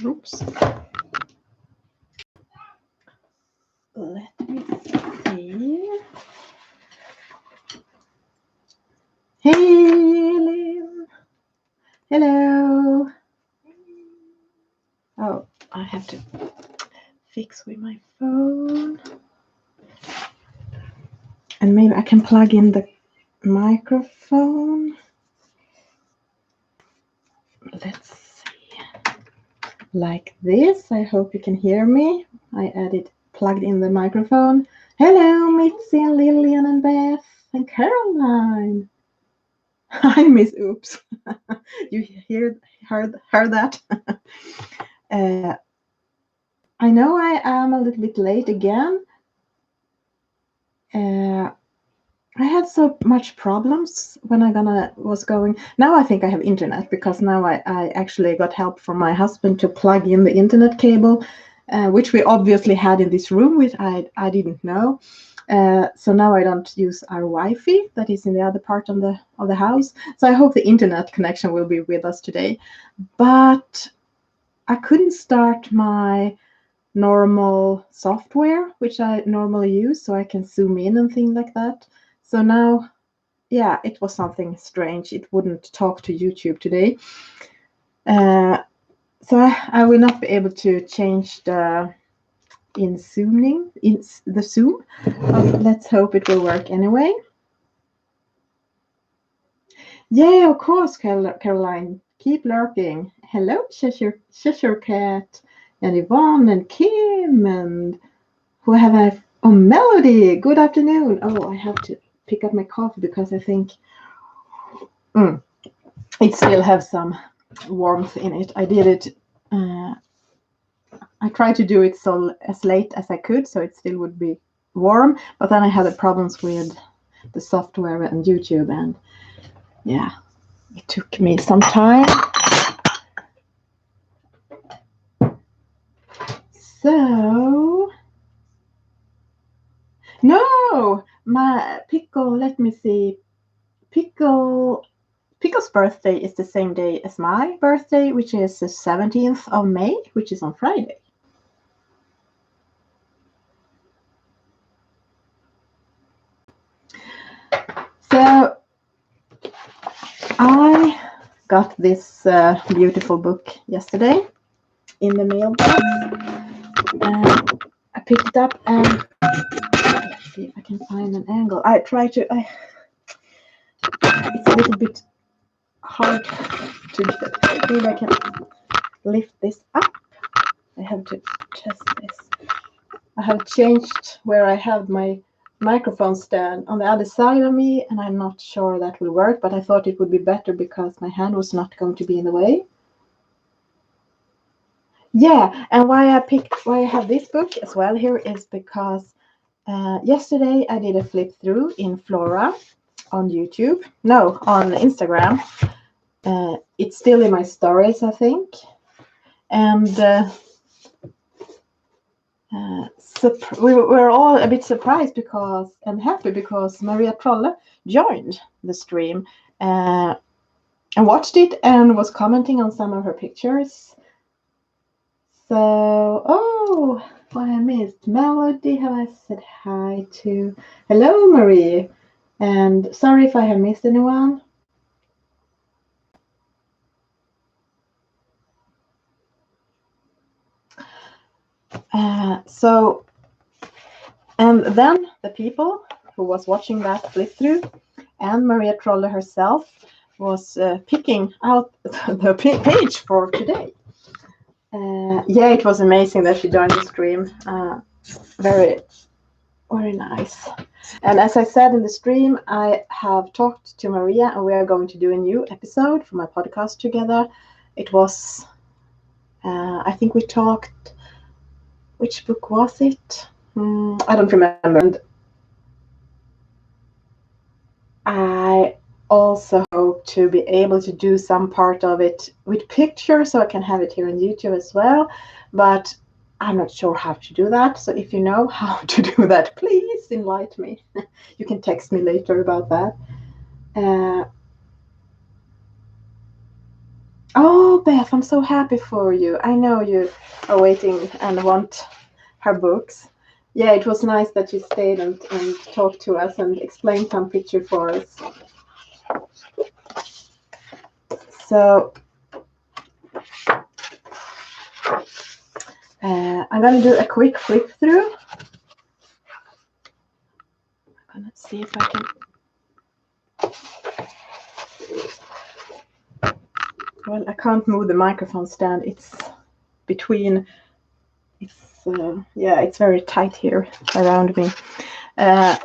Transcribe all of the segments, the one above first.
Oops. Let me see. Hey, Lynn. Hello. Oh, I have to fix with my phone. And maybe I can plug in the microphone. Let's see. Like this. I hope you can hear me. I plugged in the microphone. Hello, Mitzi and Lillian and Beth and Caroline. I miss Oops. You heard that? I know I am a little bit late again. I had so much problems when I was going. Now I think I have internet because now I actually got help from my husband to plug in the internet cable, which we obviously had in this room, which I didn't know. So now I don't use our Wi-Fi that is in the other part of the house. So I hope the internet connection will be with us today. But I couldn't start my normal software, which I normally use, so I can zoom in and things like that. So now, yeah, it was something strange. It wouldn't talk to YouTube today. So I will not be able to change the zoom. Let's hope it will work anyway. Yeah, of course, Caroline. Keep lurking. Hello, Cheshire Cat, and Yvonne, and Kim, and who have I? Oh, Melody. Good afternoon. Oh, I have to pick up my coffee because I think it still has some warmth in it. I did it. I tried to do it as late as I could, so it still would be warm. But then I had the problems with the software and YouTube, and yeah, it took me some time. So, no, my Pickle, let me see. Pickle's birthday is the same day as my birthday, which is the 17th of May, which is on Friday. So, I got this beautiful book yesterday in the mailbox. I picked it up and let's see if I can find an angle. I try to. It's a little bit hard to get. Maybe I can lift this up. I have to test this. I have changed where I have my microphone stand on the other side of me, and I'm not sure that will work, but I thought it would be better because my hand was not going to be in the way. Yeah, and why I have this book as well here is because yesterday I did a flip through in Flora on YouTube. No, on Instagram. It's still in my stories, I think. And we were all a bit surprised and happy because Maria Trolle joined the stream and watched it and was commenting on some of her pictures. So, oh, what I missed. Melody, have I said hi to? Hello, Marie. And sorry if I have missed anyone. And then the people who was watching that flip through and Maria Trolle herself was picking out the page for today. Yeah, it was amazing that she joined the stream. Very, very nice. And as I said in the stream, I have talked to Maria and we are going to do a new episode for my podcast together. It was, I think we talked, which book was it? I don't remember. And I also hope to be able to do some part of it with pictures so I can have it here on YouTube as well. But I'm not sure how to do that. So if you know how to do that, please enlighten me. You can text me later about that. Oh, Beth, I'm so happy for you. I know you are waiting and want her books. Yeah, it was nice that you stayed and talked to us and explained some picture for us. So I'm going to do a quick flip through. I'm going to see if I can. Well, I can't move the microphone stand. It's between. It's yeah, it's very tight here around me. Uh,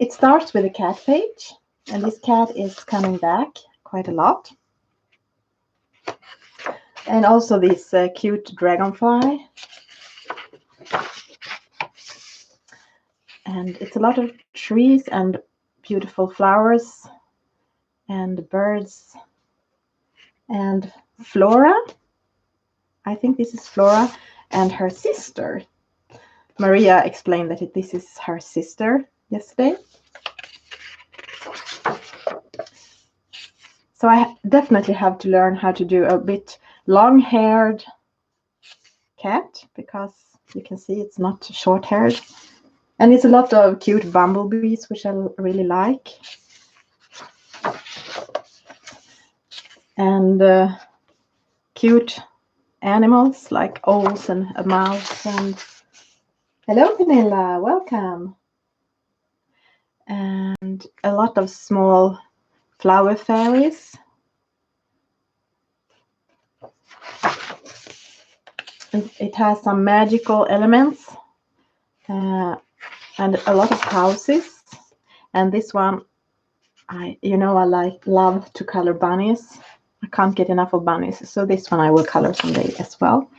it starts with a cat page, and this cat is coming back quite a lot. And also this cute dragonfly. And it's a lot of trees and beautiful flowers and birds and Flora. I think this is Flora and her sister. Maria explained that this is her sister yesterday. So I definitely have to learn how to do a bit long-haired cat, because you can see it's not short-haired. And it's a lot of cute bumblebees, which I really like. And cute animals like owls and a mouse. And hello, Pernilla, welcome. And a lot of small flower fairies. And it has some magical elements and a lot of houses. And this one, I love to color bunnies. I can't get enough of bunnies, so this one I will color someday as well.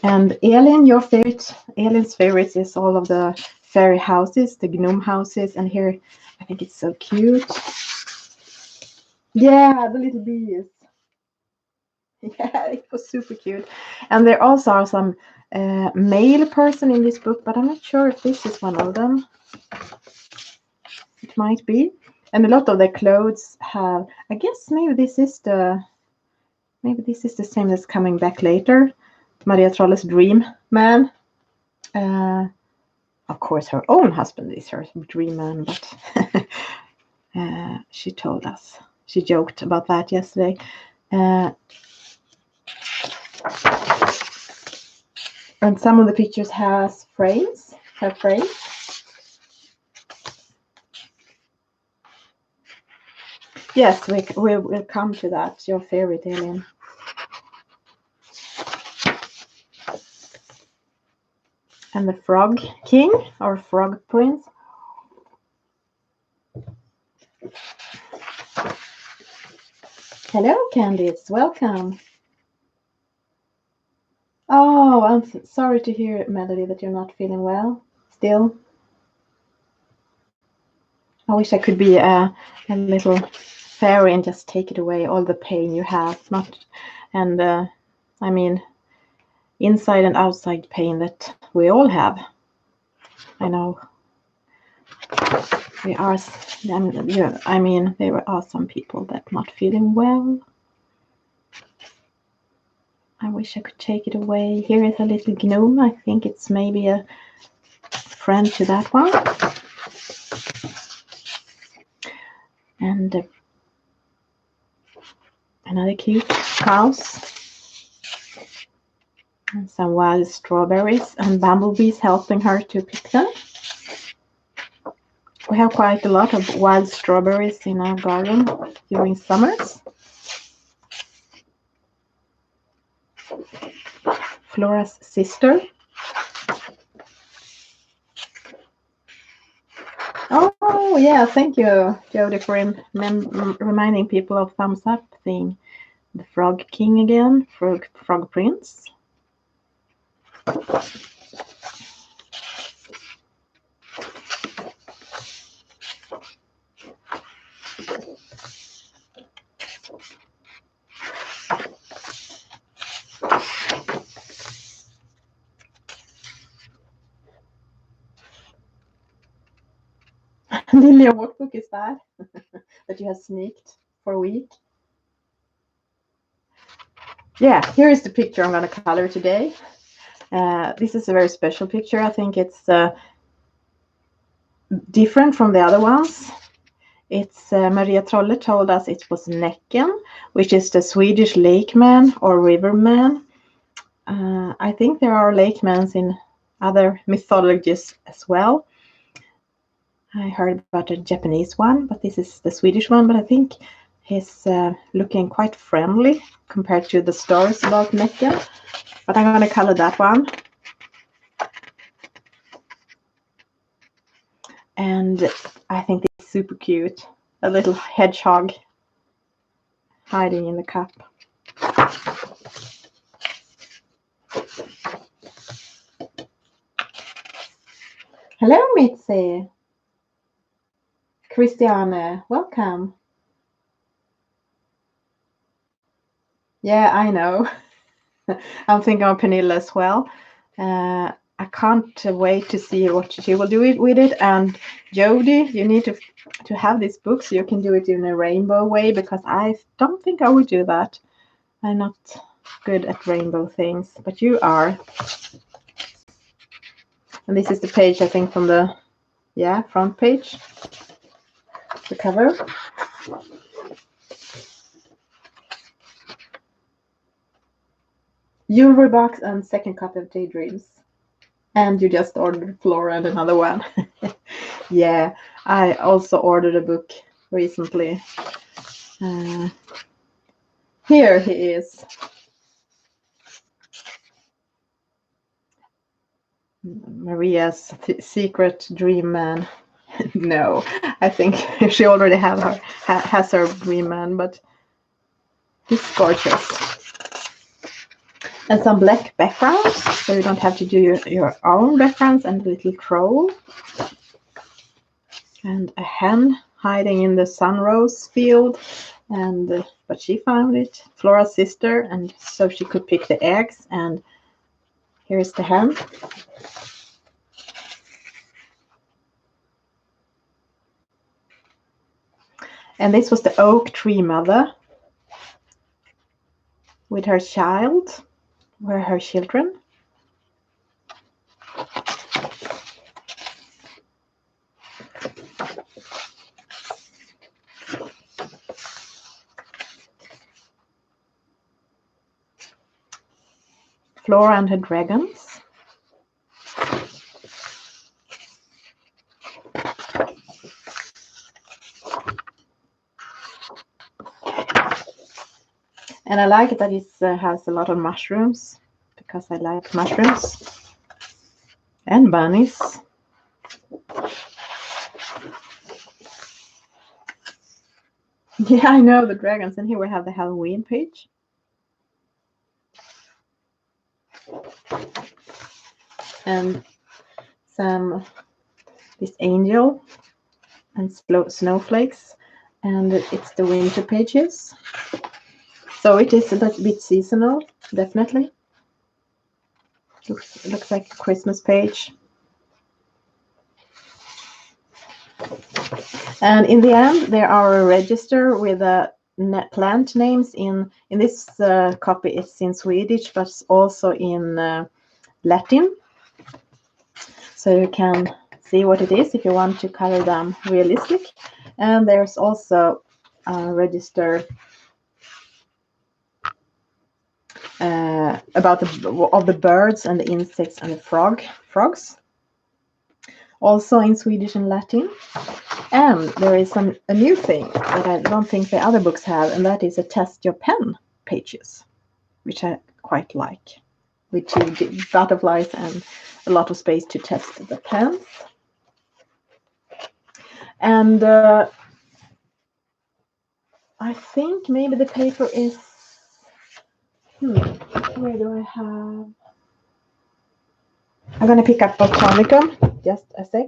And Elin, Elin's favorite is all of the fairy houses, the gnome houses, and here I think it's so cute. Yeah, the little bees. Yeah, it was super cute. And there also are some male person in this book, but I'm not sure if this is one of them. It might be. And a lot of the clothes have, I guess maybe this is the same that's coming back later. Maria Trolle's dream man. Of course, her own husband is her dream man, but she told us. She joked about that yesterday. And some of the pictures has frames, her frames. Yes, we'll come to that, your favorite alien. And the Frog King, or Frog Prince. Hello, Candice, welcome. Oh, I'm sorry to hear, Melody, that you're not feeling well still. I wish I could be a little fairy and just take it away, all the pain you have. I mean, inside and outside pain that we all have. I know. There are some people that not feeling well. I wish I could take it away. Here is a little gnome. I think it's maybe a friend to that one. And another cute house. And some wild strawberries and bumblebees helping her to pick them. We have quite a lot of wild strawberries in our garden during summers. Flora's sister. Oh, yeah, thank you, Jody, for reminding people of thumbs up thing. The Frog King again, Frog Prince. Lilja, what book is that? That you have sneaked for a week? Yeah, here is the picture I'm going to color today. This is a very special picture. I think it's different from the other ones. It's Maria Trolle told us it was Näcken, which is the Swedish lake man or river man. I think there are lake men in other mythologies as well. I heard about the Japanese one, but this is the Swedish one. But I think he's looking quite friendly compared to the stories about Näcken. But I'm going to color that one. And I think it's super cute. A little hedgehog hiding in the cup. Hello, Mitzi. Christiane, welcome. Yeah, I know. I'm thinking of Pernilla as well. I can't wait to see what she will do with it. And Jody, you need to have this book so you can do it in a rainbow way, because I don't think I would do that. I'm not good at rainbow things, but you are. And this is the page, I think, from the front page, the cover. Jewelry box and second copy of Daydreams. And you just ordered Flora and another one. Yeah, I also ordered a book recently. Here he is. Maria's secret dream man. No, I think she already has her dream man, but he's gorgeous. And some black backgrounds, so you don't have to do your own backgrounds, and a little troll. And a hen hiding in the sunrose field, and but she found it, Flora's sister, and so she could pick the eggs. And here's the hen. And this was the oak tree mother with her child, or her children. Flora and her dragons. And I like it that it has a lot of mushrooms, because I like mushrooms. And bunnies. Yeah, I know, the dragons. And here we have the Halloween page. And this angel and snowflakes. And it's the winter pages. So it is a bit seasonal, definitely. Looks like a Christmas page. And in the end, there are a register with plant names in this copy. It's in Swedish, but also in Latin. So you can see what it is if you want to color them realistic. And there's also a register about the birds and the insects and the frogs, also in Swedish and Latin. And there is a new thing that I don't think the other books have, and that is a test your pen pages, which I quite like, with 2 butterflies and a lot of space to test the pens. And I think maybe the paper is, where do I have? I'm going to pick up Botanicum, just a sec.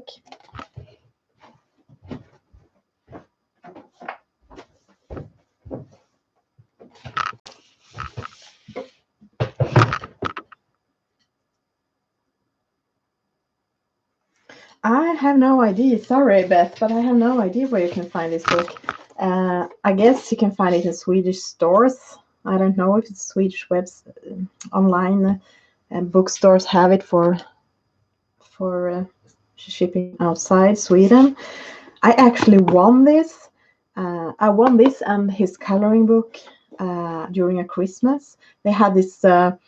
I have no idea. Sorry, Beth, but I have no idea where you can find this book. I guess you can find it in Swedish stores, I don't know if it's Swedish webs online bookstores have it for shipping outside Sweden. I actually won this. I won this and his coloring book during a Christmas. They had this. The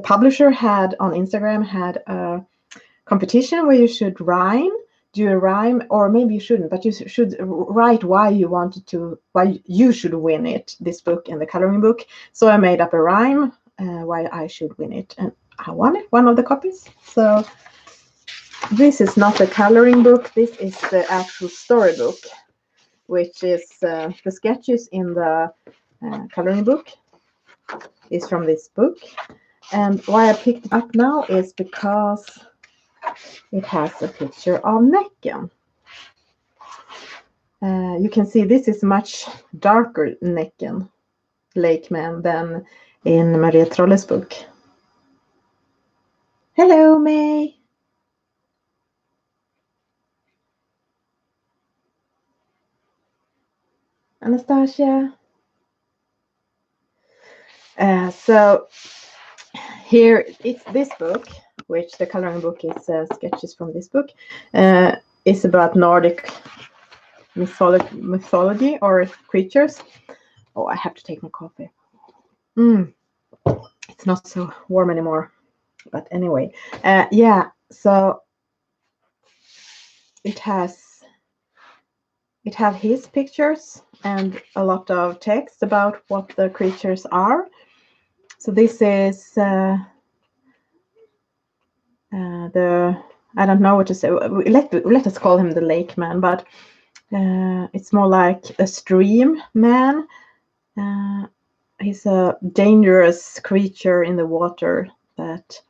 publisher had on Instagram had a competition where you should do a rhyme, or maybe you shouldn't, but you should write why you should win it, this book and the coloring book. So I made up a rhyme why I should win it, and I won it, one of the copies. So this is not the coloring book, this is the actual storybook, which is the sketches in the coloring book is from this book. And why I picked it up now is because it has a picture of Näcken. You can see this is much darker Näcken, Lakeman, than in Maria Trolle's book. Hello, May. Anastasia. So here it's this book, which the coloring book is sketches from this book. It's about Nordic mythology or creatures. Oh, I have to take my coffee. It's not so warm anymore. But anyway, yeah. So it have his pictures and a lot of text about what the creatures are. So this is I don't know what to say. Let us call him the lake man, but it's more like a stream man. He's a dangerous creature in the water that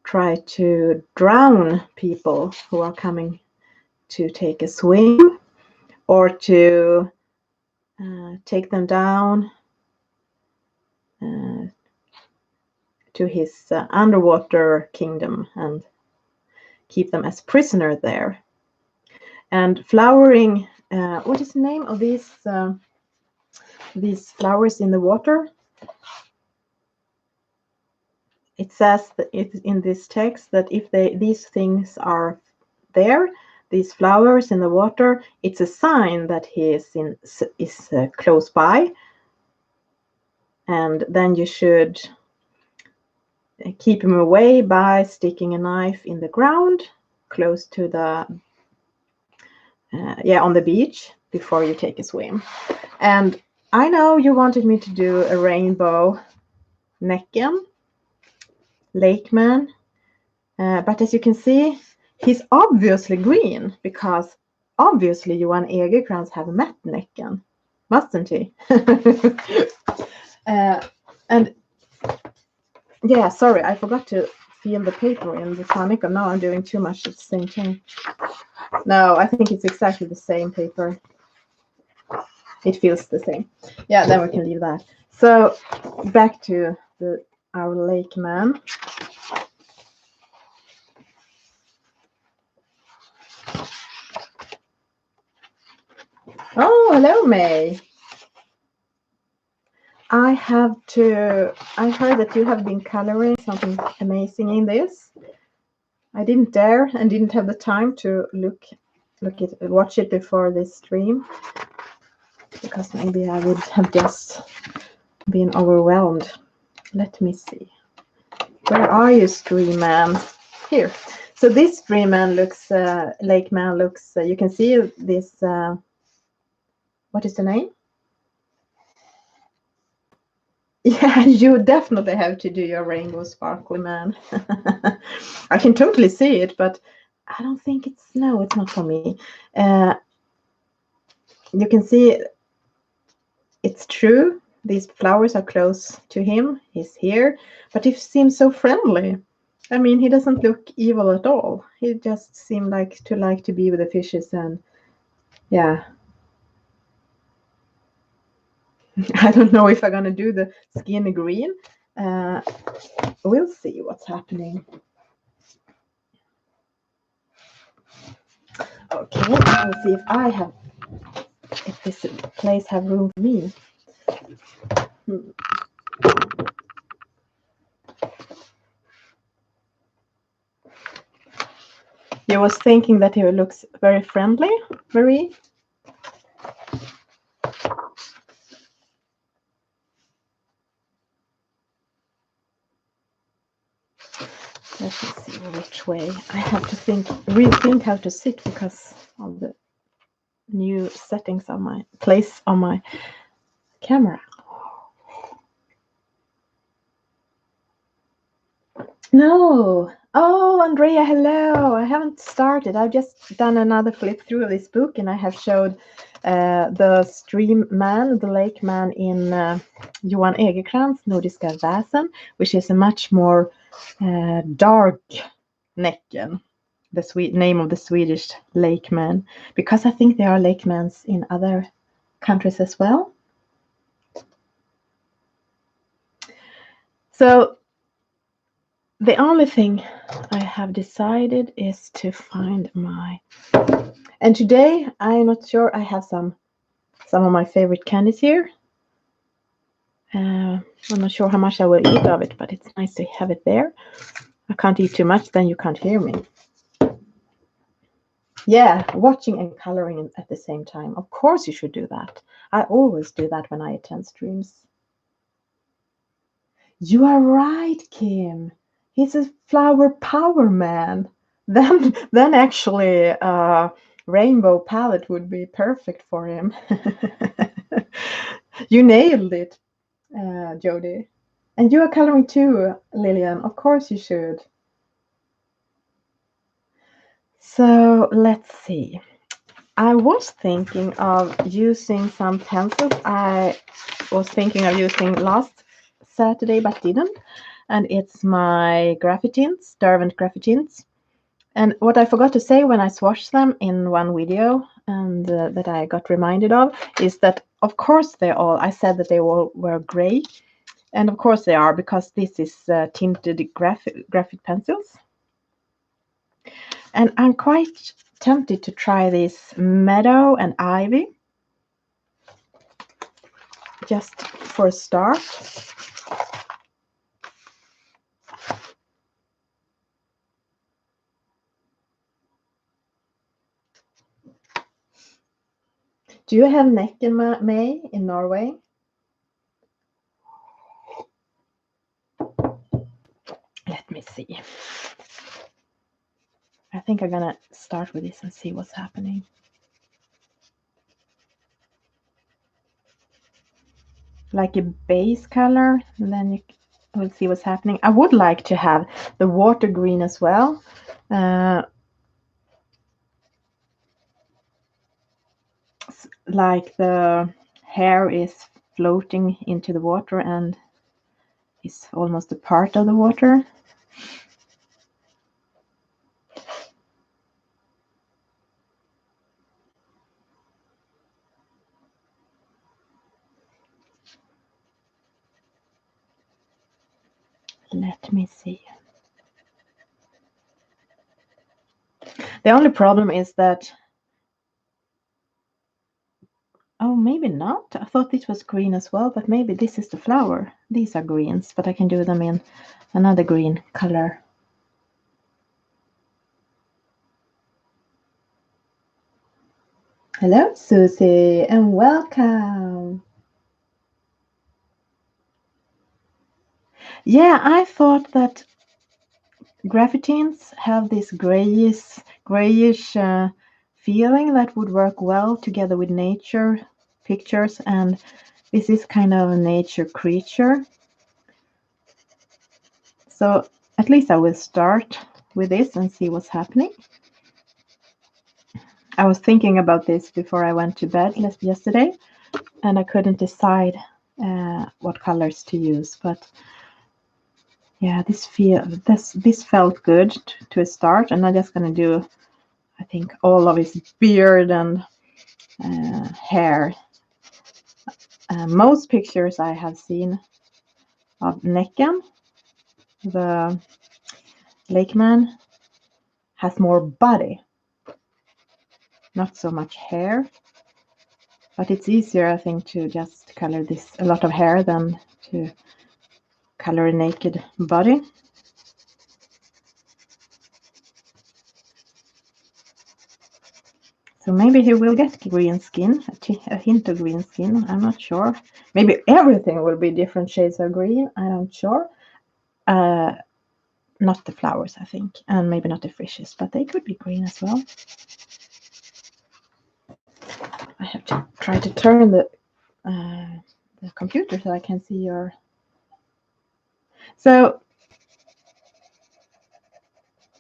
try to drown people who are coming to take a swim, or to take them down to his underwater kingdom and keep them as prisoner there. And flowering, what is the name of these flowers in the water? It says that in this text that if these things are there, these flowers in the water, it's a sign that he is close by, and then you should keep him away by sticking a knife in the ground close to the on the beach before you take a swim. And I know you wanted me to do a rainbow Näcken, Lakeman, but as you can see, he's obviously green, because obviously Johan Egerkrans have met Näcken, mustn't he? And yeah, sorry, I forgot to feel the paper in the tonic, and now I'm doing too much at the same time. No, I think it's exactly the same paper. It feels the same. Yeah, then we can leave that. So back to our lake man. Oh, hello, May. I heard that you have been coloring something amazing in this. I didn't dare and didn't have the time to watch it before this stream, because maybe I would have just been overwhelmed. Let me see. Where are you, stream man? Here. So this stream man looks, lake man looks, you can see this, what is the name? Yeah, you definitely have to do your rainbow sparkly man. I can totally see it, but I don't think it's not for me. You can see it's true. These flowers are close to him. He's here, but he seems so friendly. I mean, he doesn't look evil at all. He just seemed like to be with the fishes, and yeah. I don't know if I'm gonna do the skin green. We'll see what's happening. Okay, let's see if I have if this place have room for me. You was thinking that he looks very friendly, Marie? Let me see which way. I have to rethink how to sit because of the new settings on my place on my camera. No. Oh, Andrea, hello. I haven't started. I've just done another flip through of this book, and I have showed the stream man, the lake man in Johan Egerkrans' Nordiska Väsen, which is a much more dark Näcken, the name of the Swedish lake man, because I think there are lake mans in other countries as well. So the only thing I have decided is to find and today I'm not sure. I have some of my favorite candies here. I'm not sure how much I will eat of it, but it's nice to have it there. I can't eat too much, then you can't hear me. Yeah, watching and coloring at the same time. Of course you should do that. I always do that when I attend streams. You are right, Kim. He's a flower power man. Then actually rainbow palette would be perfect for him. You nailed it, Jody. And you are coloring too, Lillian. Of course you should. So let's see. I was thinking of using some pencils I was thinking of using last Saturday but didn't. And it's my Graphitints, Derwent Graphitints. And what I forgot to say when I swatched them in one video and that I got reminded of is that, of course, I said that they all were gray. And of course they are, because this is tinted graphite pencils. And I'm quite tempted to try this Meadow and Ivy, just for a start. Do you have Näcken, May, in Norway? Let me see. I think I'm gonna start with this and see what's happening. Like a base color, and then you will see what's happening. I would like to have the water green as well. Like the hair is floating into the water and is almost a part of the water. Let me see. The only problem is that, oh, maybe not. I thought this was green as well, but maybe this is the flower. These are greens, but I can do them in another green color. Hello, Susie, and welcome. Yeah, I thought that Graphitins have this grayish feeling that would work well together with nature pictures, and this is kind of a nature creature. So at least I will start with this and see what's happening. I was thinking about this before I went to bed yesterday, and I couldn't decide what colors to use, but yeah, this felt good to start, and I'm just gonna do, I think, all of his beard and hair. Most pictures I have seen of Näcken, the lake man, has more body, not so much hair. But it's easier, I think, to just color this a lot of hair than to color a naked body. So maybe he will get green skin, a hint of green skin. I'm not sure. Maybe everything will be different shades of green. I'm not sure. Not the flowers, I think, and maybe not the fishes, but they could be green as well. I have to try to turn the computer so I can see your. So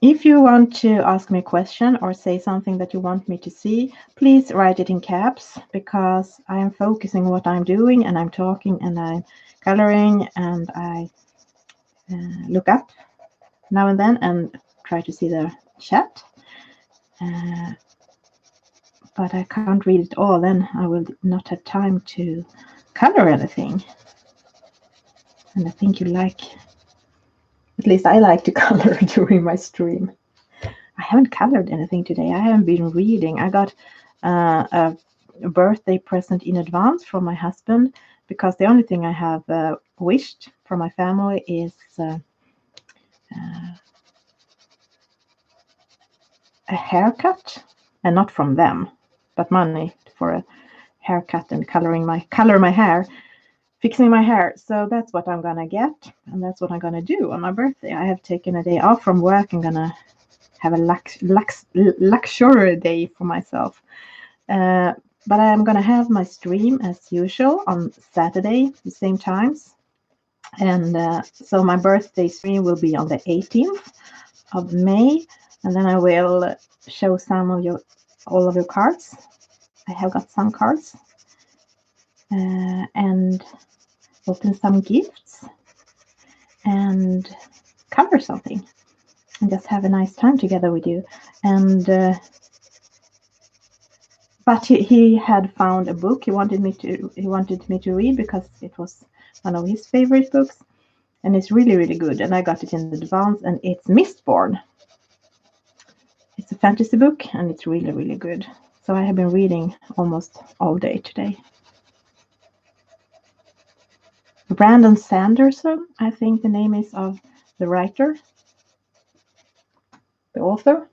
if you want to ask me a question or say something that you want me to see, please write it in caps, because I am focusing what I'm doing, and I'm talking and I'm coloring, and I look up now and then and try to see the chat. But I can't read it all, then I will not have time to color anything. And I think you like, at least I like to color during my stream. I haven't colored anything today. I haven't been reading. I got a birthday present in advance from my husband, because the only thing I have wished for my family is a haircut, and not from them, but money for a haircut and color my hair, fixing my hair. So that's what I'm gonna get, and that's what I'm gonna do on my birthday. I have taken a day off from work. I'm gonna have a luxury day for myself. But I'm gonna have my stream as usual on Saturday, the same times. And so my birthday stream will be on the 18th of May, and then I will show all of your cards. I have got some cards, and open some gifts and cover something, and just have a nice time together with you. And but he had found a book he wanted me to read, because it was one of his favorite books, and it's really, really good. And I got it in advance, and it's Mistborn. It's a fantasy book, and it's really, really good. So I have been reading almost all day today. Brandon Sanderson, I think the name is of the writer, the author.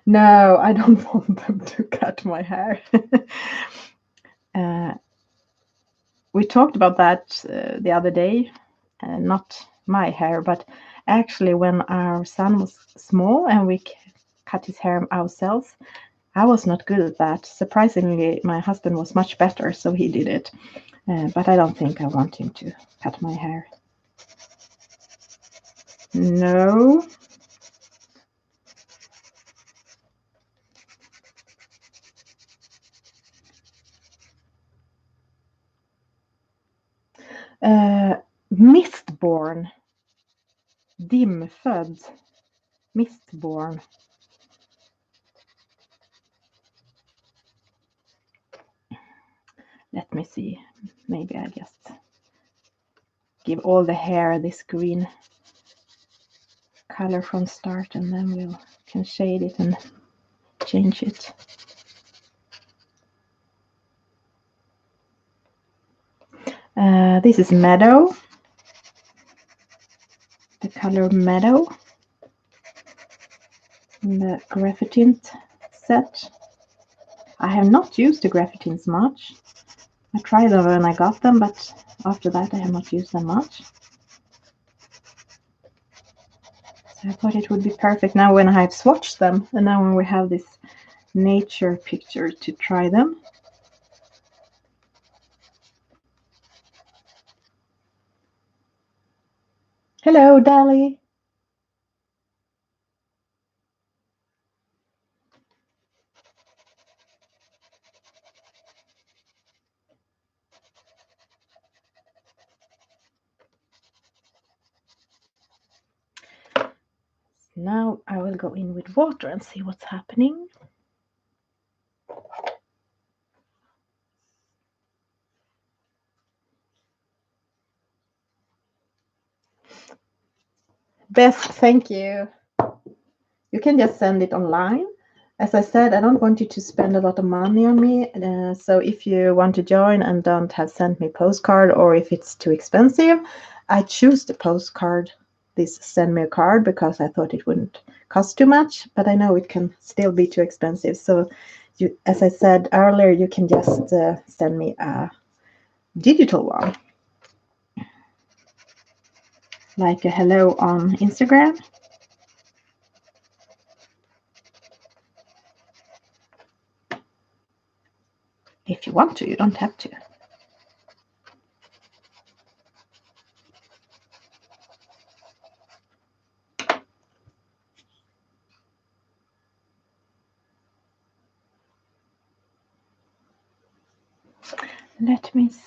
No, I don't want them to cut my hair. We talked about that the other day. Not my hair, but actually when our son was small and we cut his hair ourselves, I was not good at that. Surprisingly, my husband was much better, so he did it. But I don't think I want him to cut my hair. No. Mistborn. Dimfödd. Mistborn. Let me see. Maybe I just give all the hair this green color from start, and then we can shade it and change it. This is Meadow, the color Meadow, in the graphitint set. I have not used the graphitins much. I tried them when I got them, but after that I have not used them much. So I thought it would be perfect now when I have swatched them, and now when we have this nature picture to try them. Hello, Dali. Now I will go in with water and see what's happening. Best, thank you. You can just send it online, as I said, I don't want you to spend a lot of money on me. So if you want to join and don't have sent me postcard, or if it's too expensive, I choose the postcard, this send me a card, because I thought it wouldn't cost too much, but I know it can still be too expensive. So you, as I said earlier, you can just send me a digital one, like a hello on Instagram. If you want to, you don't have to. Let me see.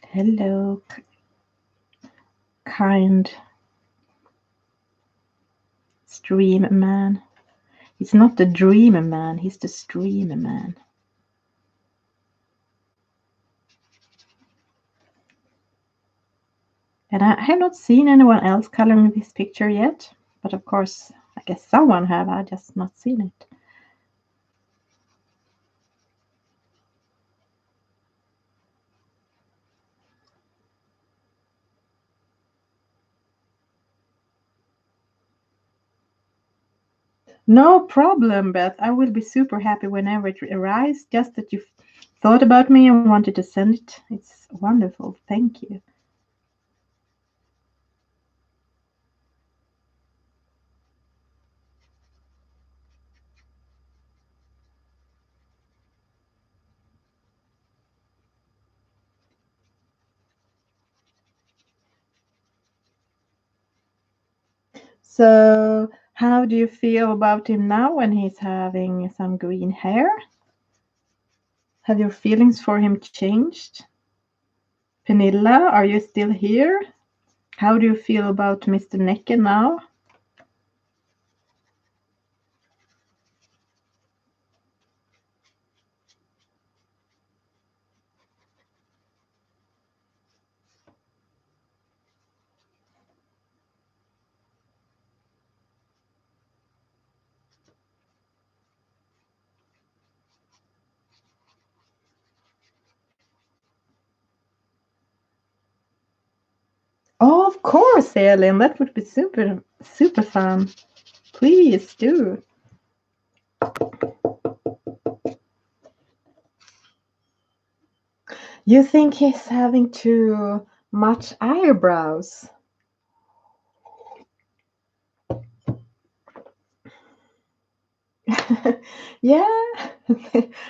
Hello, kind stream man. He's not the dreamer man, he's the streamer man. And I have not seen anyone else coloring this picture yet, but of course, I guess someone have, I just not seen it. No problem, Beth. I will be super happy whenever it arrives. Just that you thought about me and wanted to send it. It's wonderful. Thank you. So, how do you feel about him now when he's having some green hair? Have your feelings for him changed? Pernilla, are you still here? How do you feel about Mr. Näcken now? Oh, of course, Elin. That would be super, super fun. Please do. You think he's having too much eyebrows? Yeah,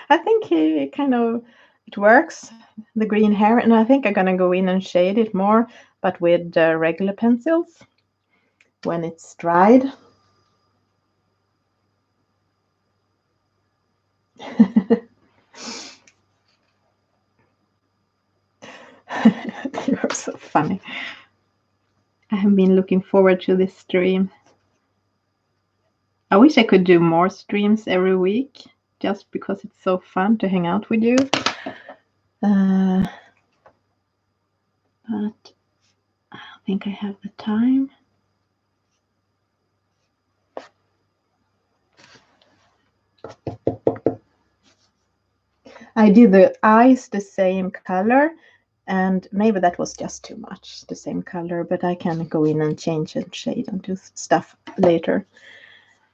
I think he kind of, it works, the green hair, and I think I'm gonna go in and shade it more, but with regular pencils when it's dried. You're so funny. I have been looking forward to this stream. I wish I could do more streams every week, just because it's so fun to hang out with you. But I don't think I have the time. I did the eyes the same color, and maybe that was just too much, the same color, but I can go in and change and shade and do stuff later.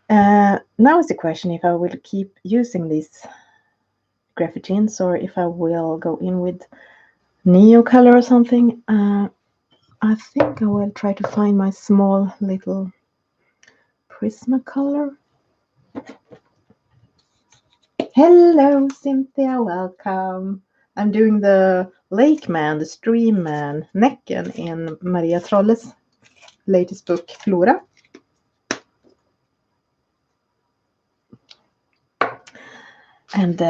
Now is the question if I will keep using these graphitins or if I will go in with neo color or something. I think I will try to find my small little Prismacolor. Hello, Cynthia, welcome. I'm doing the lake man, the stream man, Näcken in Maria Trolle's latest book, Flora. And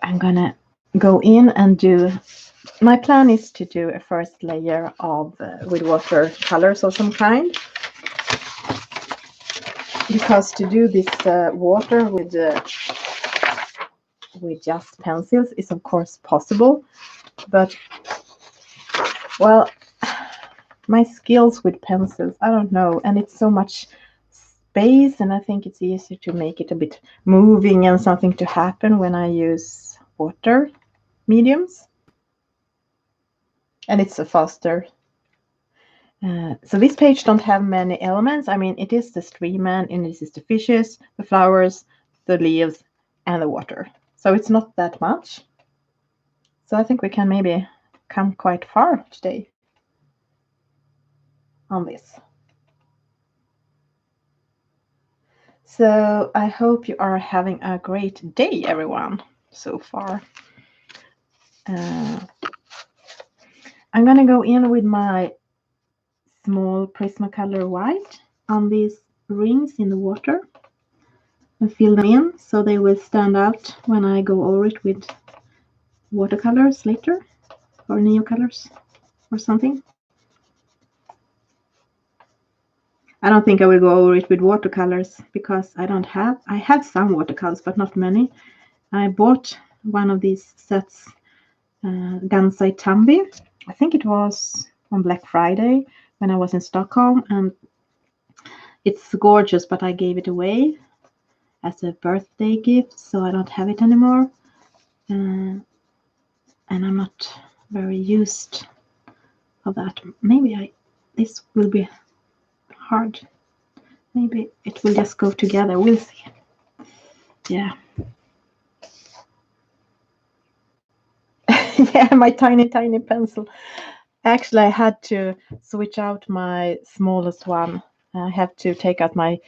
I'm gonna go in and do, my plan is to do a first layer of with watercolors of some kind, because to do this water with just pencils is of course possible, but well, my skills with pencils, I don't know, and it's so much space, and I think it's easier to make it a bit moving and something to happen when I use water mediums, and it's a faster. So this page don't have many elements. I mean, it is the stream and this is the fishes, the flowers, the leaves, and the water. So it's not that much. So I think we can maybe come quite far today on this. So I hope you are having a great day, everyone, so far. I'm going to go in with my small Prismacolor white on these rings in the water and fill them in so they will stand out when I go over it with watercolors later, or neocolors or something. I don't think I will go over it with watercolors because I have some watercolors but not many. I bought one of these sets, Gansai Tambi. I think it was on Black Friday when I was in Stockholm, and it's gorgeous, but I gave it away as a birthday gift, so I don't have it anymore. And I'm not very used of that. Maybe this will be hard. Maybe it will just go together. We'll see. Yeah. Yeah, my tiny pencil. Actually, I had to switch out my smallest one. I have to take out my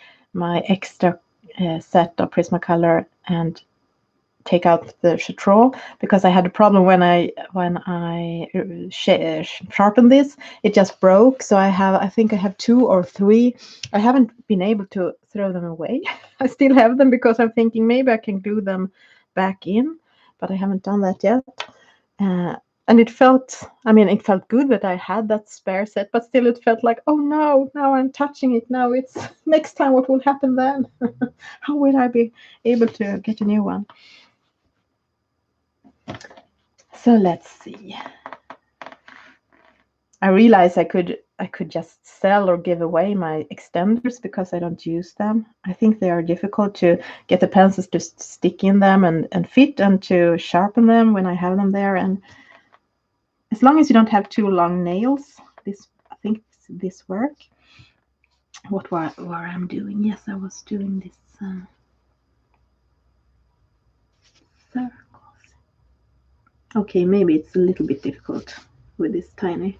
extra set of Prismacolor and take out the Chartreux, because I had a problem when I sharpened this. It just broke. So I think I have 2 or 3. I haven't been able to throw them away. I still have them because I'm thinking maybe I can glue them back in, but I haven't done that yet. And it felt good that I had that spare set, but still it felt like, oh no, now I'm touching it. Now it's next time, what will happen then? How will I be able to get a new one? So let's see. I realized I could just sell or give away my extenders because I don't use them. I think they are difficult to get the pencils to stick in them and fit, and to sharpen them when I have them there. And as long as you don't have too long nails, I think this work. What I'm doing? Yes, I was doing this circles. Okay, maybe it's a little bit difficult with this tiny.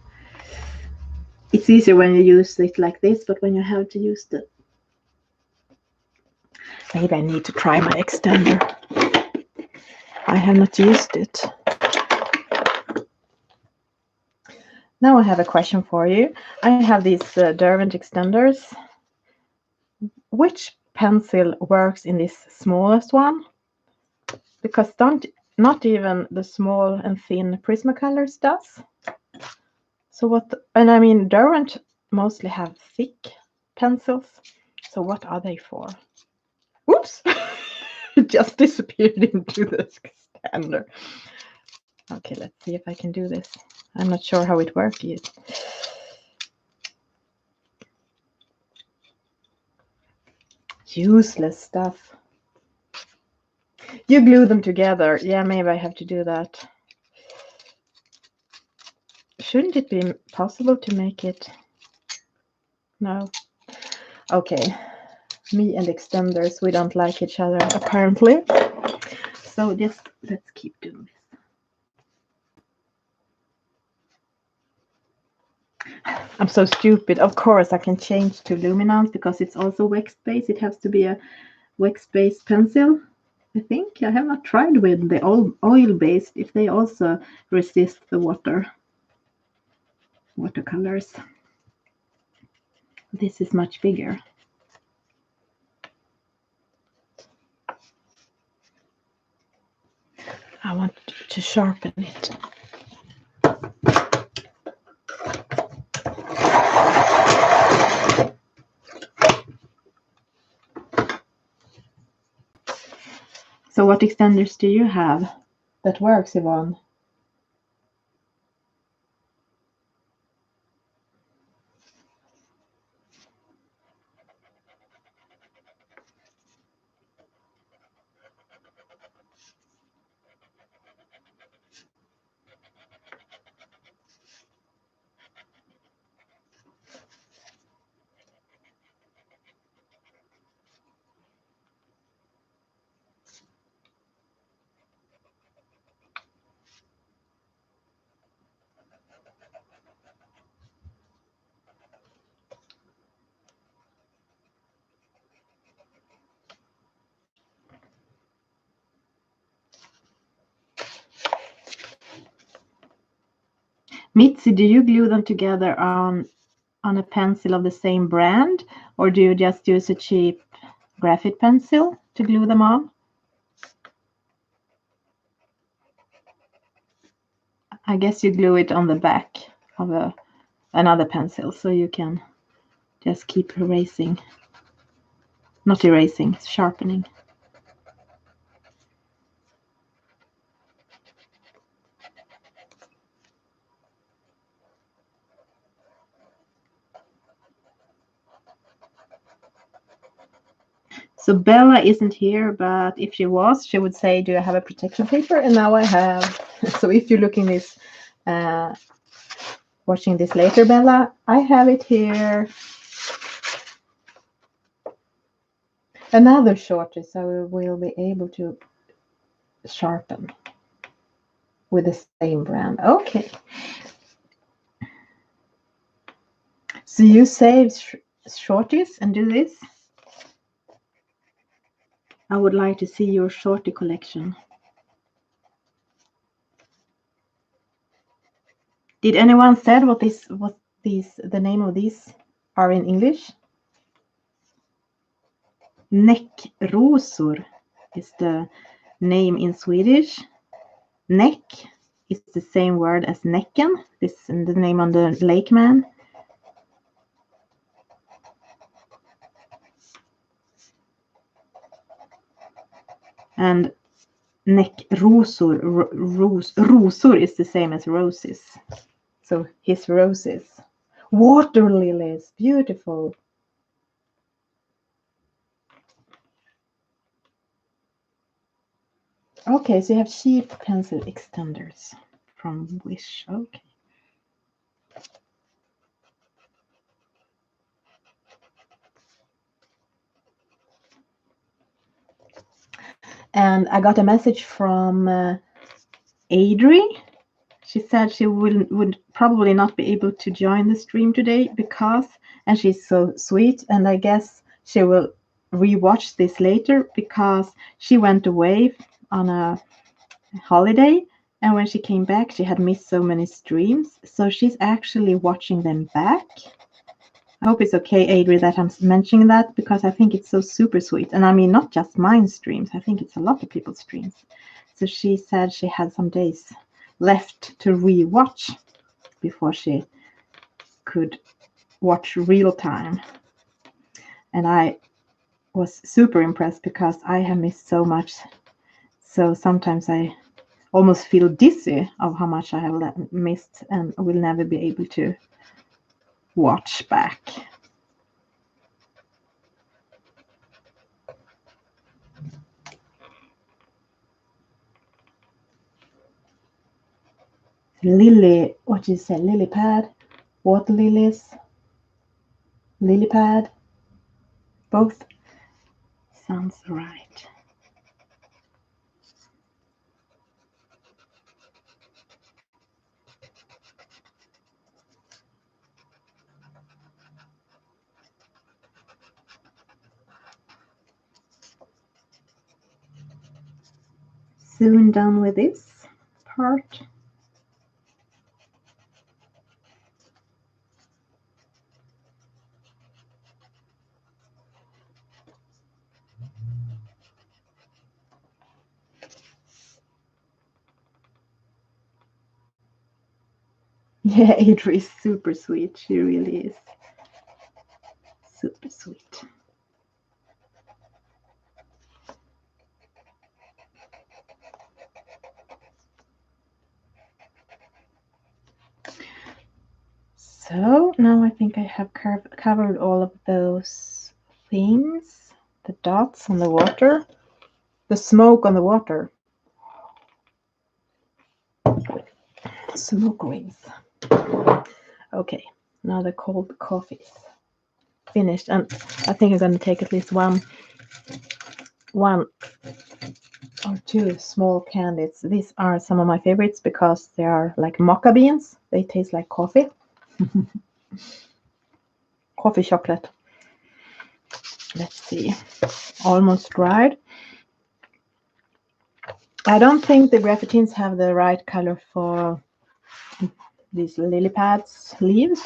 It's easier when you use it like this, but when you have to use the... Maybe I need to try my extender. I have not used it. Now I have a question for you. I have these Derwent extenders. Which pencil works in this smallest one? Because not even the small and thin Prismacolors does. So what? And I mean, Derwent mostly have thick pencils. So what are they for? Whoops! It just disappeared into the extender. Okay, let's see if I can do this. I'm not sure how it works yet. Useless stuff. You glue them together. Yeah, maybe I have to do that. Shouldn't it be possible to make it? No. Okay. Me and extenders, we don't like each other, apparently. So just let's keep doing this. I'm so stupid. Of course, I can change to luminance because it's also wax-based. It has to be a wax-based pencil. I think I have not tried with the oil-based if they also resist the watercolors. This is much bigger. to sharpen it. So what extenders do you have that works, Yvonne? Mitzi, do you glue them together on a pencil of the same brand, or do you just use a cheap graphite pencil to glue them on? I guess you glue it on the back of another pencil, so you can just keep erasing. Not erasing, sharpening. So Bella isn't here, but if she was, she would say, do you have a protection paper? And now I have. So if you're looking this, watching this later, Bella, I have it here. Another shorty, so we'll be able to sharpen with the same brand. Okay. So you save shorties and do this? I would like to see your shorty collection. Did anyone said what the name of these are in English? Näckrosor is the name in Swedish. Näck is the same word as Näcken. This is the name on the lake man. And näckrosor, rosor is the same as roses. So his roses. Water lilies, beautiful. Okay, so you have cheap pencil extenders from Wish. Okay. And I got a message from Adri. She said she would probably not be able to join the stream today because, and she's so sweet, and I guess she will rewatch this later because she went away on a holiday, and when she came back she had missed so many streams, so she's actually watching them back. I hope it's okay, Adri, that I'm mentioning that because I think it's so super sweet. And I mean, not just mine streams, I think it's a lot of people's streams. So she said she had some days left to re-watch before she could watch real time. And I was super impressed because I have missed so much. So sometimes I almost feel dizzy of how much I have missed and will never be able to watch back. Lily, what did you say? Lily pad, water lilies, lily pad, both sounds right. Soon done with this part. Yeah, Adri is super sweet. She really is super sweet. So now I think I have covered all of those things. The dots on the water, the smoke on the water. Smoke rings. Okay, now the cold coffee is finished, and I think I'm gonna take at least one or two small candies. These are some of my favorites because they are like mocha beans. They taste like coffee. Coffee chocolate. Let's see. Almost dried. I don't think the graphitins have the right color for these lily pads leaves.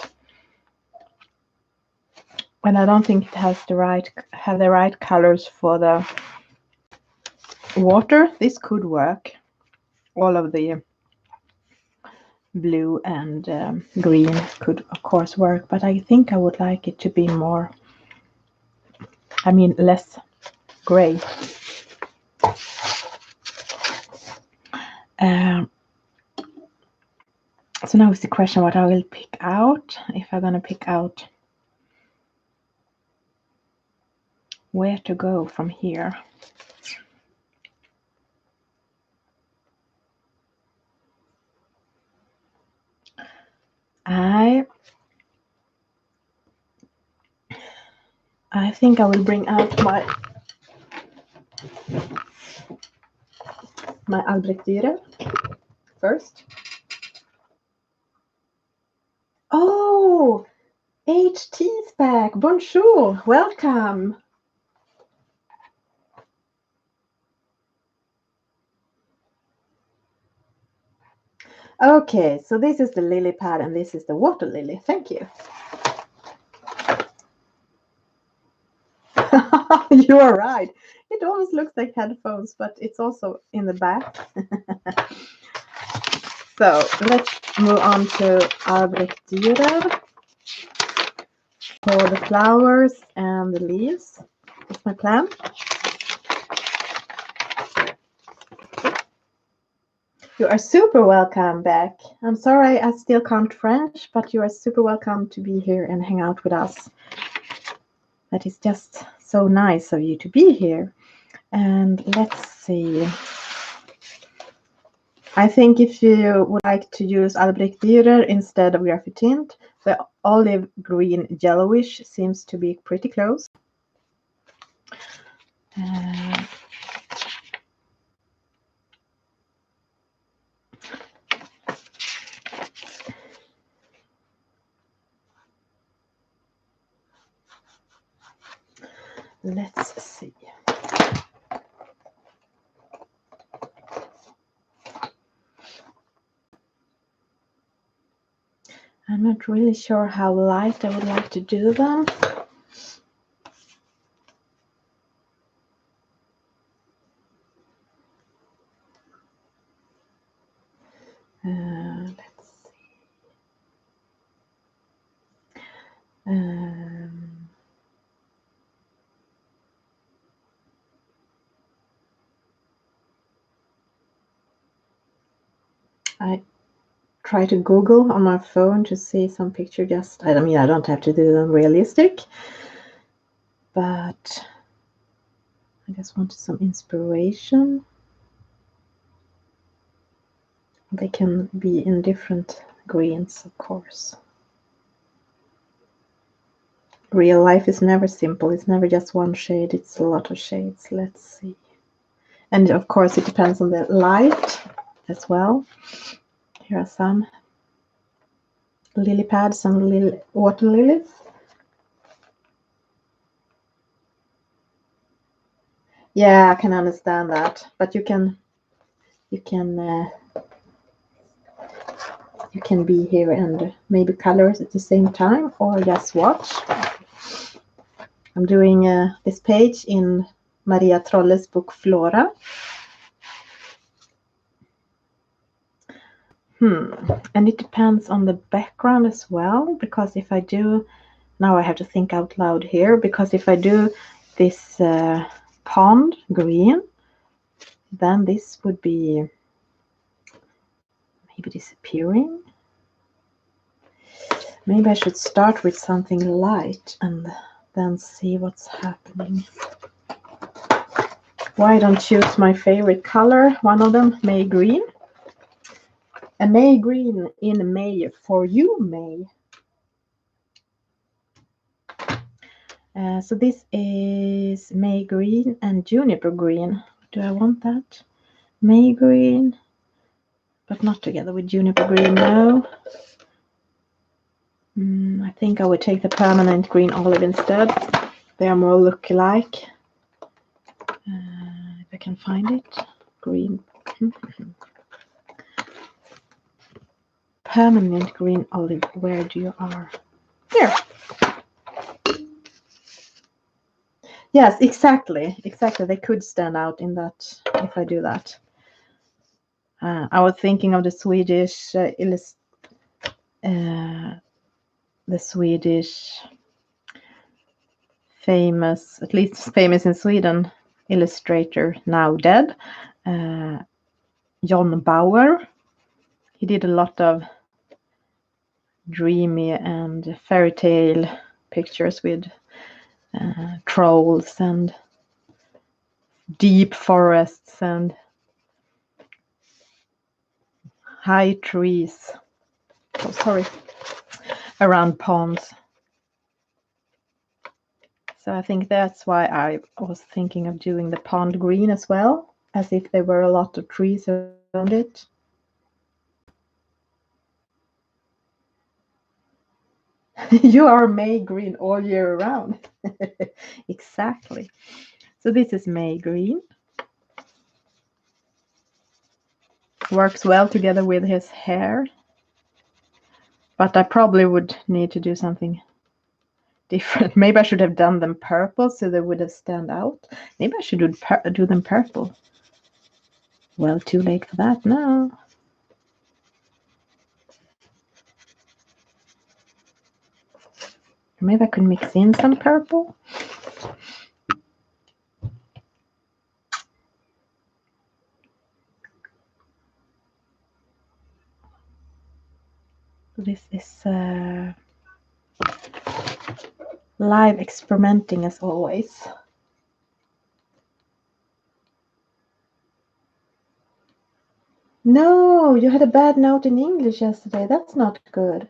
And I don't think it has the right colors for the water. This could work. All of the blue and green could of course work, but I think I would like it to be more, less gray. So now is the question what I will pick out, if I'm gonna pick out where to go from here. I think I will bring out my Albrecht Dürer first. Oh, HT is back. Bonjour, welcome. Okay, so this is the lily pad and this is the water lily. Thank you. You are right. It almost looks like headphones, but it's also in the back. So let's move on to Albrecht Dürer for the flowers and the leaves. That's my plan. You are super welcome back. I'm sorry I still can't French, but you are super welcome to be here and hang out with us. That is just so nice of you to be here. And let's see. I think if you would like to use Albrecht Dürer instead of graphitint, the olive green yellowish seems to be pretty close. Let's see. I'm not really sure how light I would like to do them. Let's see. I try to Google on my phone to see some picture. I don't have to do them realistic, but I just wanted some inspiration. They can be in different greens, of course. Real life is never simple. It's never just one shade. It's a lot of shades. Let's see. And of course, it depends on the light as well. Here are some lily pads and water lilies. Yeah, I can understand that, but you can be here and maybe colors at the same time or just watch. I'm doing this page in Maria Trolle's book Flora. And it depends on the background as well, because if I do, now I have to think out loud here, because if I do this pond green, then this would be maybe disappearing. Maybe I should start with something light and then see what's happening. Why don't choose my favorite color? One of them, May green. A May green in May for you, May. So this is May green and juniper green. Do I want that? May green, but not together with juniper green, no. I think I would take the permanent green olive instead. They are more look-alike. If I can find it. Green. Permanent green olive, where do you are? Here. Yes, exactly. Exactly. They could stand out in that if I do that. I was thinking of the Swedish famous, at least famous in Sweden, illustrator, now dead, John Bauer. He did a lot of dreamy and fairy tale pictures with trolls and deep forests and high trees. Oh, sorry. Around ponds. So I think that's why I was thinking of doing the pond green as well, as if there were a lot of trees around it. You are May green all year round. Exactly. So this is May green. Works well together with his hair. But I probably would need to do something different. Maybe I should have done them purple so they would have stand out. Maybe I should do them purple. Well, too late for that now. Maybe I could mix in some purple. This is live experimenting as always. No, you had a bad note in English yesterday. That's not good.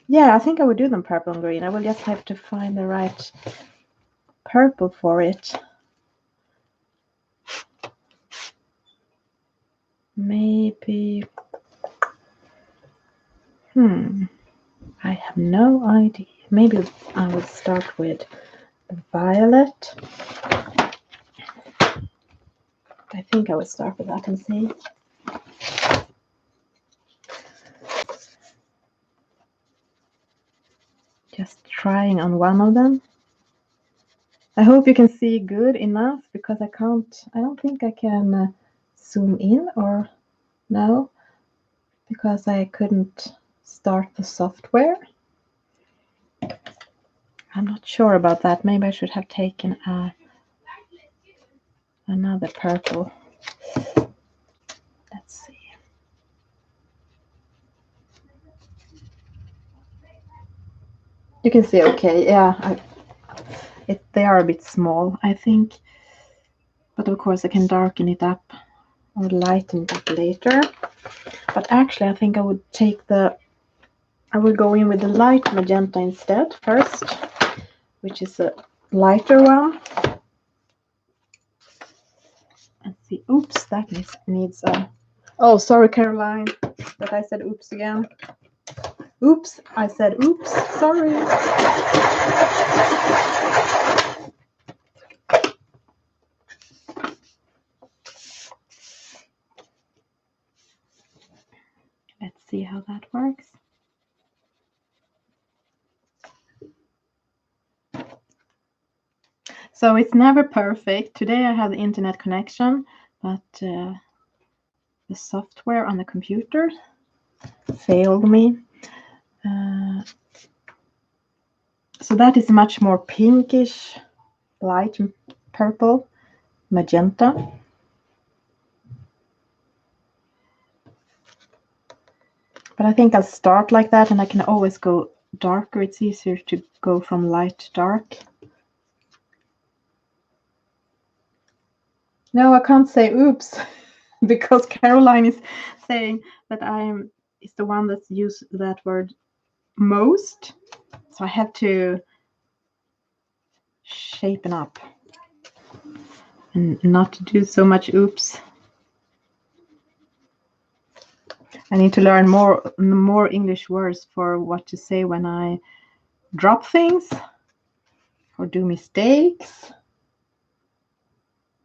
Yeah, I think I would do them purple and green. I will just have to find the right purple for it. Maybe. I have no idea. Maybe I would start with the violet. I think I would start with that and see. Just trying on one of them. I hope you can see good enough because I don't think I can zoom in or no, because I couldn't start the software. I'm not sure about that. Maybe I should have taken another purple. Let's see. You can see okay. Yeah, they are a bit small, I think. But of course I can darken it up or lighten it up later. But actually I think I would I will go in with the light magenta instead first, which is a lighter one. Let's see. Oops, that needs a... Oh, sorry, Caroline, that I said oops again. Oops, I said oops, sorry. Let's see how that works. So it's never perfect. Today I have the internet connection, but the software on the computer failed me. So that is much more pinkish, light purple, magenta. But I think I'll start like that, and I can always go darker. It's easier to go from light to dark. No, I can't say oops because Caroline is saying that is the one that's used that word most. So I have to shapen up and not do so much oops. I need to learn more English words for what to say when I drop things or do mistakes.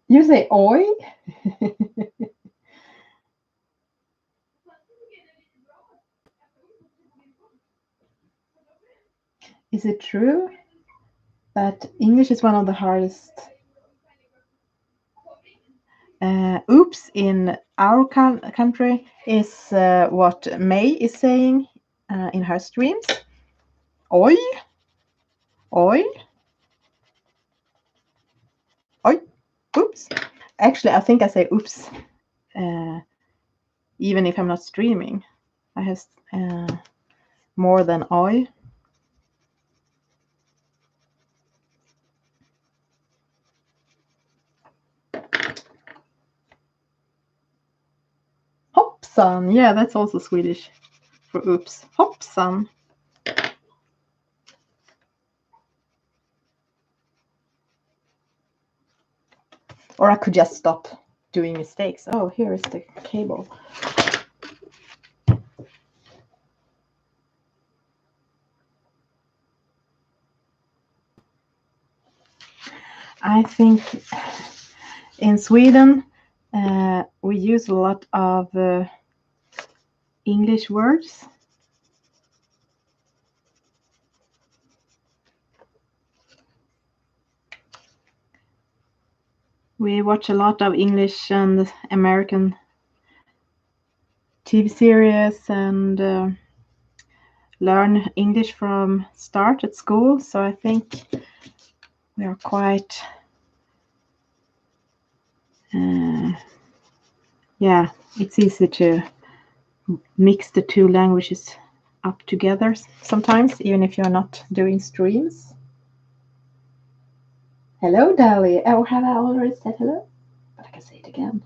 You say oi? Is it true that English is one of the hardest? Oops in our country is what May is saying in her streams. Oi, oi, oi, oops. Actually, I think I say oops even if I'm not streaming. I have more than oi. Hoppsan, yeah, that's also Swedish for oops. Hoppsan. Or I could just stop doing mistakes. Oh, here is the cable. I think in Sweden we use a lot of English words. We watch a lot of English and American TV series and learn English from start at school. So I think we are quite, yeah, it's easy to mix the two languages up together sometimes, even if you're not doing streams. Hello, Dali. Oh, have I already said hello? But I can say it again.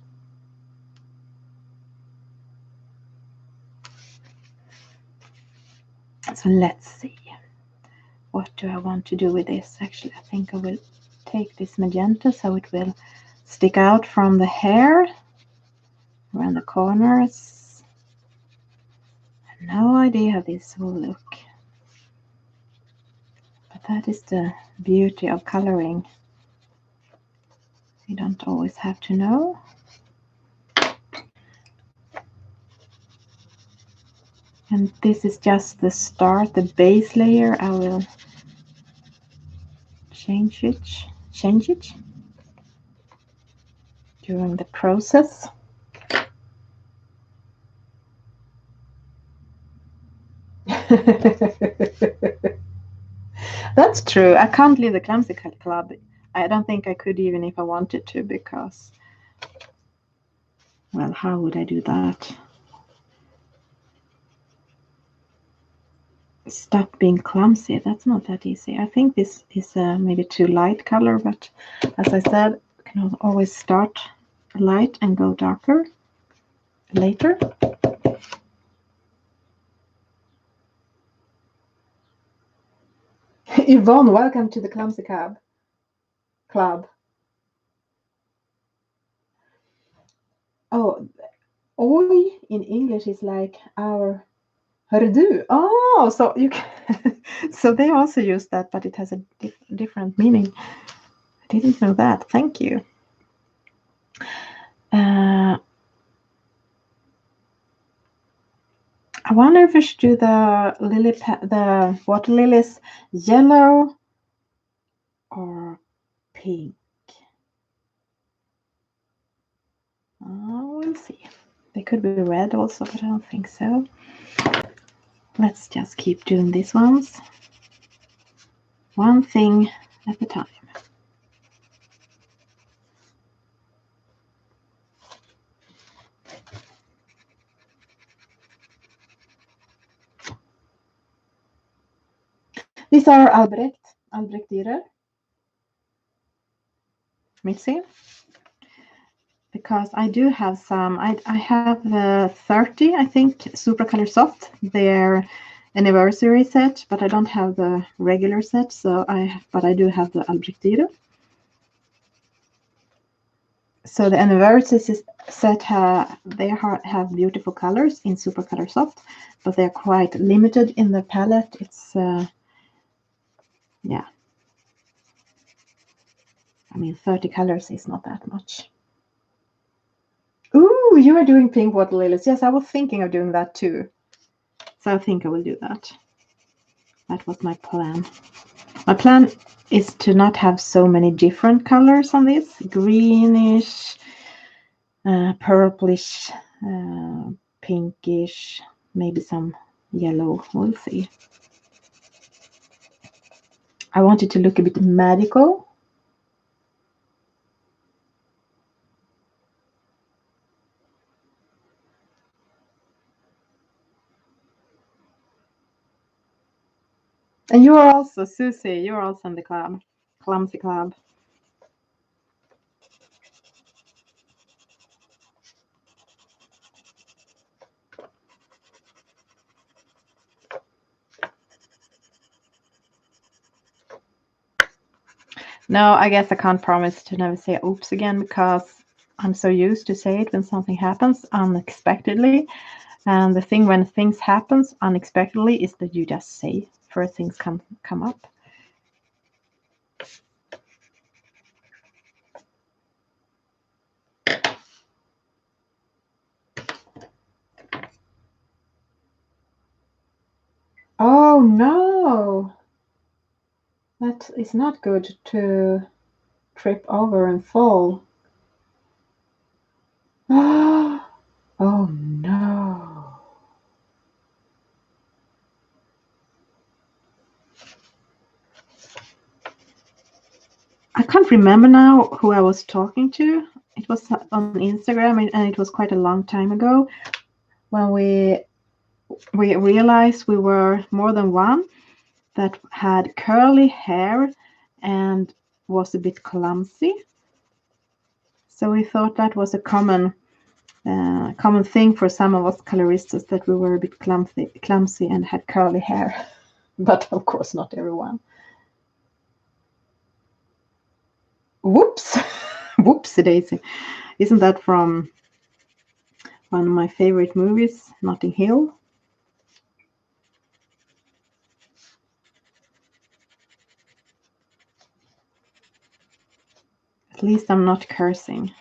So let's see. What do I want to do with this? Actually, I think I will take this magenta so it will stick out from the hair around the corners. I have no idea how this will look. But that is the beauty of coloring. You don't always have to know. And this is just the start, the base layer. I will change it during the process. That's true. I can't leave the Clumsy Club. I don't think I could even if I wanted to, because, well, how would I do that? Stop being clumsy. That's not that easy. I think this is maybe too light color, but as I said, you can always start light and go darker later. Yvonne, welcome to the Clumsy Club. Oh, oi in English is like our hör du. Oh, so you can so they also use that, but it has a different meaning. I didn't know that. Thank you. I wonder if I should do the water lilies yellow or pink. We'll see. They could be red also, but I don't think so. Let's just keep doing these ones. One thing at a time. These are Albrecht Mitzi. Because I do have some, I have 30, I think, Super Color Soft, their anniversary set, but I don't have the regular set, but I do have the Albrecht. So the anniversary set, they have beautiful colors in Super Color Soft, but they're quite limited in the palette. It's, yeah. I mean, 30 colors is not that much. Ooh, you are doing pink water lilies. Yes, I was thinking of doing that too. So I think I will do that. That was my plan. My plan is to not have so many different colors on this. Greenish, purplish, pinkish, maybe some yellow. We'll see. I want it to look a bit magical. And you are also, Susie, you're also in the club, Clumsy Club. No, I guess I can't promise to never say oops again because I'm so used to say it when something happens unexpectedly. And the thing when things happens unexpectedly is that you just say first things come up. Oh no, that is not good to trip over and fall. Oh no. I can't remember now who I was talking to. It was on Instagram and it was quite a long time ago when we realized we were more than one that had curly hair and was a bit clumsy. So we thought that was a common thing for some of us coloristas, that we were a bit clumsy and had curly hair. But of course not everyone. Whoops. Whoopsie daisy. Isn't that from one of my favorite movies, Notting Hill? At least I'm not cursing.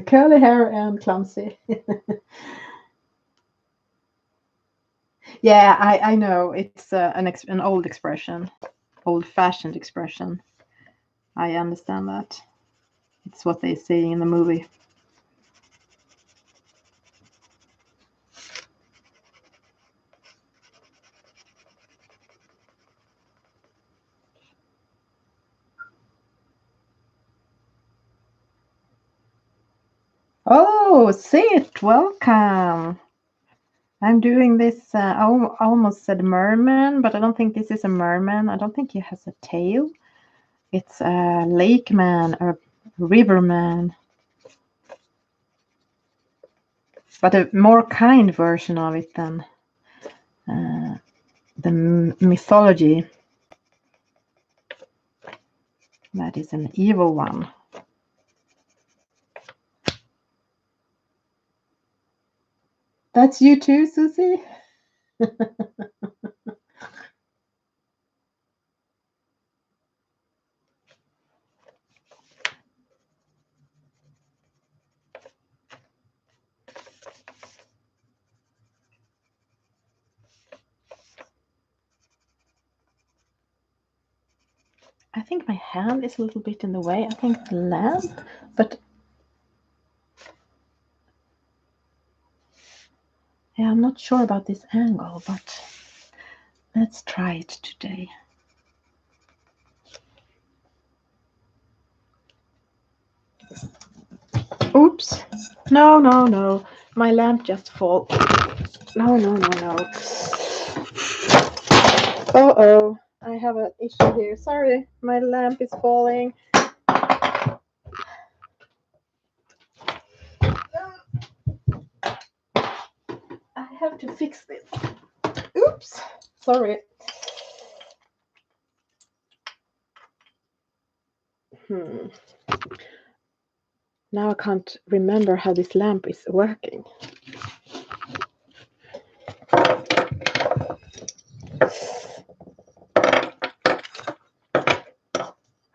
Curly hair and clumsy. Yeah, I know. It's an old expression, old-fashioned expression. I understand that. It's what they say in the movie. Oh, Sid, welcome. I'm doing this, I almost said merman, but I don't think this is a merman. I don't think he has a tail. It's a lake man or river man. But a more kind version of it than the mythology. That is an evil one. That's you too, Susie? I think my hand is a little bit in the way. I think the lamp, but yeah, I'm not sure about this angle, but let's try it today. Oops. No, no, no. My lamp just fall. No, no, no, no. Uh-oh. I have an issue here. Sorry, my lamp is falling. I have to fix this. Oops. Sorry. Now I can't remember how this lamp is working.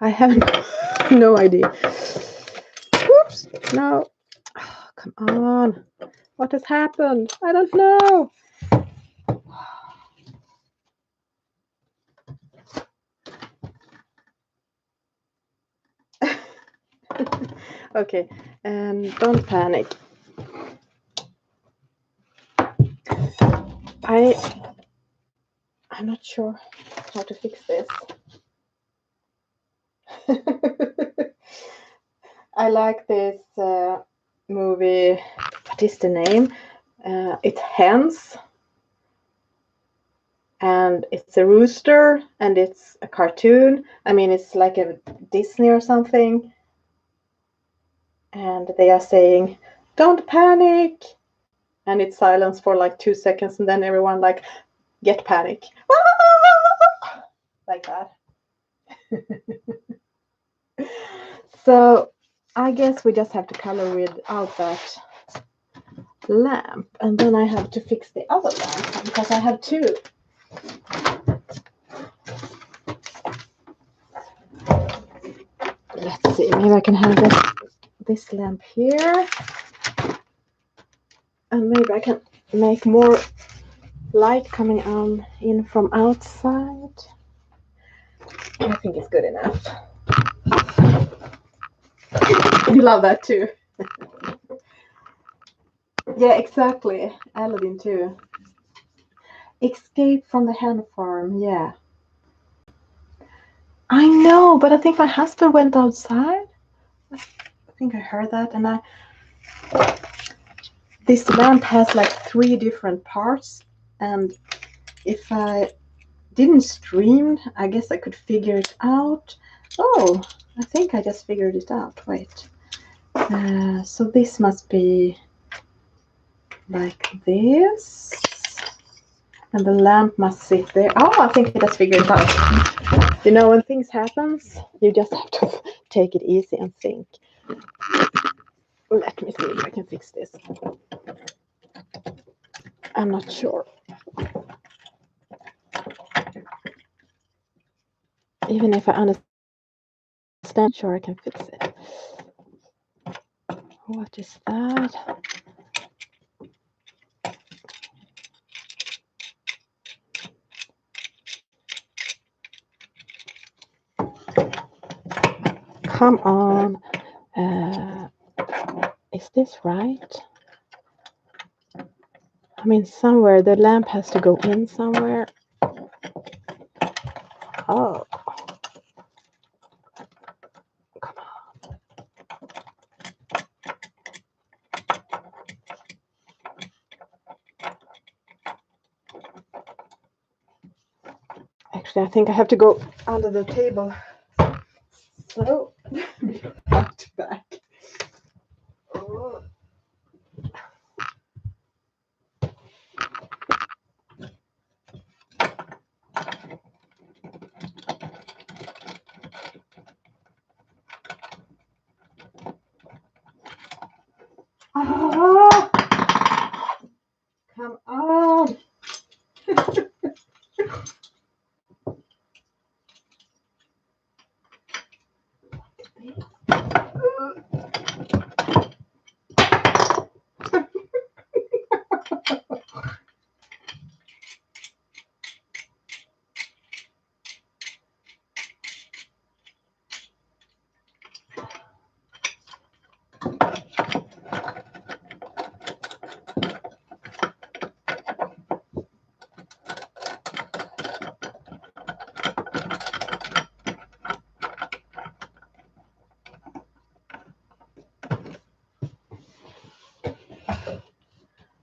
I have no idea. Oops. No. Oh, come on. What has happened? I don't know. Okay, don't panic. I'm not sure how to fix this. I like this movie. What is the name? It's Hens, and it's a rooster, and it's a cartoon. I mean, it's like a Disney or something. And they are saying, "Don't panic," and it's silence for like 2 seconds, and then everyone like get panic, like that. So I guess we just have to color without that lamp, and then I have to fix the other lamp because I have two. Let's see, maybe I can have this lamp here, and maybe I can make more light coming in from outside. I think it's good enough. You love that too. Yeah, exactly. Aladdin too. Escape from the hen farm. Yeah. I know, but I think my husband went outside. I think I heard that, and this lamp has like 3 different parts, and if I didn't stream, I guess I could figure it out. Oh, I think I just figured it out. Wait. So this must be like this, and the lamp must sit there. Oh, I think I just figured it out. You know, when things happen, you just have to take it easy and think. Let me see if I can fix this. I'm not sure. Even if I understand, sure I can fix it. What is that? Come on. Is this right? I mean, somewhere the lamp has to go in somewhere. Oh. Come on. Actually, I think I have to go under the table. So, back to back. Oh.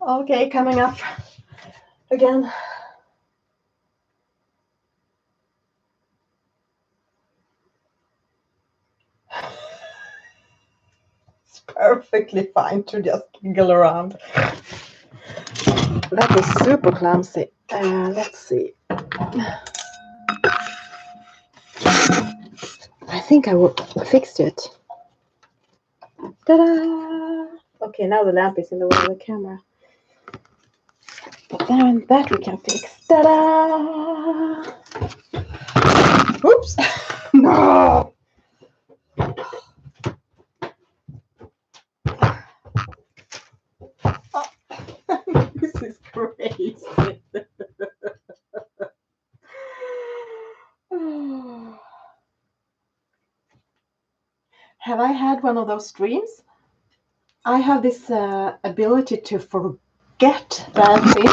Okay, coming up again. It's perfectly fine to just giggle around. That was super clumsy. Let's see. I think I fixed it. Ta-da! Okay, now the lamp is in the way of the camera. But then that we can fix. Ta-da! Oops! No! Oh, this is crazy. Have I had one of those dreams? I have this ability to forget bad things.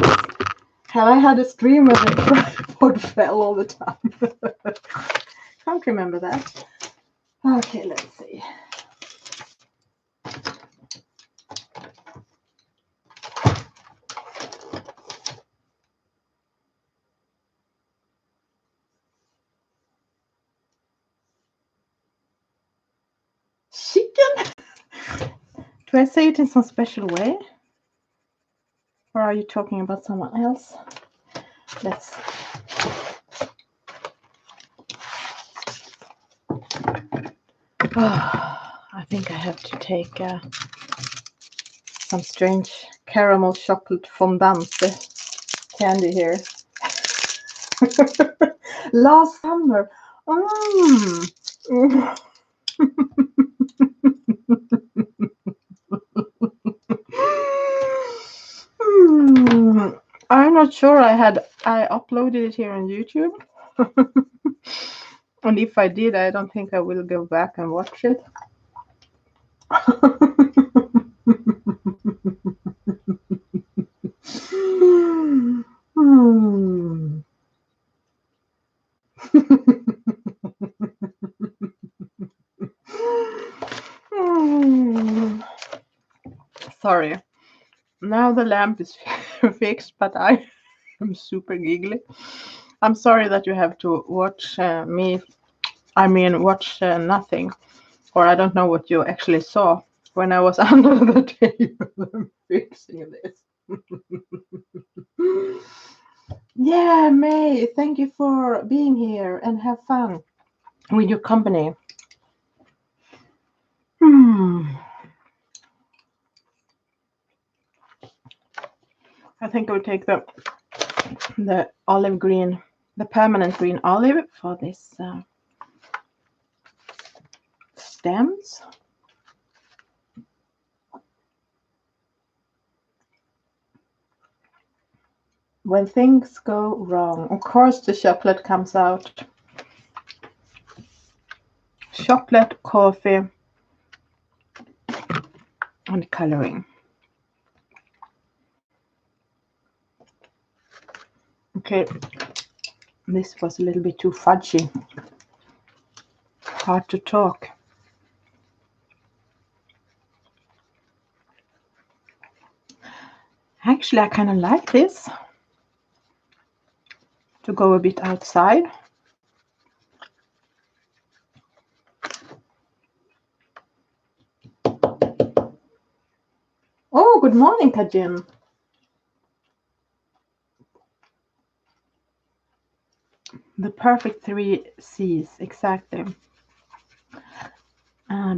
Have I had a dream where the tripod fell all the time? Can't remember that. Okay, let's see. Chicken? Do I say it in some special way? Or are you talking about someone else? Let's see. Oh, I think I have to take some strange caramel chocolate fondant candy here. Last summer. I'm not sure I uploaded it here on YouTube. And if I did, I don't think I will go back and watch it. Sorry. Now the lamp is fixed, but I am super giggly. I'm sorry that you have to watch watch nothing. Or I don't know what you actually saw when I was under the table fixing this. Yeah, May, thank you for being here and have fun with your company. I think I will take the olive green, the permanent green olive for this stems. When things go wrong, of course the chocolate comes out. Chocolate, coffee, and coloring. Okay, this was a little bit too fudgy. Hard to talk. Actually, I kind of like this. To go a bit outside. Oh, good morning, Kajim. The perfect 3 C's, exactly.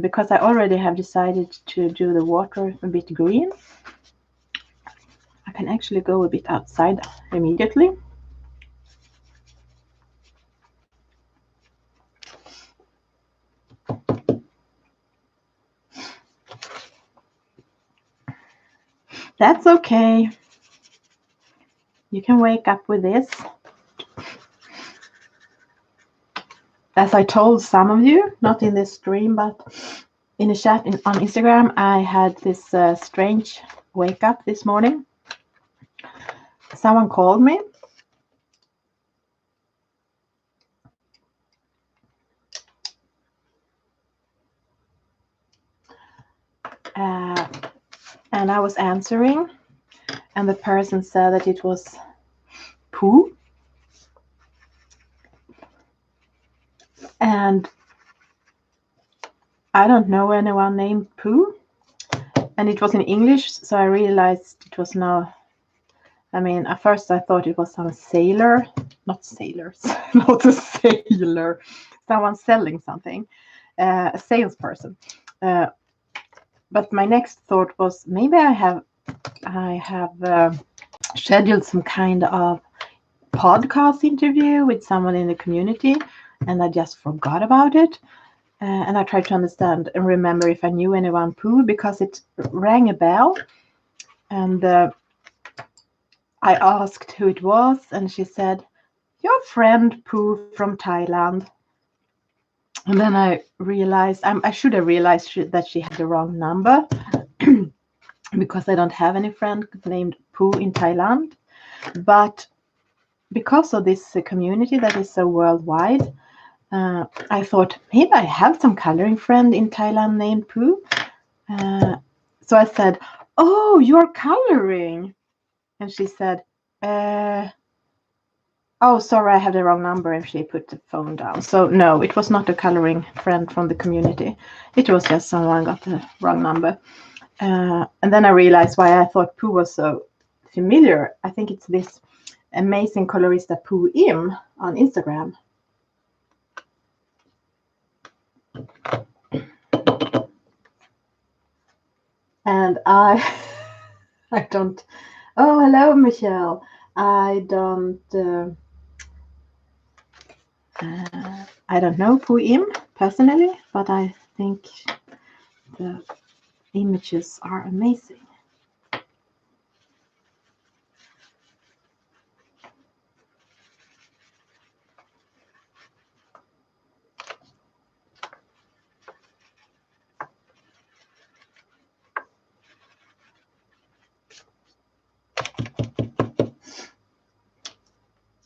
Because I already have decided to do the water a bit green, I can actually go a bit outside immediately. That's okay. You can wake up with this. As I told some of you, not in this stream, but in a chat on Instagram, I had this strange wake up this morning. Someone called me. And I was answering. and the person said that it was poo. And I don't know anyone named Pooh, and it was in English, so I realized it was no. I mean, at first I thought it was some sailor, not sailors, not a sailor, someone selling something, a salesperson. But my next thought was maybe I have scheduled some kind of podcast interview with someone in the community, and I just forgot about it. And I tried to understand and remember if I knew anyone Pooh, because it rang a bell. And I asked who it was, and she said, "Your friend Pooh from Thailand." And then I realized, I should have realized that she had the wrong number because I don't have any friend named Pooh in Thailand. But because of this community that is so worldwide, I thought maybe I have some coloring friend in Thailand named Pooh. So I said, "Oh, you're coloring." And she said, "Oh, sorry, I have the wrong number." And she put the phone down. So no, it was not a coloring friend from the community. It was just someone got the wrong number. And then I realized why I thought Pooh was so familiar. I think it's this amazing colorista Pooh Im on Instagram. And I don't. Oh, hello, Michelle. I don't know Pooh Im personally, but I think the images are amazing.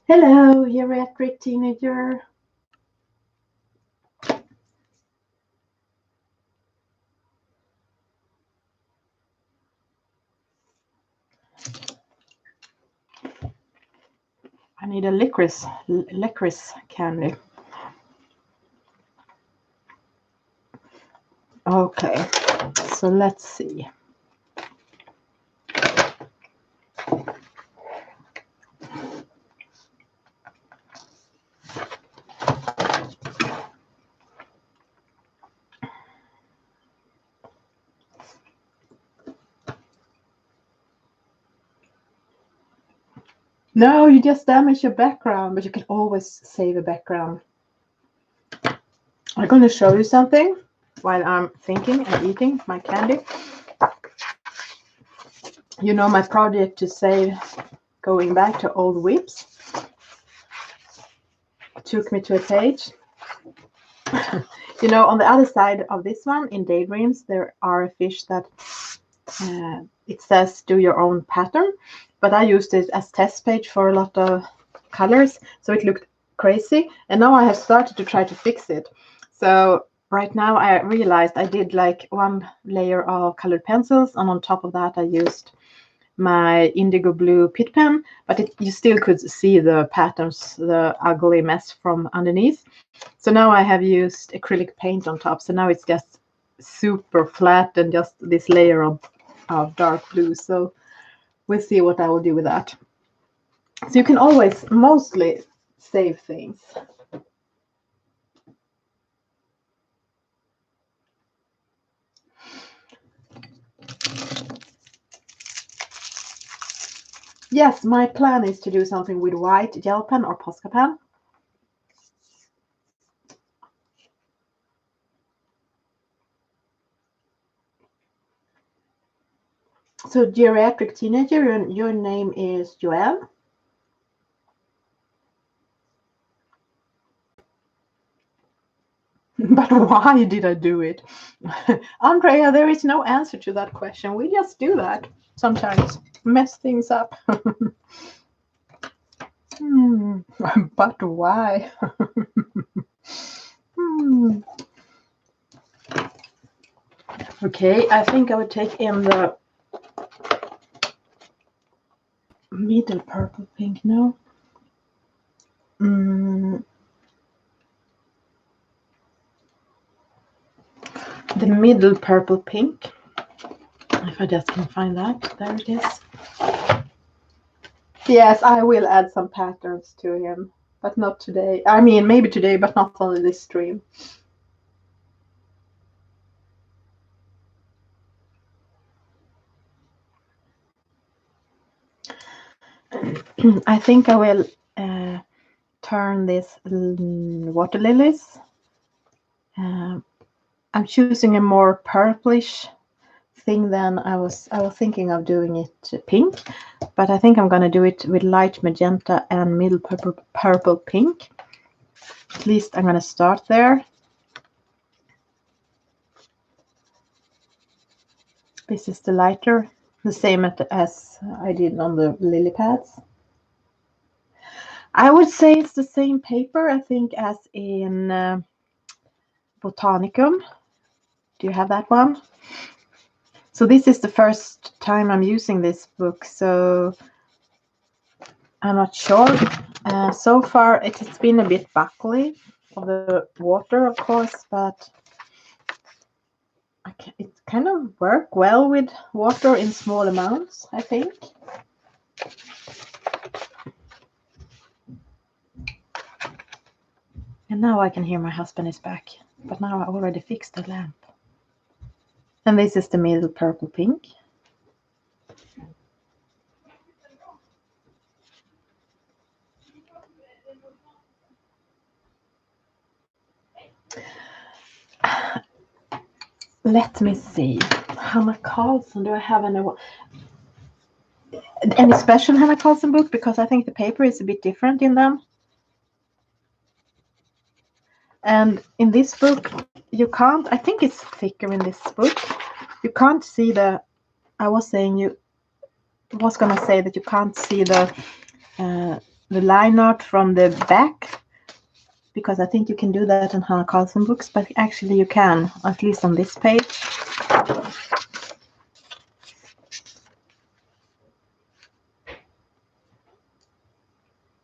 Hello, geriatric teenager. I need a licorice candy. Okay, so let's see. No, you just damage your background, but you can always save a background. I'm going to show you something while I'm thinking and eating my candy. You know, my project to save going back to old whips took me to a page. You know, on the other side of this one, in Daydreams, there are a fish that it says do your own pattern, but I used it as test page for a lot of colors, so it looked crazy, and now I have started to try to fix it. So right now I realized I did like one layer of colored pencils, and on top of that I used my indigo blue pit pen, but you still could see the patterns, the ugly mess from underneath. So now I have used acrylic paint on top, so now it's just super flat and just this layer of dark blue. So we'll see what I will do with that. So you can always mostly save things. Yes, my plan is to do something with white gel pen or Posca pen. So geriatric teenager, your name is Joelle? But why did I do it? Andrea, there is no answer to that question. We just do that sometimes, mess things up. But why? Okay, I think I would take in the middle purple pink, no. The middle purple pink. If I just can find that. There it is. Yes, I will add some patterns to him, but not today. I mean, maybe today, but not on this stream. I think I will turn this water lilies. I'm choosing a more purplish thing than I was thinking of doing it pink, but I think I'm going to do it with light magenta and middle purple pink. At least I'm going to start there. This is the lighter, the same as I did on the lily pads. I would say it's the same paper, I think, as in Botanicum. Do you have that one? So this is the first time I'm using this book, so I'm not sure. So far it has been a bit buckly of the water, of course, but it kind of works well with water in small amounts, I think. And now I can hear my husband is back, but now I already fixed the lamp. And this is the middle purple pink. Let me see. Hanna Karlsson, do I have any special Hanna Karlsson book? Because I think the paper is a bit different in them. And in this book, you can't, I think it's thicker in this book. You can't see I was saying you was going to say that you can't see the line art from the back, because I think you can do that in Hanna Karlsson books, but actually you can, at least on this page.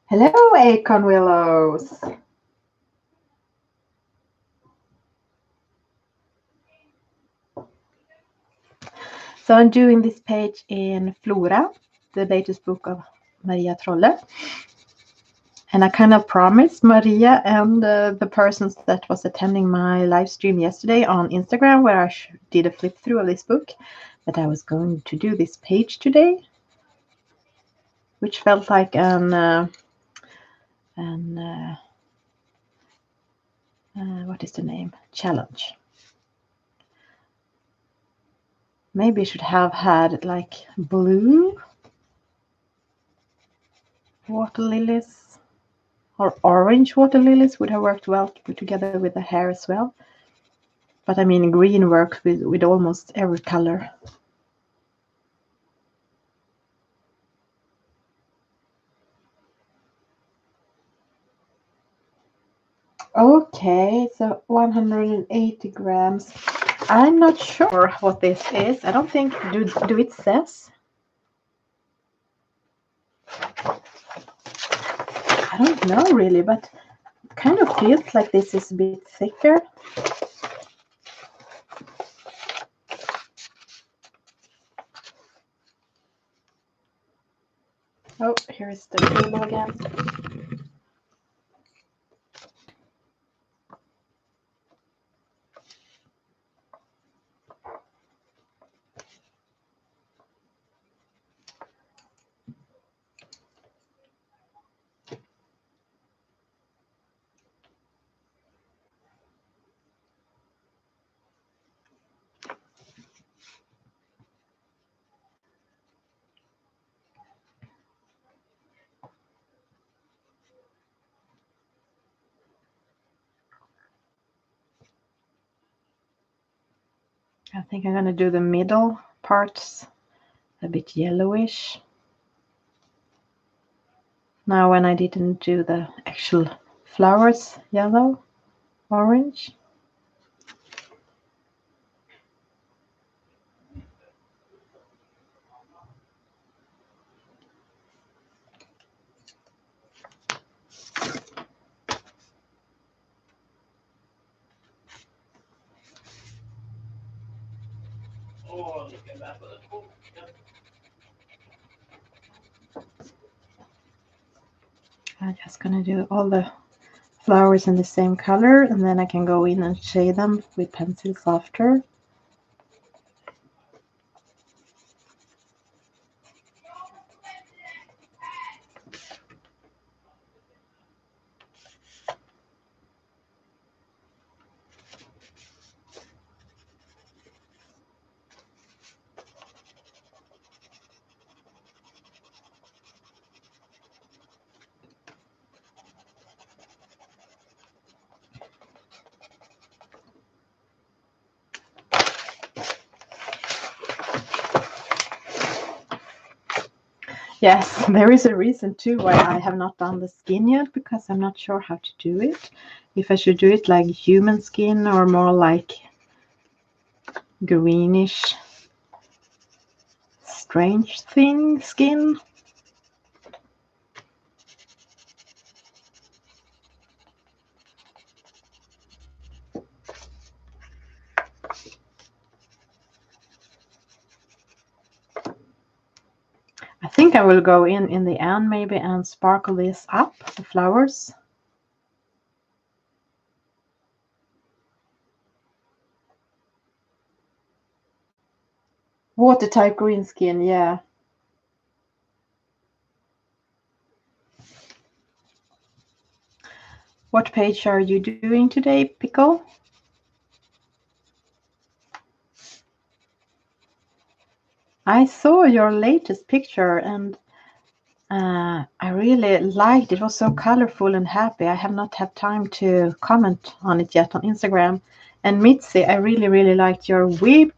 Hello, Acorn Willows. So I'm doing this page in Flora, the latest book of Maria Trolle. And I kind of promised Maria and the persons that was attending my live stream yesterday on Instagram, where I did a flip through of this book, that I was going to do this page today, which felt like what is the name? Challenge. Maybe I should have had like blue water lilies or orange water lilies would have worked well together with the hair as well. But I mean, green works with almost every color. Okay, so 180 grams. I'm not sure what this is. I don't think, do it says? I don't know really, but it kind of feels like this is a bit thicker. Oh, here is the table again. I think I'm going to do the middle parts a bit yellowish. Now when I didn't do the actual flowers yellow, orange. I'm just gonna do all the flowers in the same color, and then I can go in and shade them with pencils after. Yes, there is a reason too why I have not done the skin yet, because I'm not sure how to do it. If I should do it like human skin or more like greenish, strange thing skin. I think I will go in the end maybe and sparkle this up, the flowers. Water type green skin, yeah. What page are you doing today, Pickle? I saw your latest picture and I really liked it. It was so colorful and happy. I have not had time to comment on it yet on Instagram. And Mitzi, I really, really liked your whip.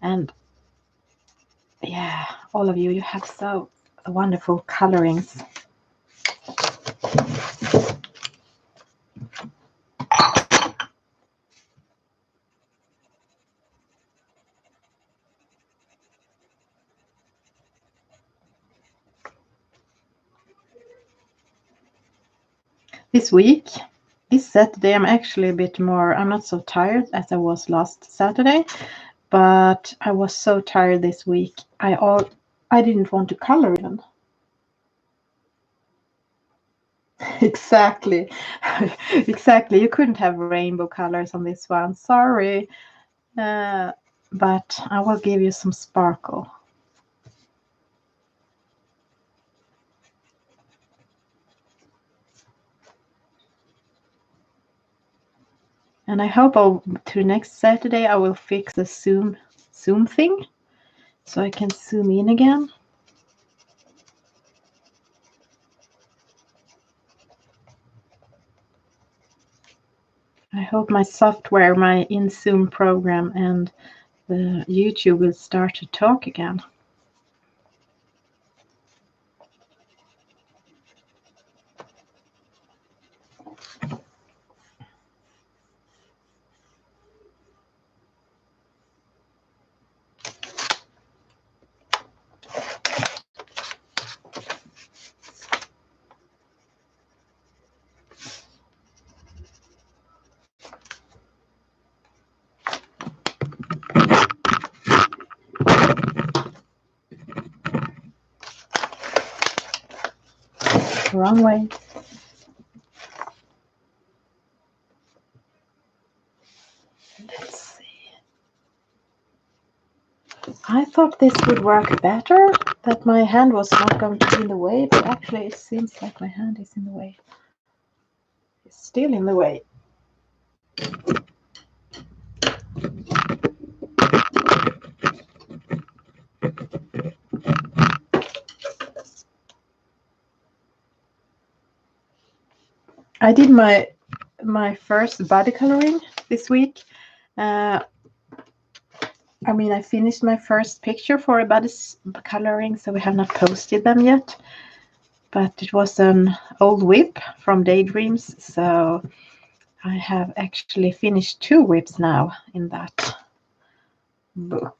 And yeah, all of you, you have so wonderful colorings. This week, this Saturday, I'm actually a bit more, I'm not so tired as I was last Saturday, but I was so tired this week. I didn't want to color even. Exactly. Exactly. You couldn't have rainbow colors on this one. Sorry. But I will give you some sparkle. And I hope to next Saturday I will fix the zoom thing so I can zoom in again. I hope my software, my InZoom program and the YouTube will start to talk again. Wrong way. Let's see. I thought this would work better, that my hand was not going to be in the way, but actually it seems like my hand is in the way. It's still in the way. I did my first body coloring this week. I mean, I finished my first picture for a body coloring, so we have not posted them yet. But it was an old whip from Daydreams, so I have actually finished 2 whips now in that book.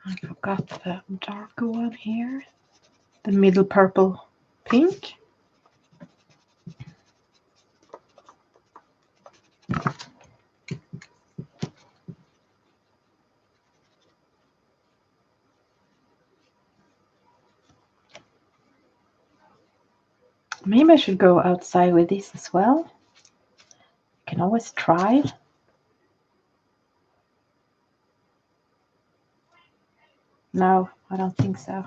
I forgot the darker one here, the middle purple pink. Maybe I should go outside with this as well. You can always try. No, I don't think so.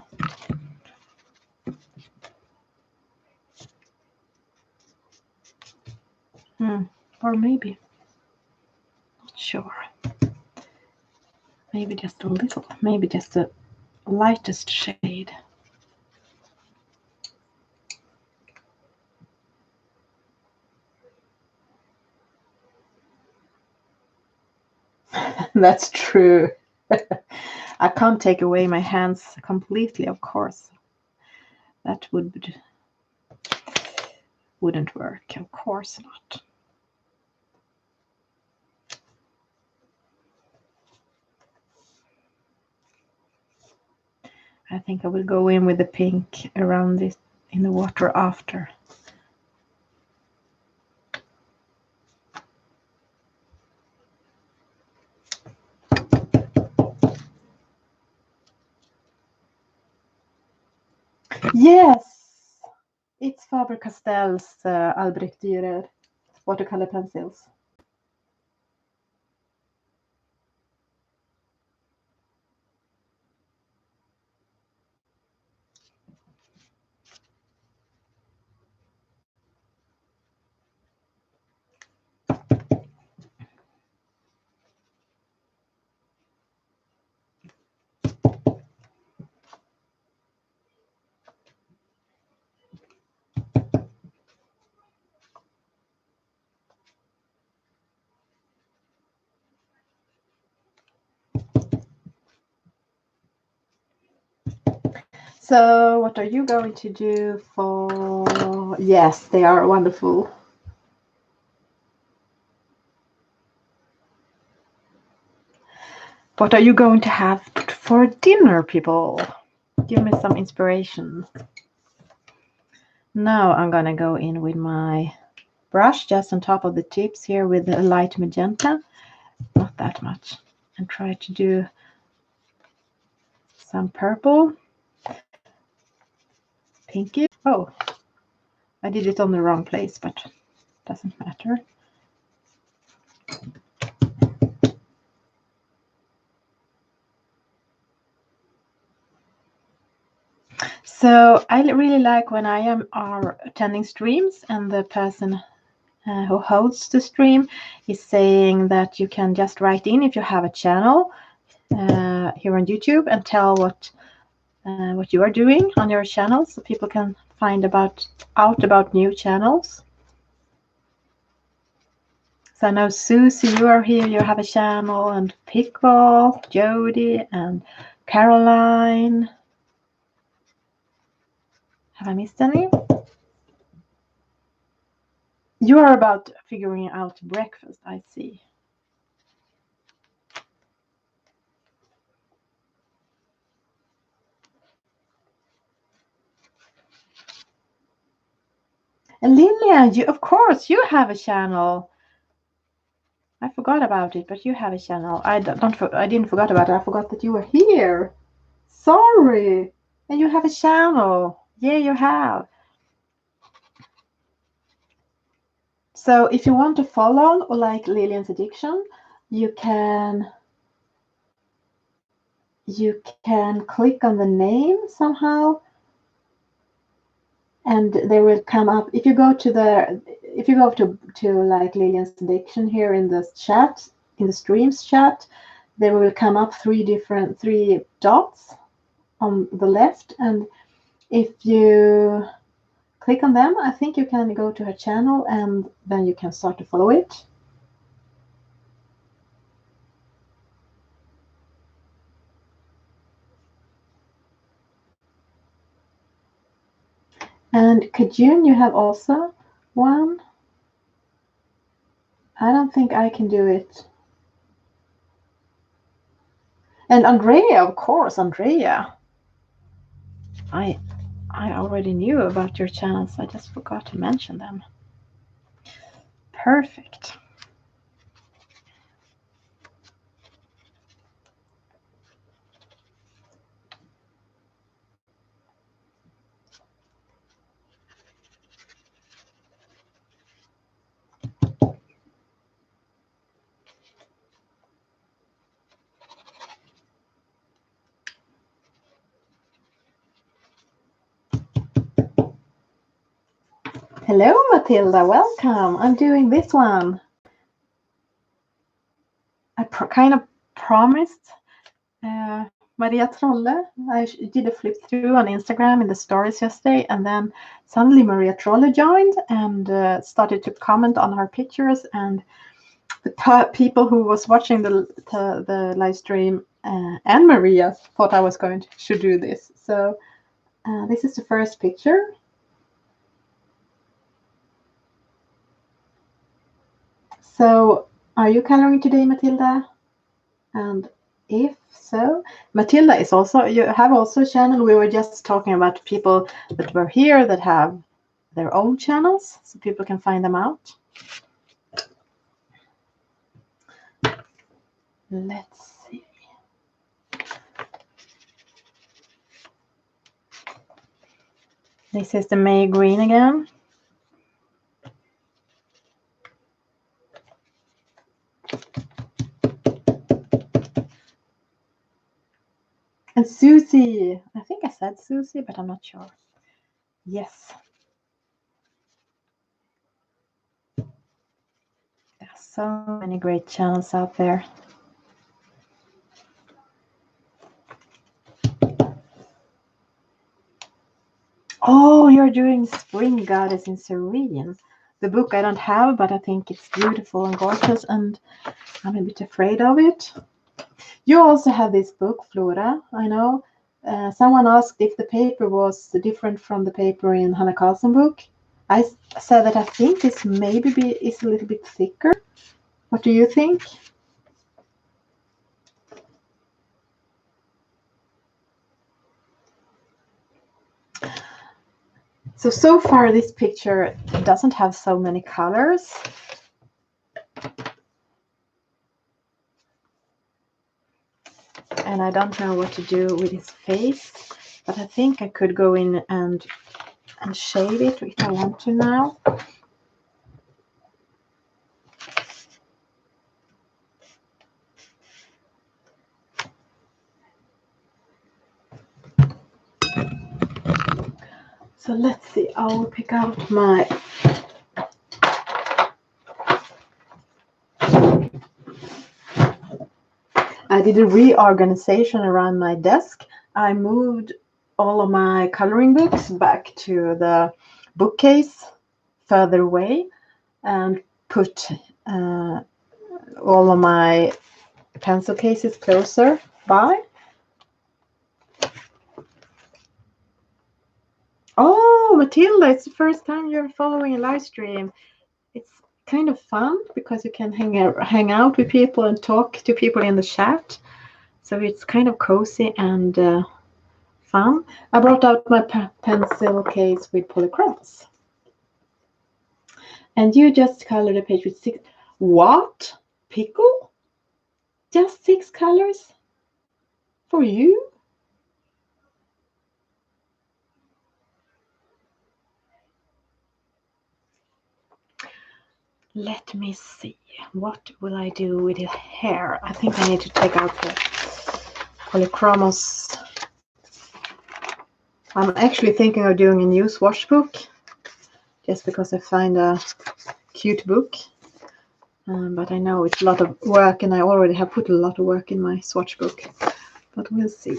Or maybe. Not sure. Maybe just a little. Maybe just the lightest shade. That's true. I can't take away my hands completely, of course. That wouldn't work, of course not. I think I will go in with the pink around this in the water after. Yes, it's Faber-Castell's Albrecht Dürer watercolor pencils. So what are you going to do for... Yes, they are wonderful. What are you going to have for dinner, people? Give me some inspiration. Now I'm gonna go in with my brush just on top of the tips here with a light magenta, not that much, and try to do some purple, pinky. Oh, I did it on the wrong place, but doesn't matter. So I really like when I are attending streams and the person who hosts the stream is saying that you can just write in if you have a channel here on YouTube and tell what you are doing on your channel, so people can find out about new channels. So I know Susie, you are here, you have a channel, and Pickle, Jody, and Caroline. Have I missed any? You are about figuring out breakfast, I see. And Lillian, of course, you have a channel. I forgot about it, but you have a channel. I didn't forget about it. I forgot that you were here. Sorry. And you have a channel. Yeah, you have. So if you want to follow like Lillian's Addiction, you can click on the name somehow, and they will come up. If you go to like Lillian's Addiction here in the chat, in the streams chat, there will come up three dots on the left, and if you click on them, I think you can go to her channel and then you can start to follow it. And Kajun, you have also one. I don't think I can do it. And Andrea, of course, Andrea. I already knew about your channels. I just forgot to mention them. Perfect. Hello, Matilda. Welcome. I'm doing this one. I kind of promised Maria Trolle. I did a flip through on Instagram in the stories yesterday, and then suddenly Maria Trolle joined and started to comment on her pictures. And the people who was watching the live stream and Maria thought I was should do this. So this is the first picture. So, are you coloring today, Matilda? And if so, Matilda is also, you have also a channel. We were just talking about people that were here that have their own channels, so people can find them out. Let's see. This is the May green again. And Susie, I think I said Susie, but I'm not sure. Yes. There are so many great channels out there. Oh, you're doing Spring Goddess in Serene. The book I don't have, but I think it's beautiful and gorgeous, and I'm a bit afraid of it. You also have this book, Flora, I know. Someone asked if the paper was different from the paper in Hanna Karlsson book. I said that I think this maybe is a little bit thicker. What do you think? So far this picture doesn't have so many colors. And I don't know what to do with his face, but I think I could go in and shade it if I want to now. So let's see, I will pick out my I did a reorganization around my desk. I moved all of my coloring books back to the bookcase further away and put all of my pencil cases closer by. Oh, Matilda, it's the first time you're following a live stream. It's kind of fun because you can hang out with people and talk to people in the chat. So it's kind of cozy and fun. I brought out my pencil case with polychromos. And you just colored a page with 6. What? Pickle? Just 6 colors? For you? Let me see. What will I do with his hair? I think I need to take out the polychromos. I'm actually thinking of doing a new swatch book, just because I find a cute book. But I know it's a lot of work, and I already have put a lot of work in my swatch book. But we'll see.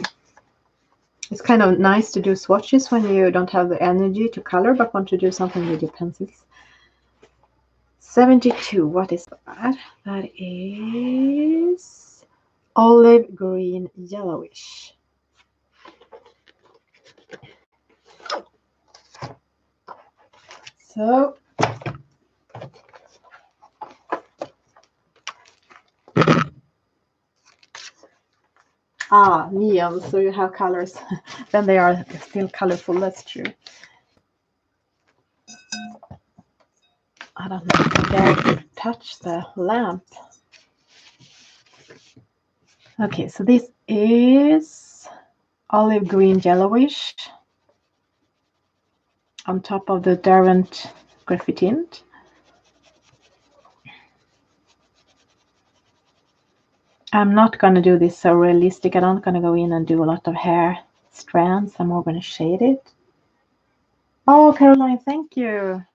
It's kind of nice to do swatches when you don't have the energy to color, but want to do something with your pencils. 72, what is that? That is olive green yellowish. So neon, so you have colors. Then they are still colorful, that's true. I don't know if I dare to touch the lamp. Okay, so this is olive green yellowish on top of the Derwent Graphitint. I'm not going to do this so realistic. I'm not going to go in and do a lot of hair strands. I'm more going to shade it. Oh, Caroline, thank you.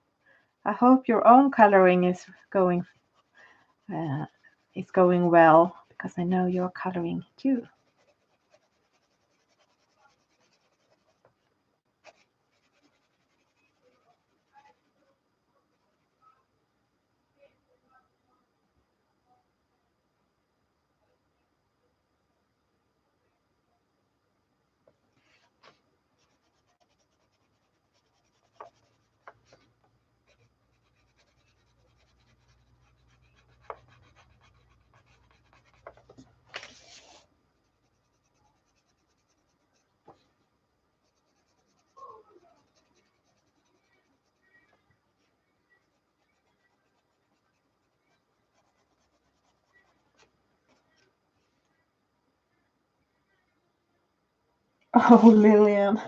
I hope your own coloring is going well, because I know you're coloring too. Oh, Lillian.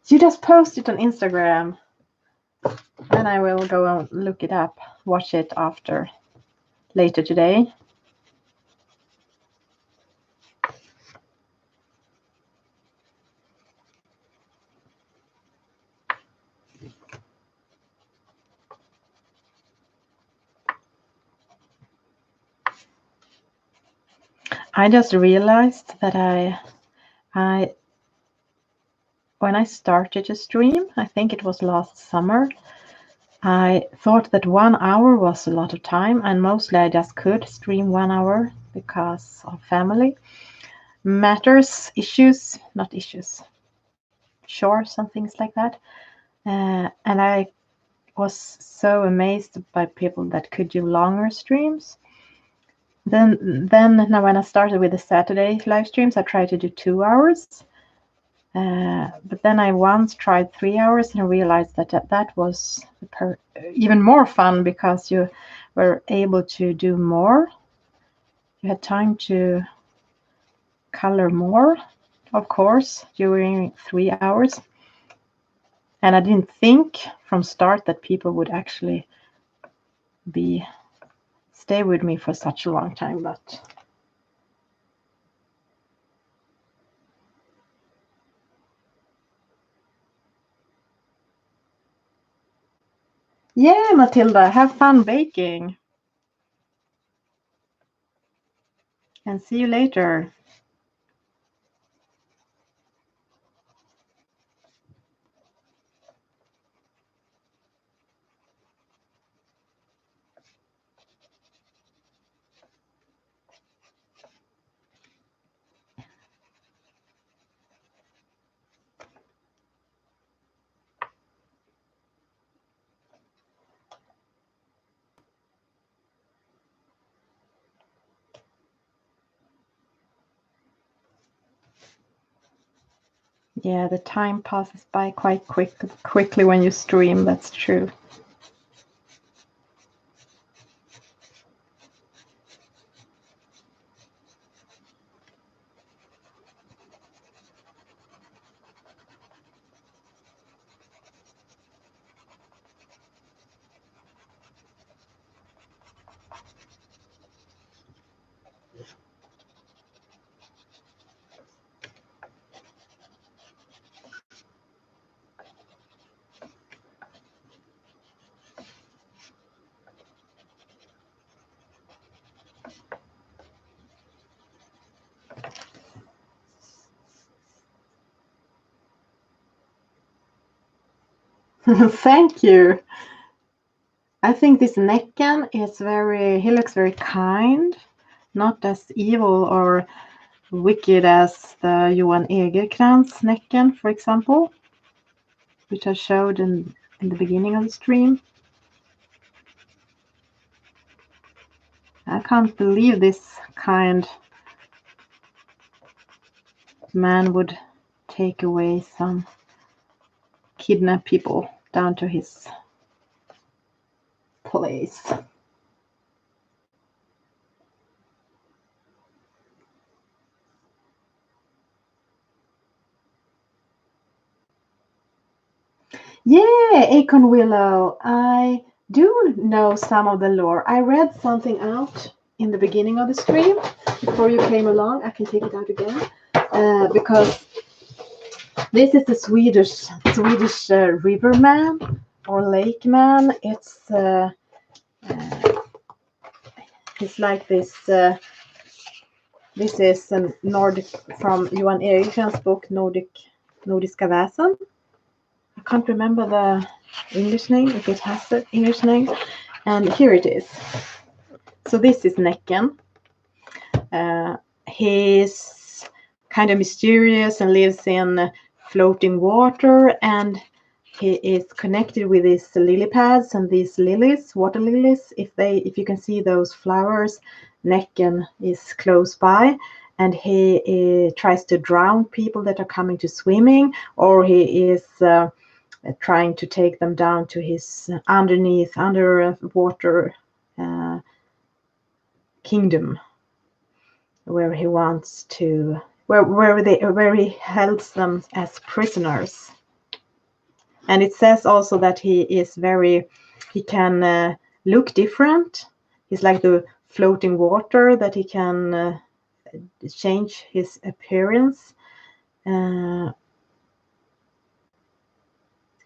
You just post it on Instagram. Then I will go and look it up, watch it later today. I just realized that when I started to stream, I think it was last summer, I thought that 1 hour was a lot of time, and mostly I just could stream 1 hour because of family matters, chores and things like that. And I was so amazed by people that could do longer streams. Then now when I started with the Saturday live streams, I tried to do 2 hours. But then I once tried 3 hours, and I realized that was even more fun, because you were able to do more. You had time to color more, of course, during 3 hours. And I didn't think from start that people would actually stay with me for such a long time, but yeah, Matilda, have fun baking. And see you later. Yeah, the time passes by quite quickly when you stream, that's true. Thank you. I think this Näcken is he looks very kind, not as evil or wicked as the Johan Egerkrans Näcken, for example, which I showed in the beginning of the stream. I can't believe this kind man would kidnap people down to his place. Yeah, Acorn Willow. I do know some of the lore. I read something out in the beginning of the stream before you came along. I can take it out again because this is the Swedish riverman or lake man. It's like this. This is a Nordic from Johan Eriksson's book Nordiska väsen. I can't remember the English name, if it has an English name. And here it is. So this is Näcken. He's kind of mysterious and lives in floating water, and he is connected with these lily pads and these lilies, water lilies. If you can see those flowers, Näcken is close by, and he tries to drown people that are coming to swimming, or he is trying to take them down to his underwater kingdom, where he wants to, where he holds them as prisoners. And it says also that he can look different. He's like the floating water, that he can change his appearance. And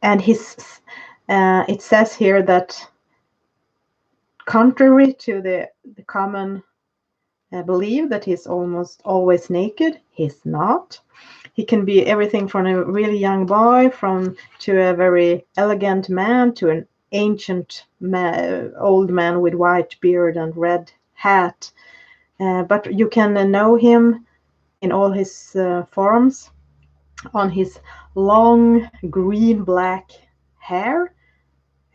it says here that, contrary to the common belief that he's almost always naked, he's not. He can be everything from a really young boy to a very elegant man, to an ancient old man with white beard and red hat. But you can know him in all his forms, on his long green-black hair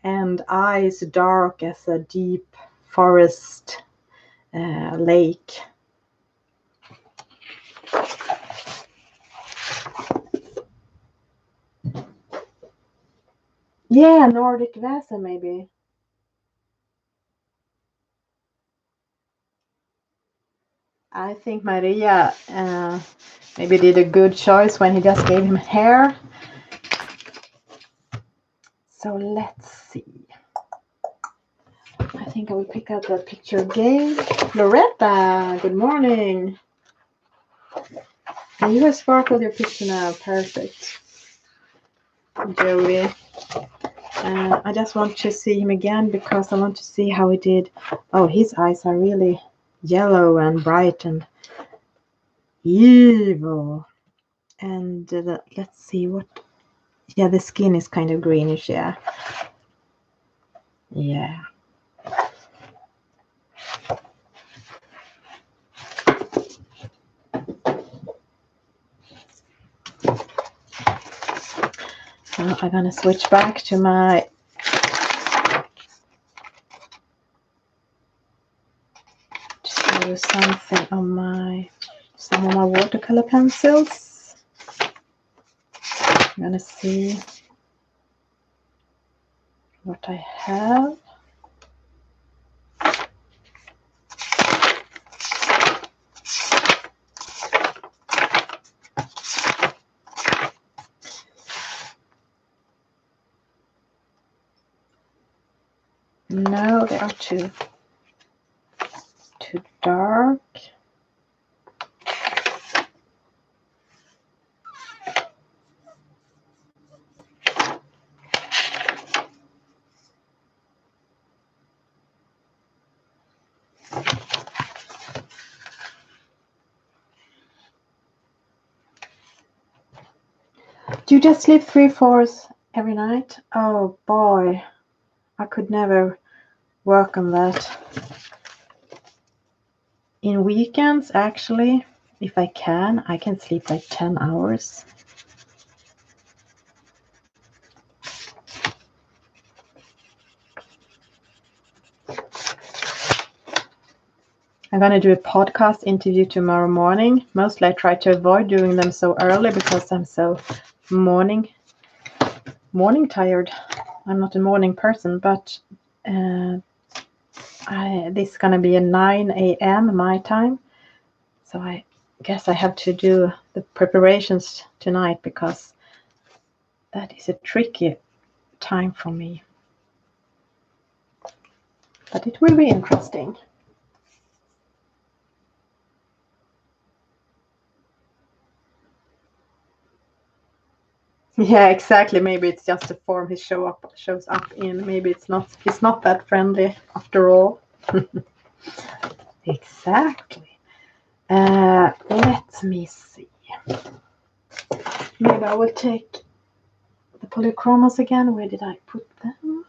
and eyes dark as a deep forest lake. Yeah, Nordic Väsen maybe. I think Maria maybe did a good choice when he just gave him hair. So let's see. I think I will pick out the picture again. Loretta, good morning. And you have sparkled your picture now. Perfect. Joey. I just want to see him again because I want to see how he did. Oh, his eyes are really yellow and bright and evil. And let's see what. Yeah, the skin is kind of greenish. Yeah. Yeah. Now I'm gonna switch back to my do something on some of my watercolor pencils. I'm gonna see what I have. No, they are too dark. Do you just sleep 3/4 every night? Oh boy, I could never work on that. In weekends, actually, if I can sleep like 10 hours. I'm going to do a podcast interview tomorrow morning. Mostly I try to avoid doing them so early because I'm so morning tired. I'm not a morning person, but this is going to be at 9 a.m. my time. So I guess I have to do the preparations tonight because that is a tricky time for me. But it will be interesting. Yeah, exactly. Maybe it's just the form he shows up in. Maybe it's not. He's not that friendly after all. Exactly. Let me see. Maybe I will take the polychromas again. Where did I put them?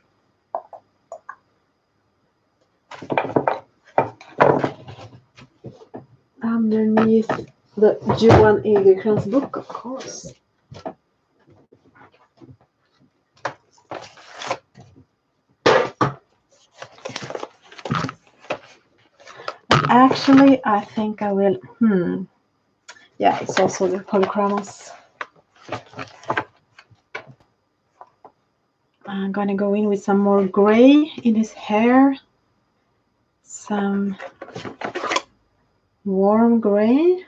Underneath the Johan Egerkrans book, of course. Actually, I think I will. Yeah, it's also the polychromas. I'm gonna go in with some more gray in his hair. Some warm gray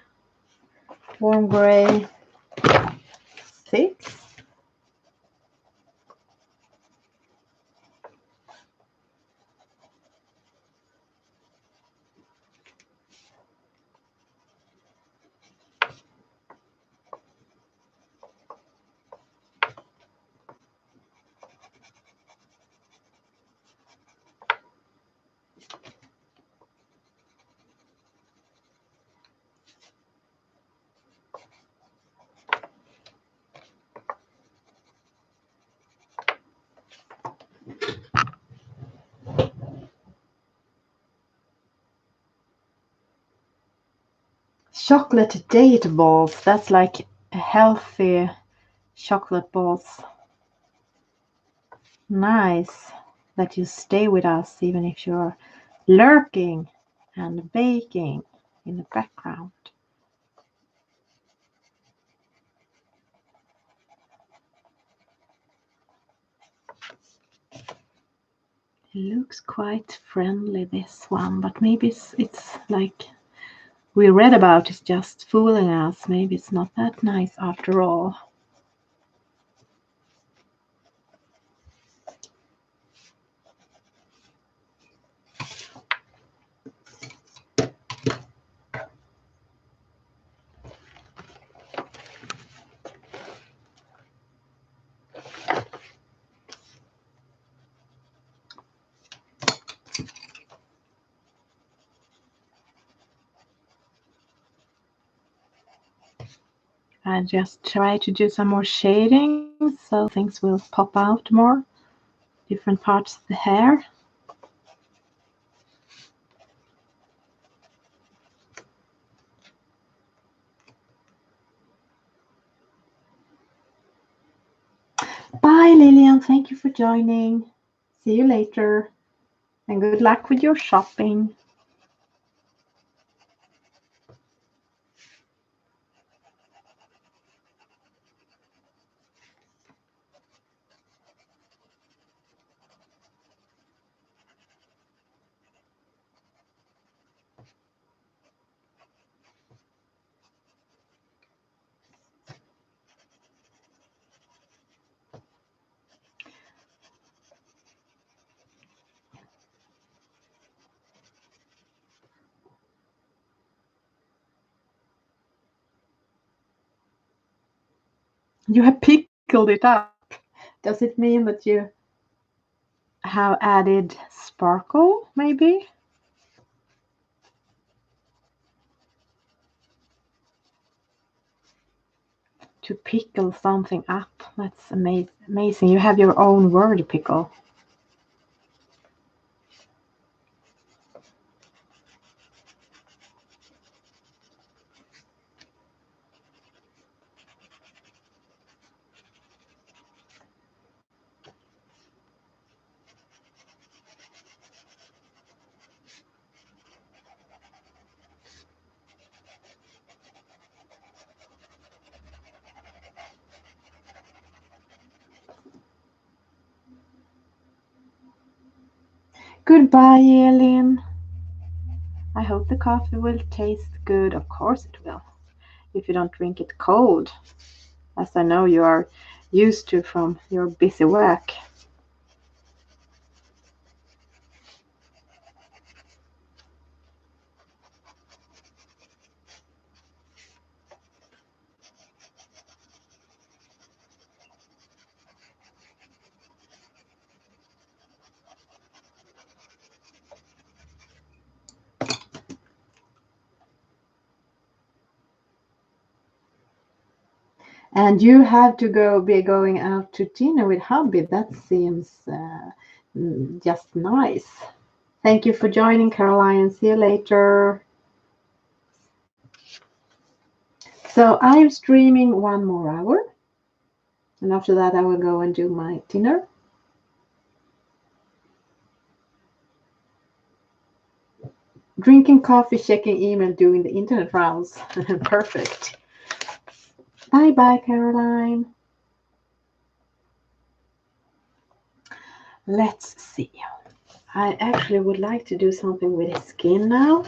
6. Chocolate date balls. That's like a healthy chocolate balls. Nice that you stay with us even if you're lurking and baking in the background. It looks quite friendly, this one, but maybe it's like we read about is just fooling us. Maybe it's not that nice after all. I just try to do some more shading so things will pop out more. Different parts of the hair. Bye, Lillian. Thank you for joining. See you later. And good luck with your shopping. You have pickled it up. Does it mean that you have added sparkle, maybe? To pickle something up. That's amazing. You have your own word, pickle. Goodbye, Elin. I hope the coffee will taste good. Of course it will. If you don't drink it cold, as I know you are used to from your busy work. And you have to be going out to dinner with hubby. That seems just nice. Thank you for joining, Caroline. See you later. So I'm streaming 1 more hour. And after that, I will go and do my dinner. Drinking coffee, checking email, doing the internet rounds. Perfect. Bye-bye, Caroline. Let's see. I actually would like to do something with his skin now.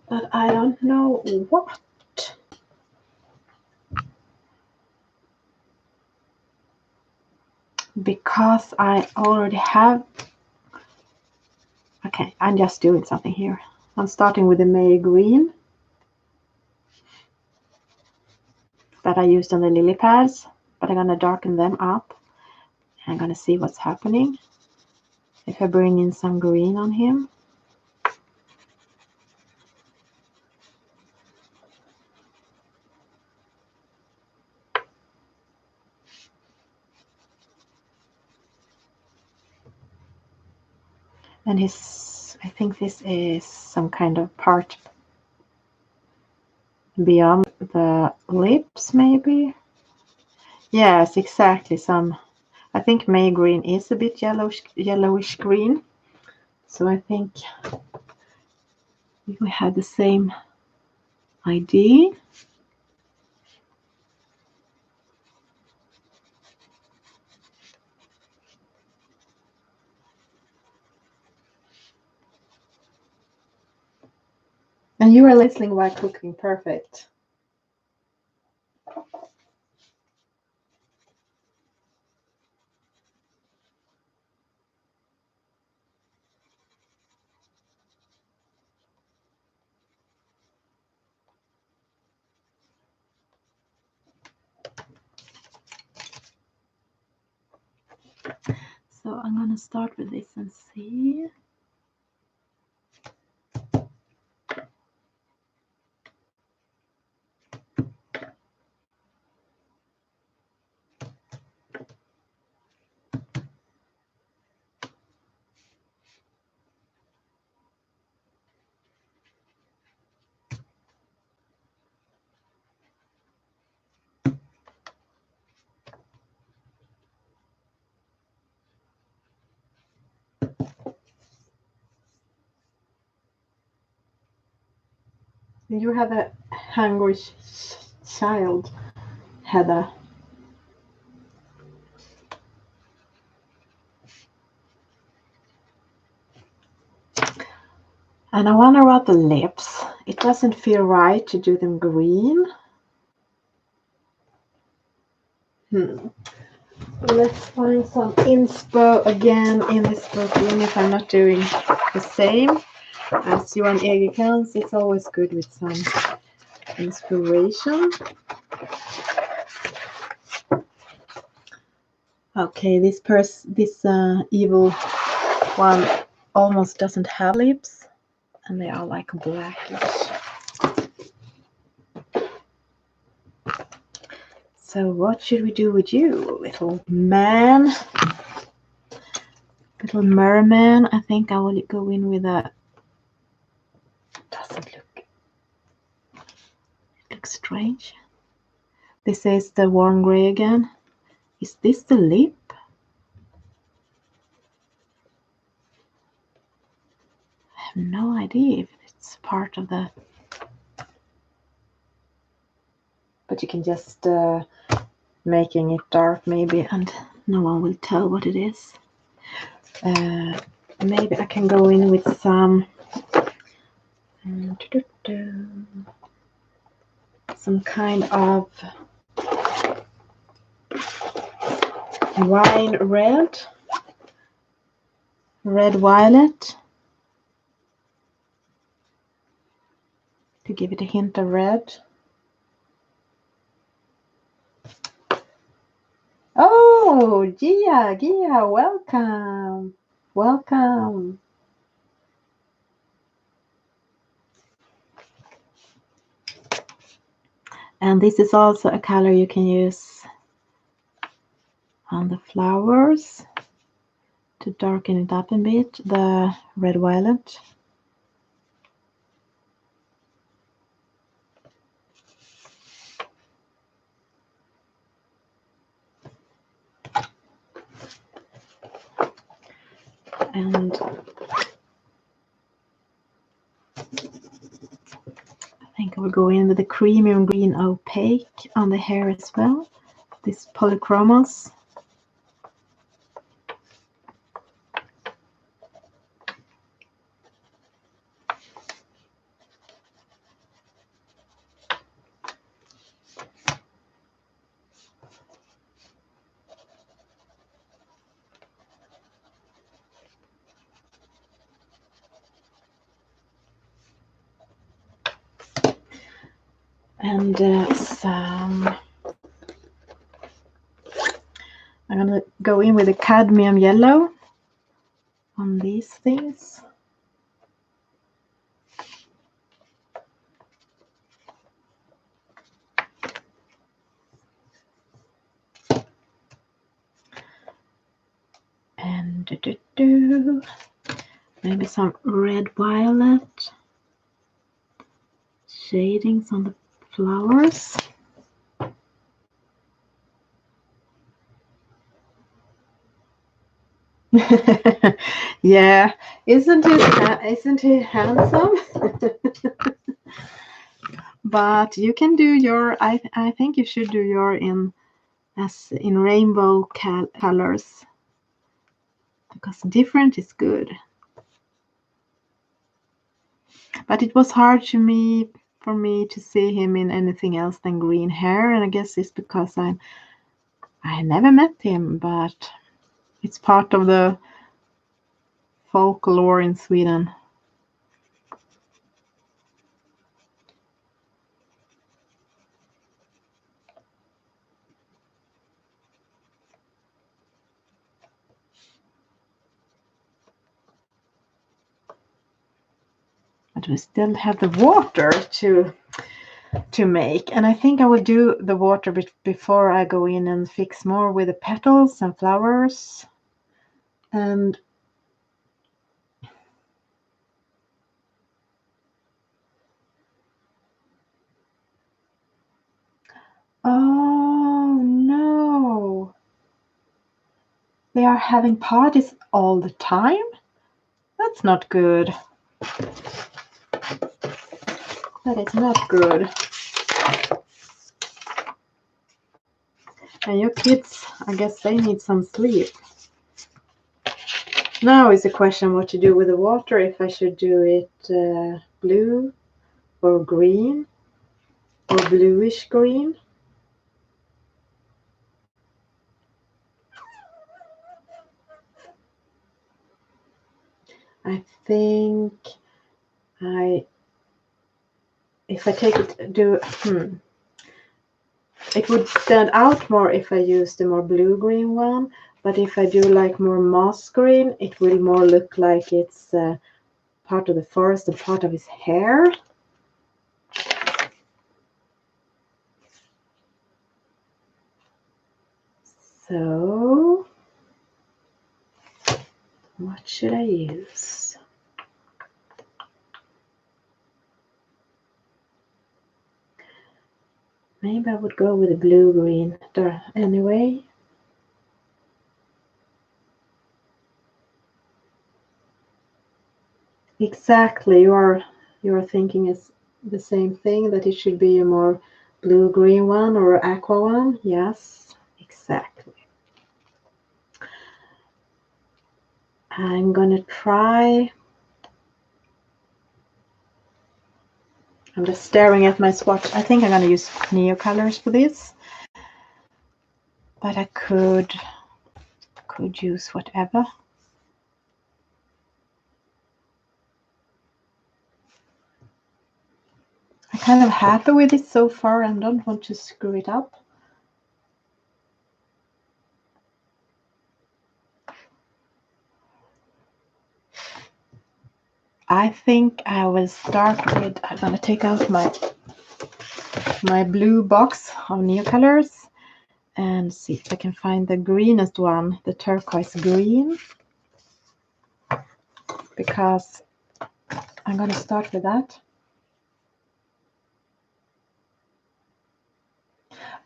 But I don't know what. Because I already have. Okay, I'm just doing something here. I'm starting with the May green that I used on the lily pads, but I'm gonna darken them up. I'm gonna see what's happening if I bring in some green on him. And I think this is some kind of part beyond the lips, maybe. Yes, exactly. I think May green is a bit yellowish green. So I think we had the same idea. And you are listening while cooking. Perfect. So I'm gonna start with this and see. You have a hungry child, Heather. And I wonder about the lips. It doesn't feel right to do them green. Let's find some inspo again in this book, even if I'm not doing the same as Johan Egerkrans. It's always good with some inspiration. Okay, this evil one almost doesn't have lips, and they are like blackish. So what should we do with you, little man? Little merman. I think I will go in with a. Doesn't look. It looks strange. This is the warm gray again. Is this the lip? I have no idea if it's part of the. But you can just making it dark maybe, and no one will tell what it is. Maybe I can go in with some kind of wine red violet to give it a hint of red. Oh, Gia, welcome. Welcome. And this is also a color you can use on the flowers to darken it up a bit, the red violet. And I think I will go in with the creamy and green opaque on the hair as well. This polychromos. And I'm gonna go in with the cadmium yellow on these things. And maybe some red violet shadings on the flowers. Yeah, isn't he handsome? But you can do your, I think you should do your in rainbow colors, because different is good. But it was hard for me to see him in anything else than green hair, and I guess it's because I never met him, but it's part of the folklore in Sweden. But we still have the water to make, and I think I will do the water before I go in and fix more with the petals and flowers. And oh no, they are having parties all the time? That's not good. That is not good. And your kids, I guess they need some sleep. Now is the question what to do with the water, if I should do it blue or green or bluish green. I think if I take it, it would stand out more if I use the more blue-green one, but if I do like more moss green, it will more look like it's part of the forest and part of his hair. So, what should I use? Maybe I would go with the blue-green anyway. Exactly, you're thinking is the same thing, that it should be a more blue-green one or aqua one. Yes, exactly. I'm gonna try. I'm just staring at my swatch. I think I'm gonna use Neo colors for this, but I could use whatever. I'm kind of happy with it so far and don't want to screw it up. I think I will start with, I'm gonna take out my my blue box of Neocolors and see if I can find the greenest one, the turquoise green, because I'm going to start with that.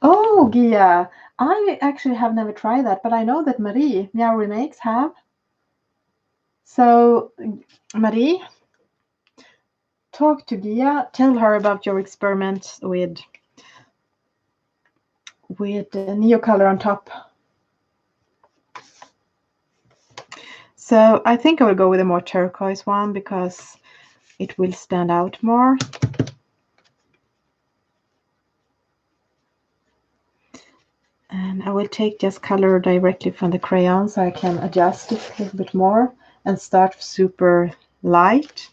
Oh, Gia, I actually have never tried that, but I know that Marie, Meow Remakes, have. So, Marie, talk to Gia, tell her about your experiment with the Neocolor on top. So I think I will go with a more turquoise one because it will stand out more. And I will take just color directly from the crayon so I can adjust it a little bit more and start super light.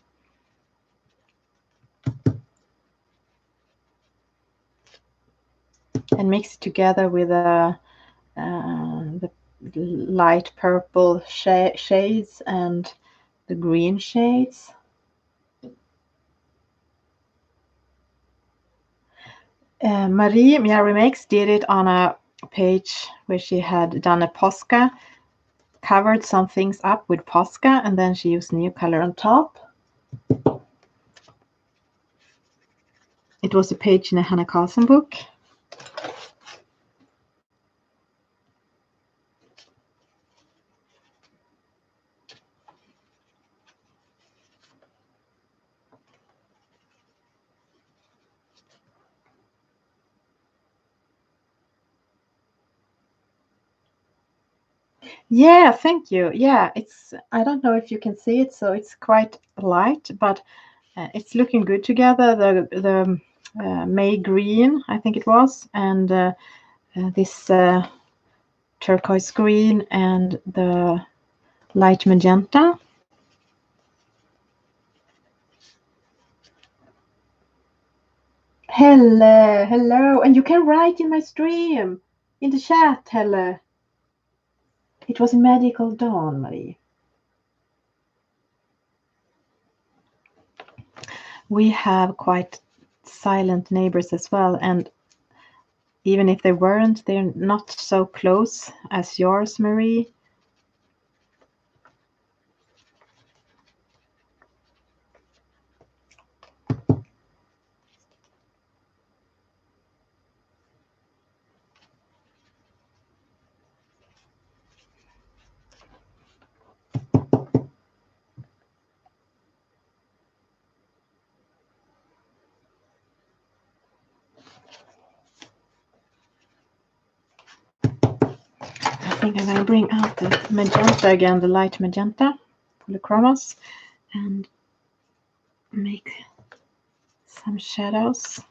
And mix it together with the light purple shades and the green shades. Marie, Mia Remakes, did it on a page where she had done a Posca, covered some things up with Posca, and then she used Neocolor on top. It was a page in a Hannah Carlson book. Yeah, thank you. Yeah, it's, I don't know if you can see it, so it's quite light, but it's looking good together. The May green, I think it was, and this turquoise green and the light magenta. Hello, hello, and you can write in my stream, in the chat, hello. It was a magical dawn, Marie. We have quite silent neighbors as well, and even if they weren't, they're not so close as yours, Marie. I think I'm going to bring out the magenta again, the light magenta, polychromos, and make some shadows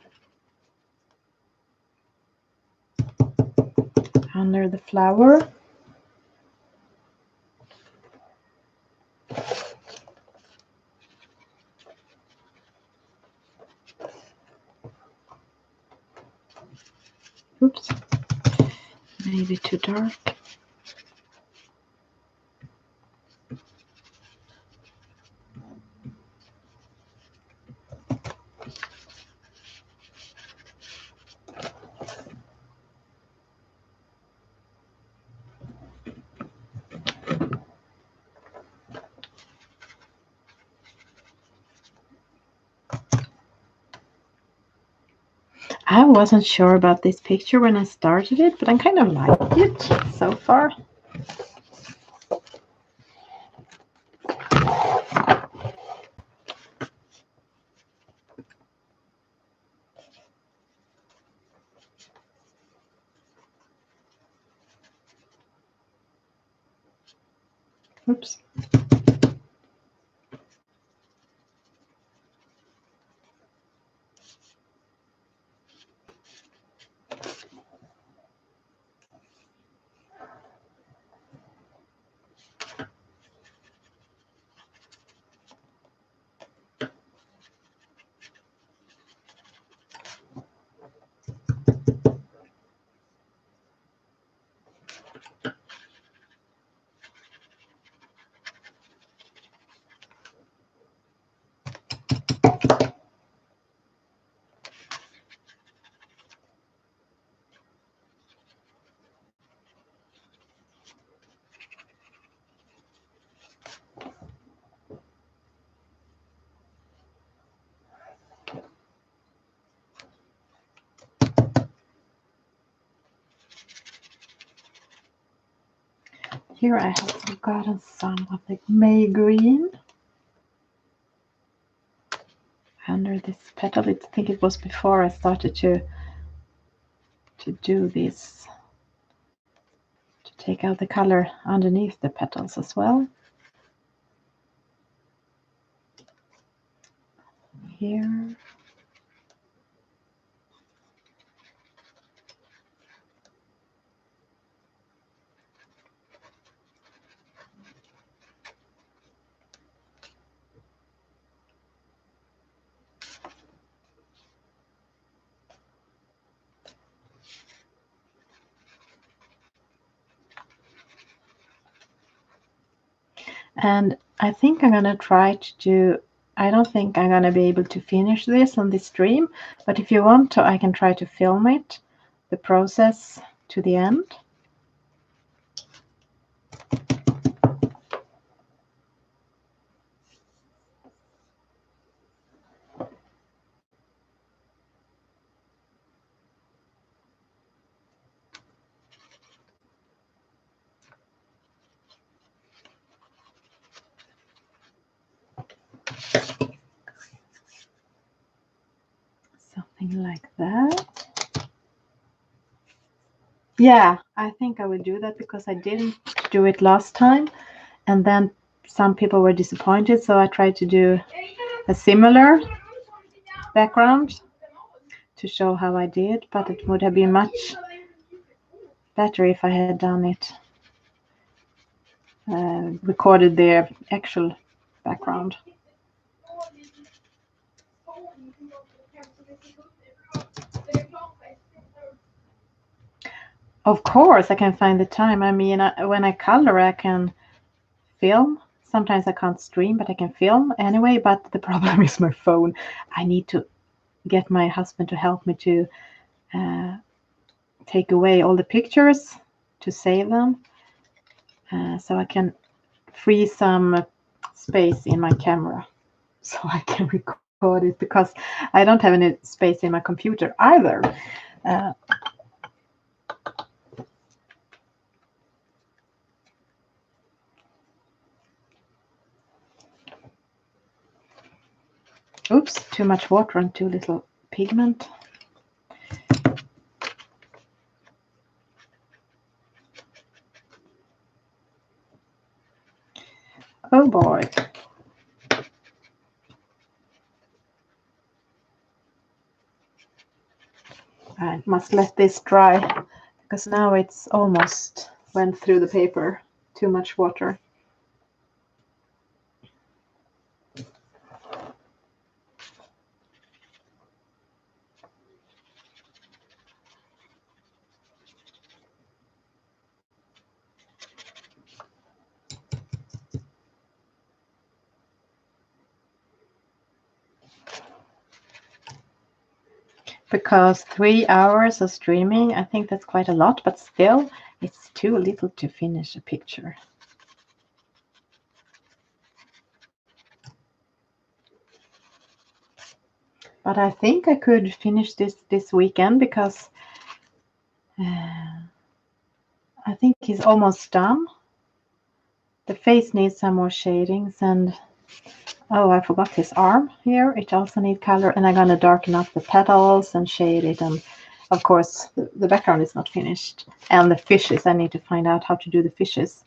under the flower. Oops, maybe too dark. I wasn't sure about this picture when I started it, but I kind of like it so far. Oops. Here I have forgotten some of the May green under this petal. I think it was before I started to do this, to take out the color underneath the petals as well. Here. And I think I'm going to try to do, I don't think I'm going to be able to finish this on this stream, but if you want to, I can try to film it, the process to the end. Something like that. Yeah, I think I will do that because I didn't do it last time. And then some people were disappointed. So I tried to do a similar background to show how I did. But it would have been much better if I had done it, recorded the actual background. Of course, I can find the time. I mean, when I color, I can film. Sometimes I can't stream, but I can film anyway. But the problem is my phone. I need to get my husband to help me to take away all the pictures to save them, so I can free some space in my camera so I can record it, because I don't have any space in my computer either. Oops, too much water and too little pigment. Oh boy. I must let this dry because now it's almost went through the paper. Too much water. Because 3 hours of streaming, I think that's quite a lot, but still, it's too little to finish a picture. But I think I could finish this weekend because I think he's almost done. The face needs some more shadings, and oh, I forgot his arm here. It also needs color, and I'm gonna darken up the petals and shade it. And of course, the background is not finished. And the fishes, I need to find out how to do the fishes.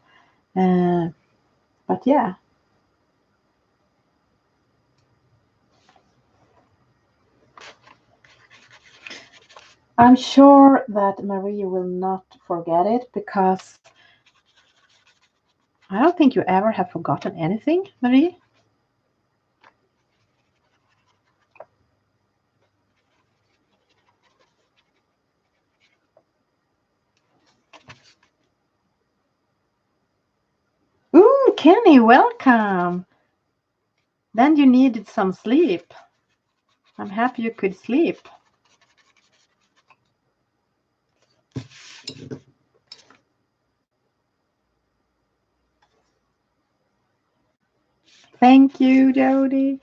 But yeah. I'm sure that Maria will not forget it, because I don't think you ever have forgotten anything, Marie. Ooh, Kenny, welcome. Then you needed some sleep. I'm happy you could sleep. Thank you, Jody.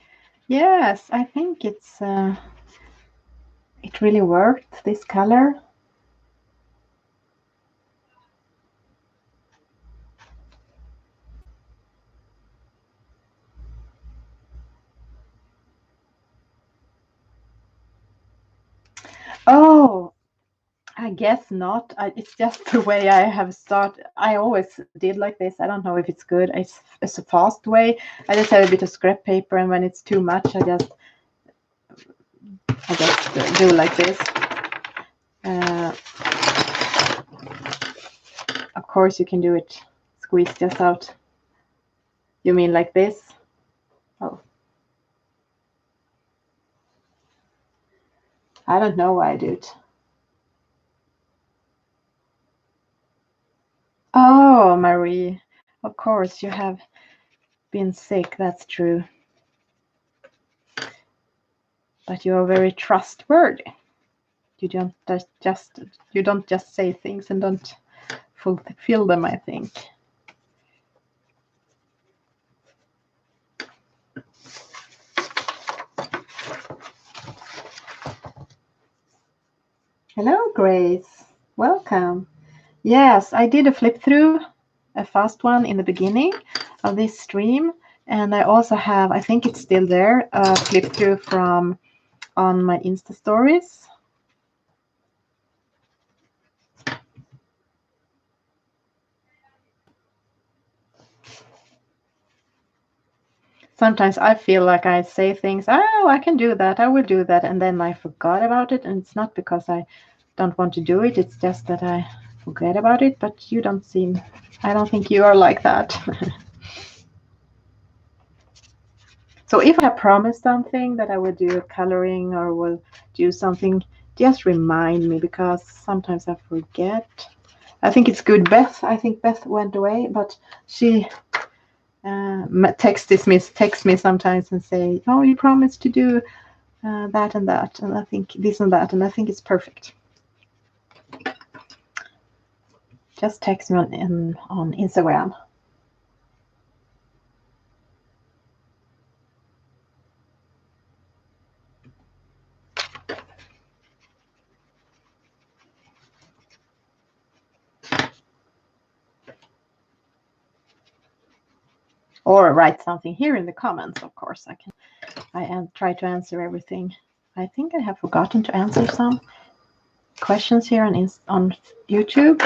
Yes, I think it's it really worked, this color. I guess not. It's just the way I have started. I always did like this. I don't know if it's good. It's a fast way. I just have a bit of scrap paper, and when it's too much, I just do like this. Of course, you can do it. Squeeze this out. You mean like this? Oh. I don't know why I do it. Oh, Marie, of course you have been sick. That's true. But you are very trustworthy. You don't just say things and don't fulfill them, I think. Hello, Grace. Welcome. Yes, I did a flip through, a fast one in the beginning of this stream. And I also have, I think it's still there, a flip through from on my Insta stories. Sometimes I feel like I say things, oh, I can do that, I will do that, and then I forgot about it. And it's not because I don't want to do it, it's just that I forget about it. But you don't seem, I don't think you are like that. So if I promise something that I will do coloring or will do something, just remind me, because sometimes I forget. I think it's good. I think Beth went away, but she texts me sometimes and say, oh, you promised to do that and that, and I think this and that, and I think it's perfect. Just text me on Instagram. Or write something here in the comments, of course. I try to answer everything. I think I have forgotten to answer some questions here on YouTube.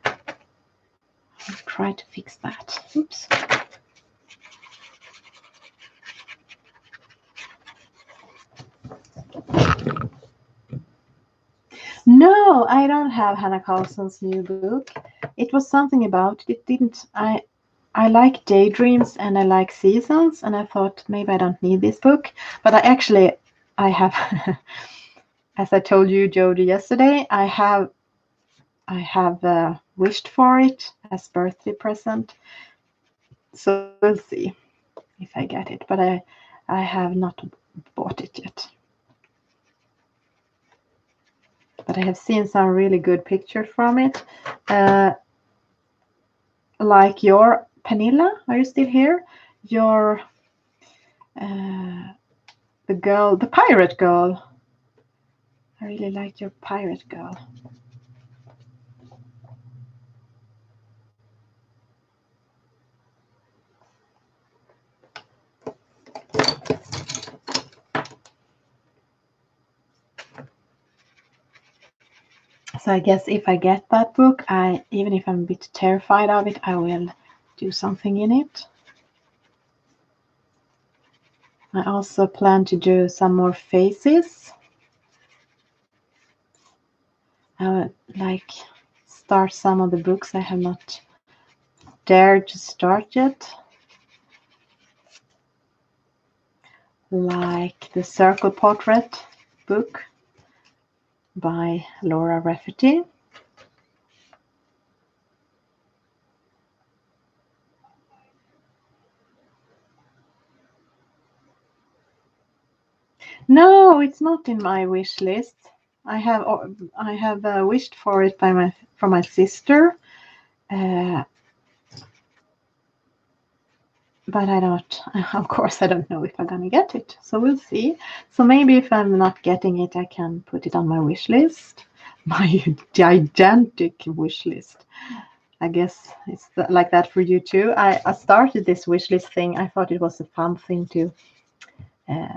I'll try to fix that. Oops. No, I don't have Hannah Carlson's new book. It was something about it. Didn't I like daydreams and I like seasons, and I thought maybe I don't need this book. But I have, as I told you, Jody, yesterday, I have wished for it as birthday present. So we'll see if I get it. But I have not bought it yet. But I have seen some really good pictures from it. Like your Pernilla, are you still here? Your the pirate girl. I really like your pirate girl. So I guess if I get that book, even if I'm a bit terrified of it, I will do something in it. I also plan to do some more faces. I would like start some of the books I have not dared to start yet. Like the Circle Portrait book by Laura Rafferty. No, it's not in my wish list. I have wished for it from my sister, but I don't. Of course, I don't know if I'm gonna get it. So we'll see. So maybe if I'm not getting it, I can put it on my wish list, my gigantic wish list. I guess it's like that for you too. I started this wish list thing. I thought it was a fun thing to.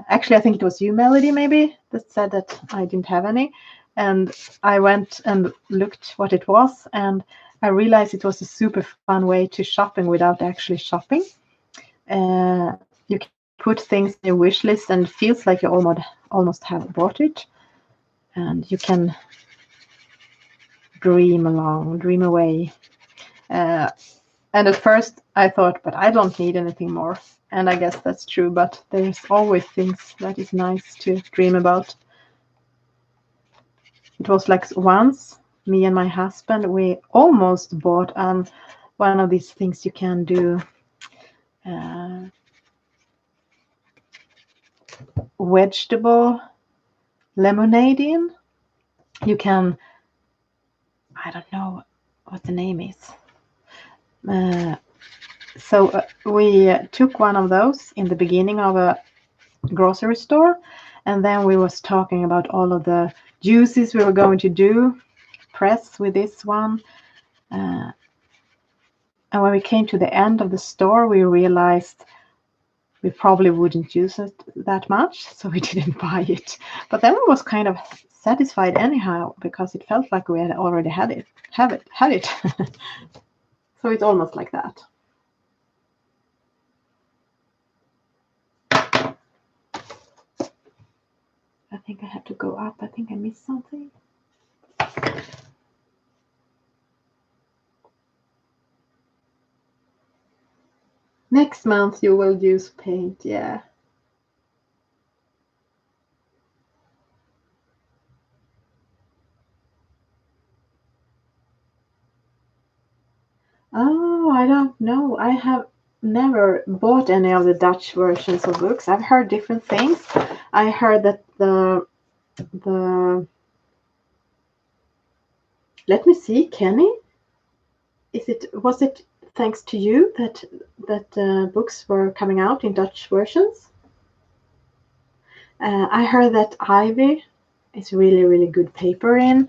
Actually, I think it was you, Melody, maybe, that said that I didn't have any. And I went and looked what it was, and I realized it was a super fun way to shopping without actually shopping. You can put things in your wish list and it feels like you almost have bought it. And you can dream away. And at first I thought, but I don't need anything more. And I guess that's true, but there's always things that is nice to dream about. It was like once, me and my husband, we almost bought one of these things you can do vegetable lemonade in. You can, I don't know what the name is. So we took one of those in the beginning of a grocery store, and then we was talking about all of the juices we were going to press with this one. And when we came to the end of the store, we realized we probably wouldn't use it that much, so we didn't buy it. But then we was kind of satisfied anyhow, because it felt like we had already had it. So it's almost like that. I think I have to go up. I think I missed something. Next month you will use paint, yeah. Oh, I don't know. I have never bought any of the Dutch versions of books. I've heard different things. I heard that the let me see, Kenny. Was it thanks to you that books were coming out in Dutch versions? I heard that Ivy is really good paper in,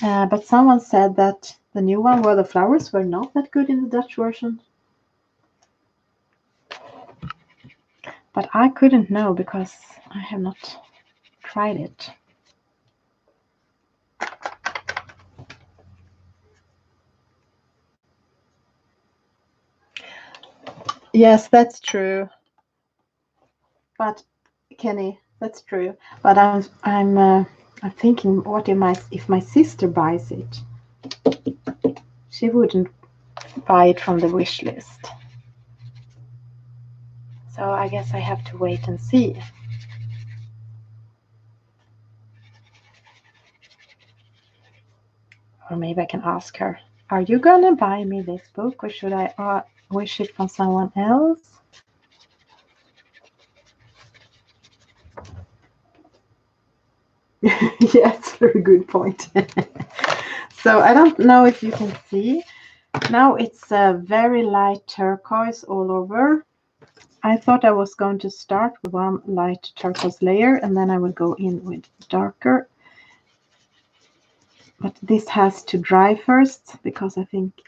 but someone said that the new one where the flowers were not that good in the Dutch version. But I couldn't know because I have not tried it. Yes, that's true. But Kenny, that's true. But I'm thinking, what if my sister buys it? She wouldn't buy it from the wish list. So I guess I have to wait and see. Or maybe I can ask her, are you gonna buy me this book, or should I wish it from someone else? Yes, very good point. So I don't know if you can see. Now it's a very light turquoise all over. I thought I was going to start with one light turquoise layer and then I will go in with darker. But this has to dry first because I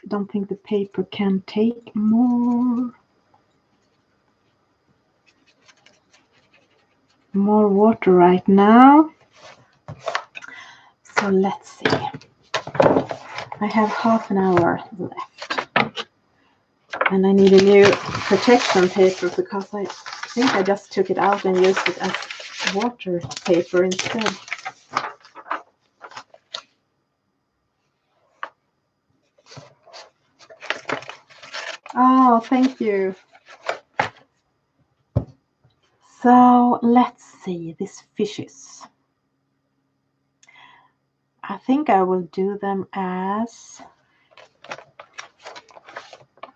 don't think the paper can take more water right now. So let's see. I have half an hour left. And I need a new protection paper because I think I just took it out and used it as water paper instead. Oh, thank you. So let's see these fishes. I think I will do them as,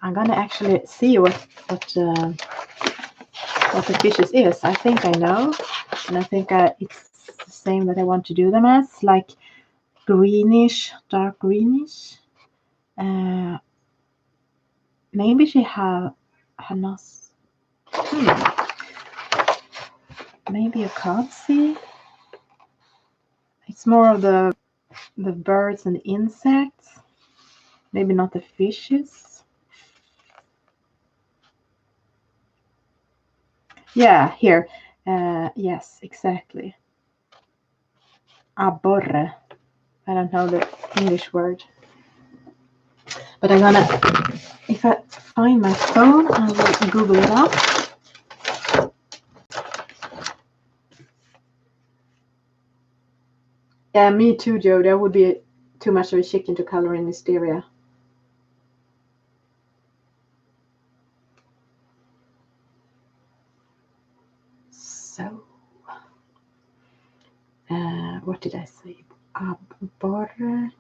I'm gonna actually see what the fishes is. I think I know, and I think it's the same that I want to do them as, like greenish, dark greenish. Maybe she has maybe a codcy. It's more of the birds and insects. Maybe not the fishes. Yeah, here. Yes, exactly. Abborre. I don't know the English word. But I'm gonna, if I find my phone, I will Google it up. Yeah, me too, Joe. That would be too much of a chicken to color in wisteria. So, what did I say? Abborre.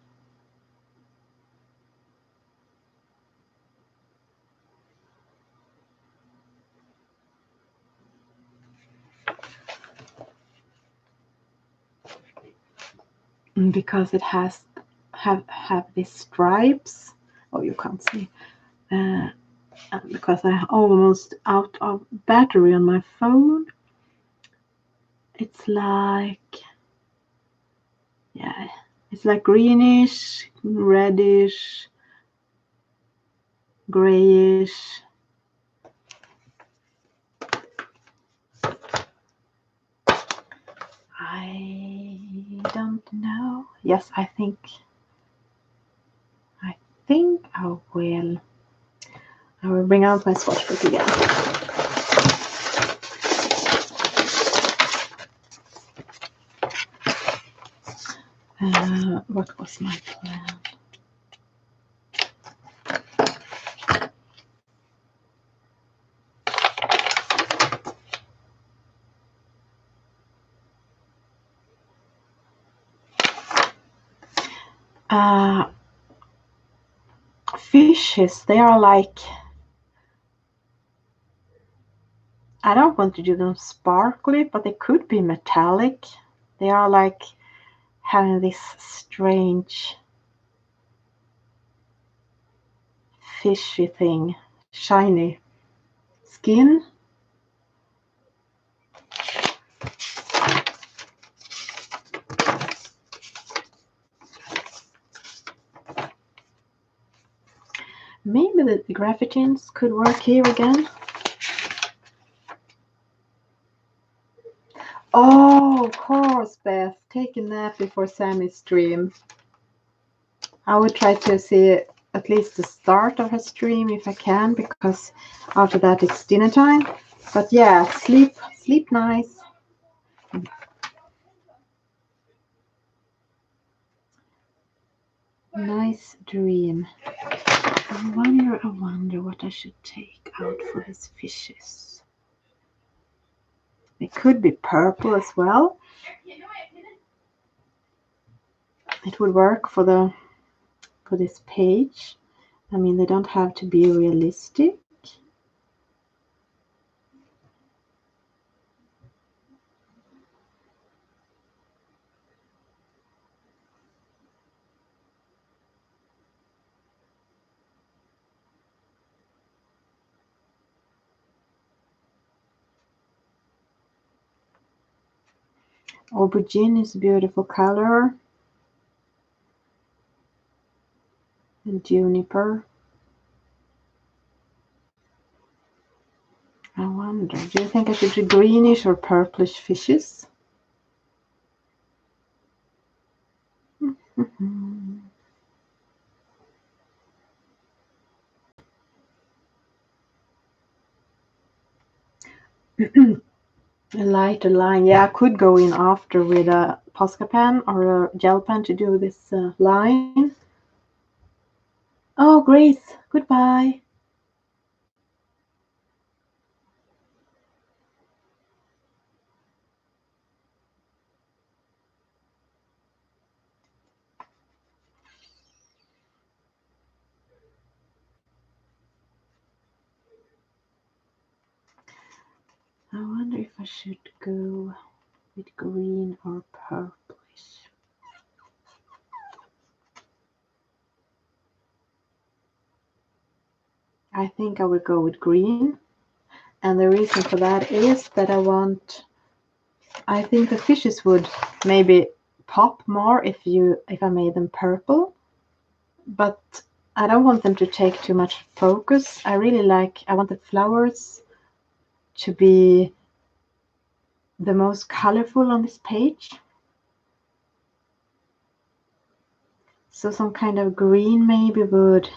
Because it has have these stripes. Oh, you can't see. Because I'm almost out of battery on my phone. It's like, yeah, it's like greenish, reddish, grayish. I don't know. Yes, I think I will bring out my swatch book again. What was my plan? Fishes, they are like, I don't want to do them sparkly, but they could be metallic. They are like having this strange fishy thing, shiny skin. Maybe the graphitins could work here again. Oh, of course, Beth. Take a nap before Sammy's stream. I will try to see at least the start of her stream if I can, because after that it's dinner time. But yeah, sleep nice. Nice dream. I wonder what I should take out for these fishes. They could be purple as well. It would work for this page. I mean, they don't have to be realistic. Aubergine is a beautiful color. And juniper. I wonder, do you think I should do greenish or purplish fishes? A lighter line. Yeah, I could go in after with a Posca pen or a gel pen to do this line. Oh, Grace, goodbye. I wonder if I should go with green or purplish. I think I will go with green. And the reason for that is that I think the fishes would maybe pop more if I made them purple. But I don't want them to take too much focus. I want the flowers to be the most colorful on this page. So some kind of green maybe would.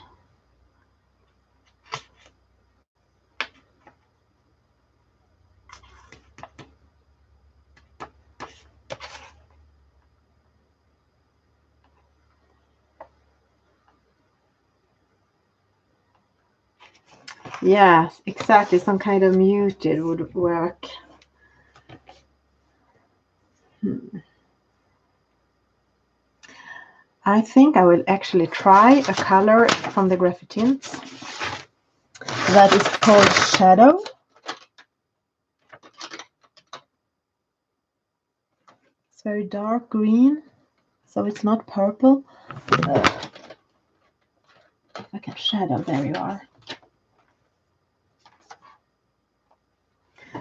Yeah, exactly. Some kind of muted would work. I think I will actually try a color from the Graphitints that is called Shadow. It's very dark green, so it's not purple. Like a shadow, there you are.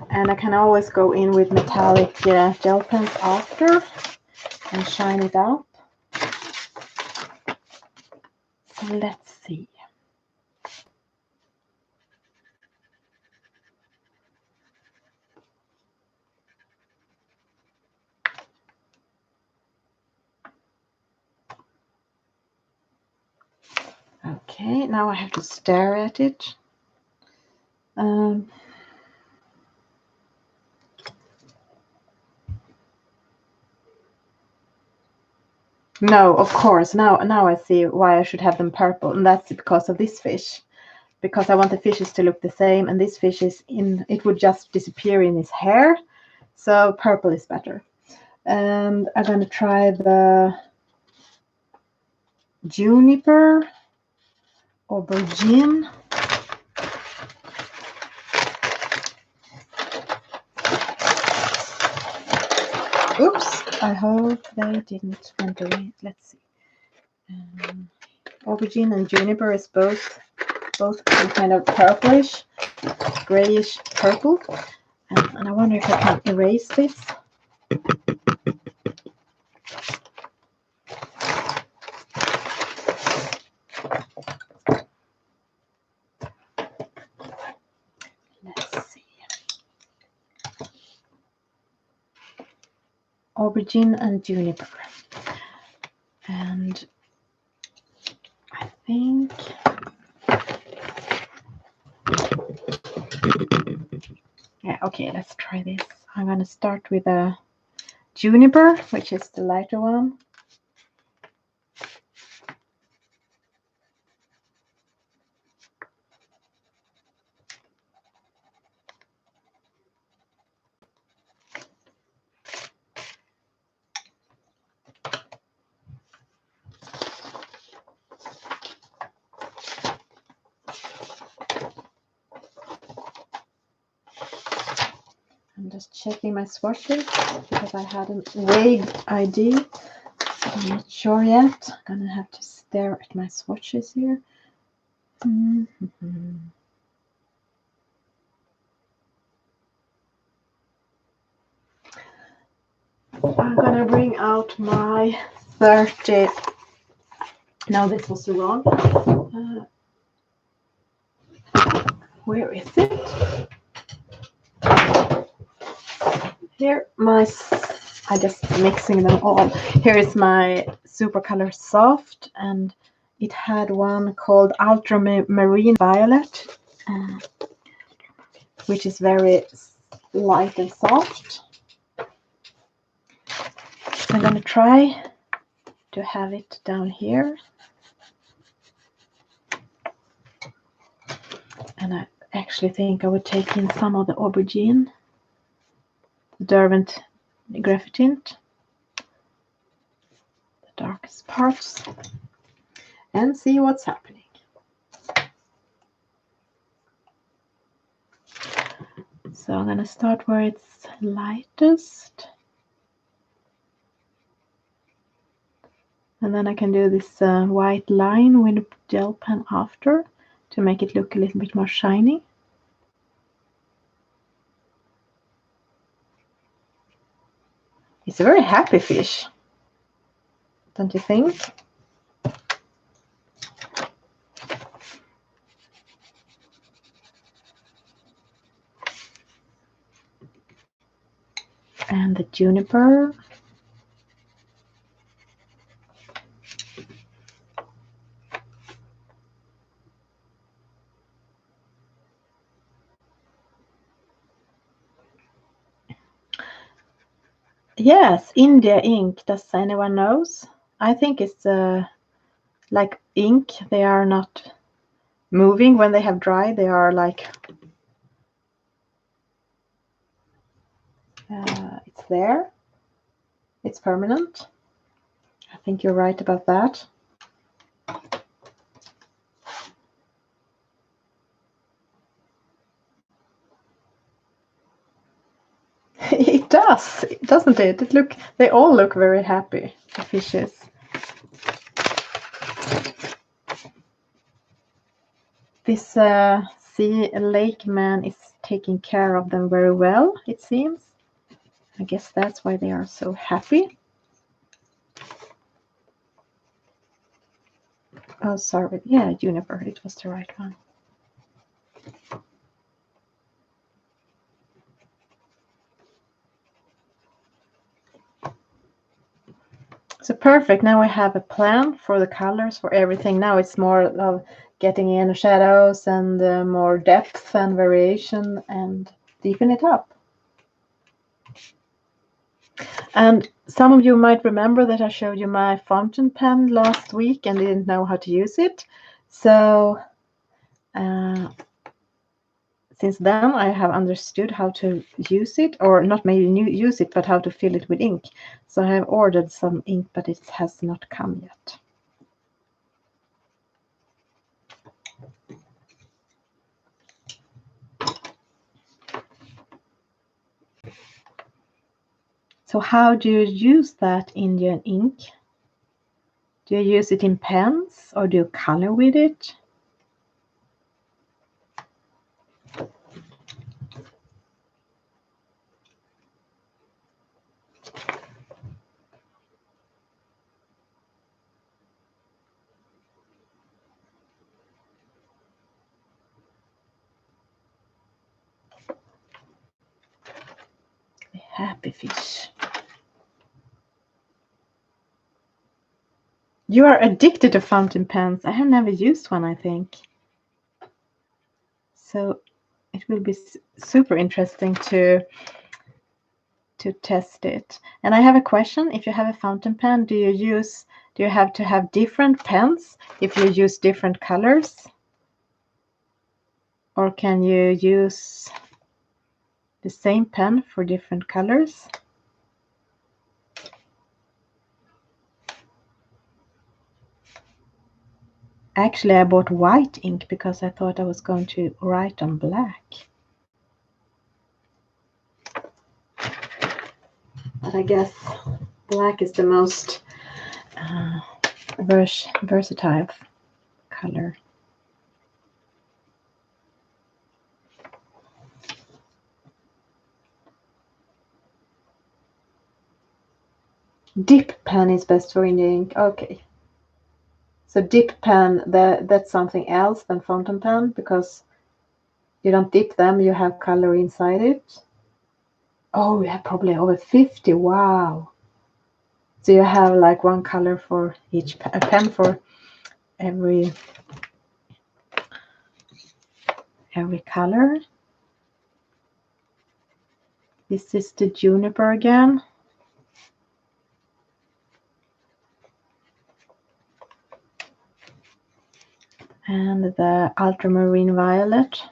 And I can always go in with metallic gel pens after and shine it up. So let's see. Okay, now I have to stare at it. No, of course. Now I see why I should have them purple, and that's because of this fish. Because I want the fishes to look the same, and this fish is in. It would just disappear in his hair, so purple is better. And I'm gonna try the juniper, aubergine. Oops! I hope they didn't went away. Let's see. Aubergine and juniper is both kind of purplish, grayish purple. And I wonder if I can erase this. Let's see. Aubergine and juniper. And I think yeah, okay, let's try this. I'm gonna start with a juniper, which is the lighter one. I'm just checking my swatches because I had a vague idea. I'm not sure yet. I'm gonna have to stare at my swatches here. I'm gonna bring out my 30. No, this was wrong. Where is it? Here, I just mixing them all. Here is my Super Color Soft, and it had one called Ultramarine Violet, which is very light and soft. So I'm gonna try to have it down here. And I actually think I would take in some of the aubergine, the Derwent Graphitint, the darkest parts, and see what's happening. So I'm gonna start where it's lightest. And then I can do this white line with a gel pen after to make it look a little bit more shiny. It's a very happy fish, don't you think? And the juniper. Yes, India ink. Does anyone knows? I think it's like ink. They are not moving when they have dried. They are like it's there. It's permanent. I think you're right about that. It does, doesn't it? They all look very happy, the fishes. This sea lake man is taking care of them very well, it seems. I guess that's why they are so happy. Oh, sorry. Yeah, juniper. It was the right one. So perfect. Now I have a plan for the colors, for everything. Now it's more of getting in shadows and more depth and variation and deepen it up. And some of you might remember that I showed you my fountain pen last week and didn't know how to use it. So since then I have understood how to use it, or not maybe use it, but how to fill it with ink. So I have ordered some ink, but it has not come yet. So how do you use that Indian ink? Do you use it in pens or do you color with it? The happy fish. You are addicted to fountain pens. I have never used one, I think. So it will be super interesting to test it. And I have a question. If you have a fountain pen, do you have to have different pens if you use different colors? Or can you use the same pen for different colors? Actually, I bought white ink because I thought I was going to write on black. But I guess black is the most versatile color. Dip pen is best for India ink. Okay. So dip pen, that's something else than fountain pen because you don't dip them, you have color inside it. Oh, you have probably over 50. Wow. So you have like one color for each a pen for every color. This is the juniper again. And the ultramarine violet.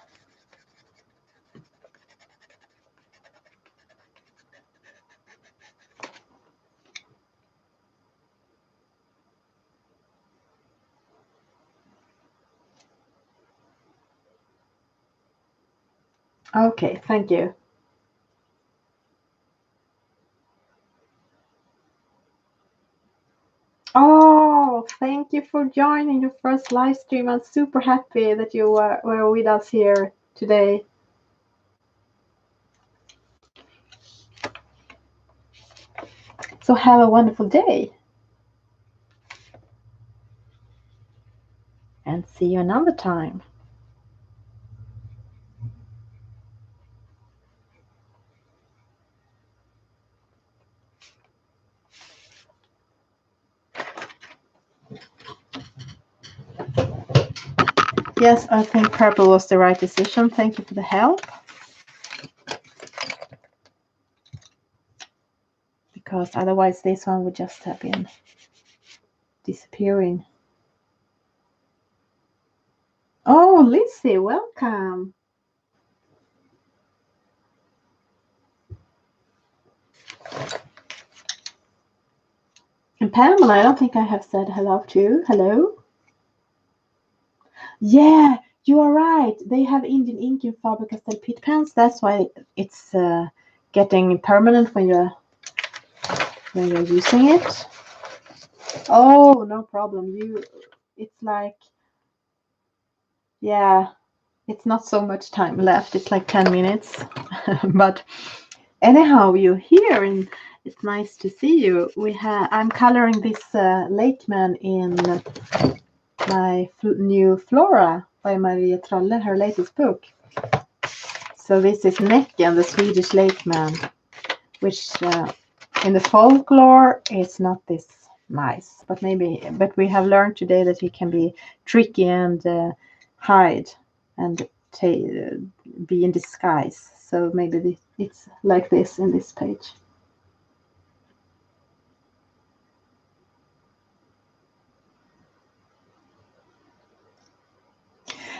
Okay, thank you. Oh, thank you for joining your first live stream. I'm super happy that you were with us here today. So have a wonderful day. And see you another time. Yes, I think purple was the right decision. Thank you for the help. The because otherwise this one would just have been disappearing. Oh, Lizzie, welcome. And Pamela, I don't think I have said hello to you. Hello. Yeah, you are right. They have Indian ink in Faber-Castell pit pens. That's why it's getting permanent when you're using it. Oh, no problem. It's like, yeah, it's not so much time left. It's like 10 minutes. But anyhow, you're here and it's nice to see you. I'm coloring this Lakeman in my new Flora by Maria Trolle, her latest book. So this is Näcken, the Swedish Lakeman, which in the folklore is not this nice, but we have learned today that he can be tricky and hide and be in disguise. So maybe it's like this in this page.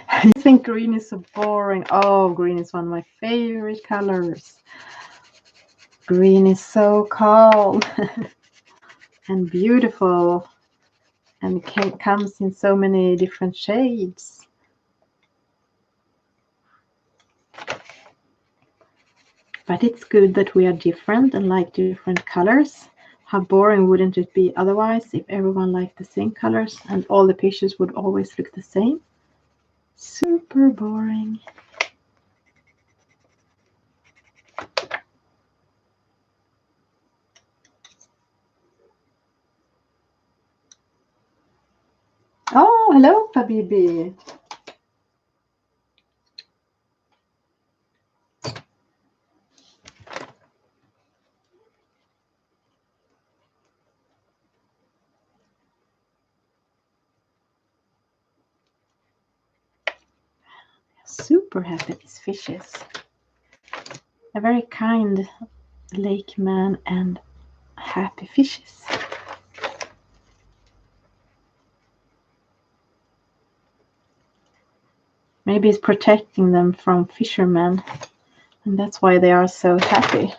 I think green is so boring. Oh, green is one of my favorite colors. Green is so calm and beautiful, and comes in so many different shades. But it's good that we are different and like different colors. How boring wouldn't it be otherwise if everyone liked the same colors and all the pictures would always look the same? Super boring. Oh, hello, Habibi. Super happy, these fishes. A very kind lake man and happy fishes. Maybe it's protecting them from fishermen, and that's why they are so happy.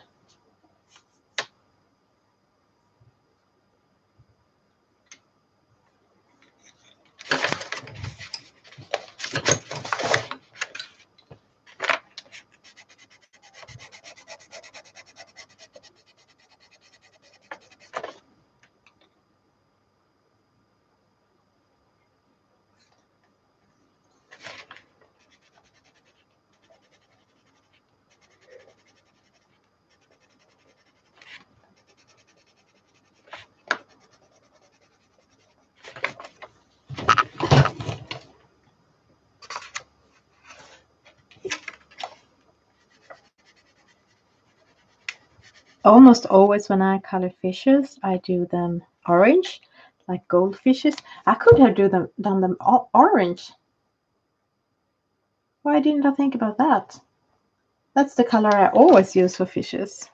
Almost always when I color fishes, I do them orange, like goldfishes. I could have done them orange. Why didn't I think about that? That's the color I always use for fishes.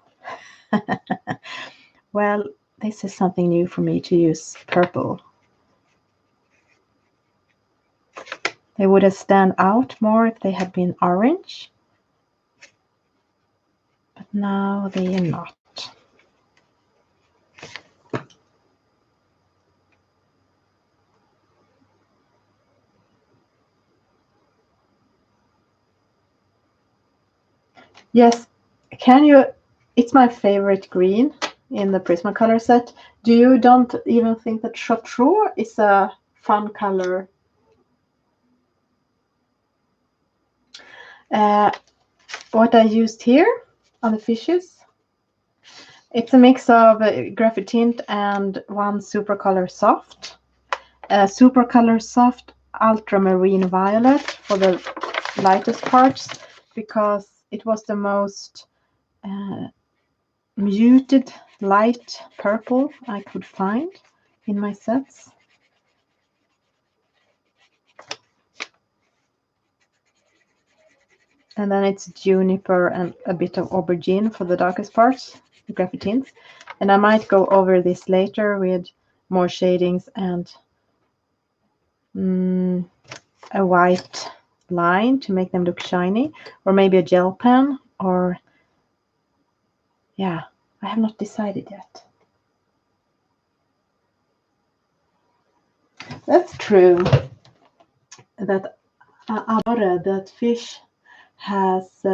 Well, this is something new for me to use purple. They would have stand out more if they had been orange. But now they are not. Yes, it's my favorite green in the Prismacolor set. Don't even think that chartreuse is a fun color? What I used here on the fishes, it's a mix of Graphitint and one Supercolor Soft. Supercolor Soft Ultramarine Violet for the lightest parts, because it was the most muted light purple I could find in my sets. And then it's juniper and a bit of aubergine for the darkest parts, the Graphitints. And I might go over this later with more shadings and a white line to make them look shiny, or maybe a gel pen, or yeah, I have not decided yet. That's true that that fish has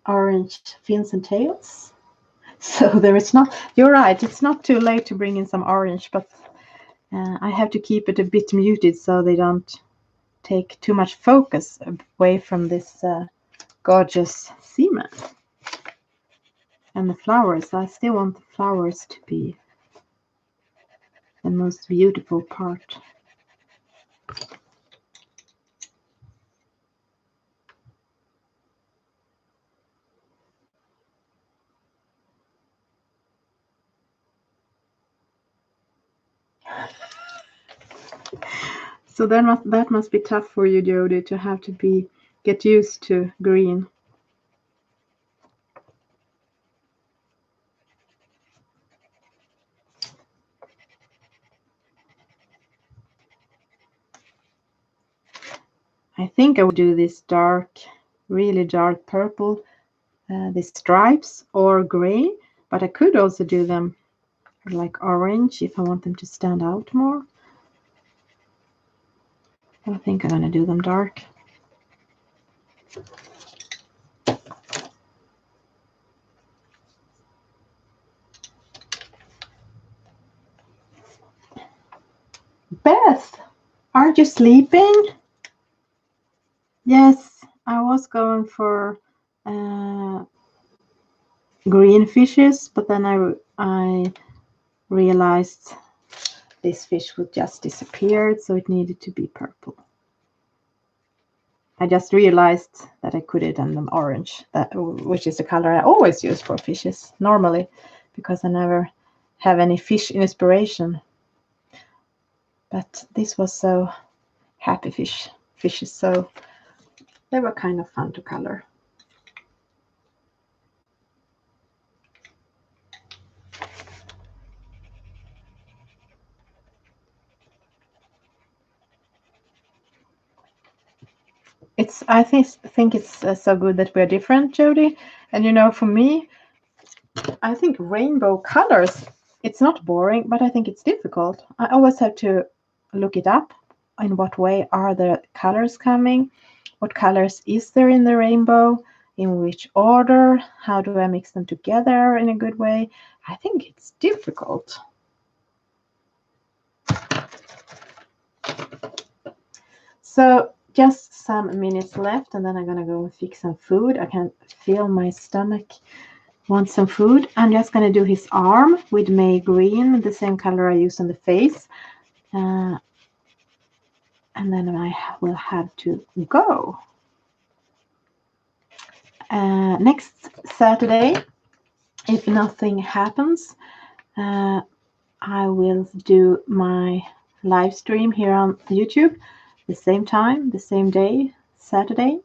orange fins and tails. So there is not, you're right, it's not too late to bring in some orange, but I have to keep it a bit muted so they don't take too much focus away from this gorgeous seaman. And the flowers, I still want the flowers to be the most beautiful part. So that must be tough for you, Jody, to have to get used to green. I think I would do this dark, really dark purple, the stripes, or gray, but I could also do them like orange if I want them to stand out more. I think I'm going to do them dark. Beth, aren't you sleeping? Yes, I was going for green fishes, but then I realized this fish would just disappear, so it needed to be purple. I just realized that I could have done them orange, which is the color I always use for fishes normally, because I never have any fish inspiration. But this was so happy fishes, so they were kind of fun to color. I think it's so good that we're different, Jody. And you know, for me, I think rainbow colors, it's not boring, but I think it's difficult. I always have to look it up. In what way are the colors coming? What colors is there in the rainbow? In which order? How do I mix them together in a good way? I think it's difficult. So just some minutes left, and then I'm gonna go and fix some food. I can feel my stomach wants some food. I'm just gonna do his arm with May Green, the same color I use on the face. And then I will have to go. Next Saturday, if nothing happens, I will do my live stream here on YouTube, the same time, the same day, Saturday,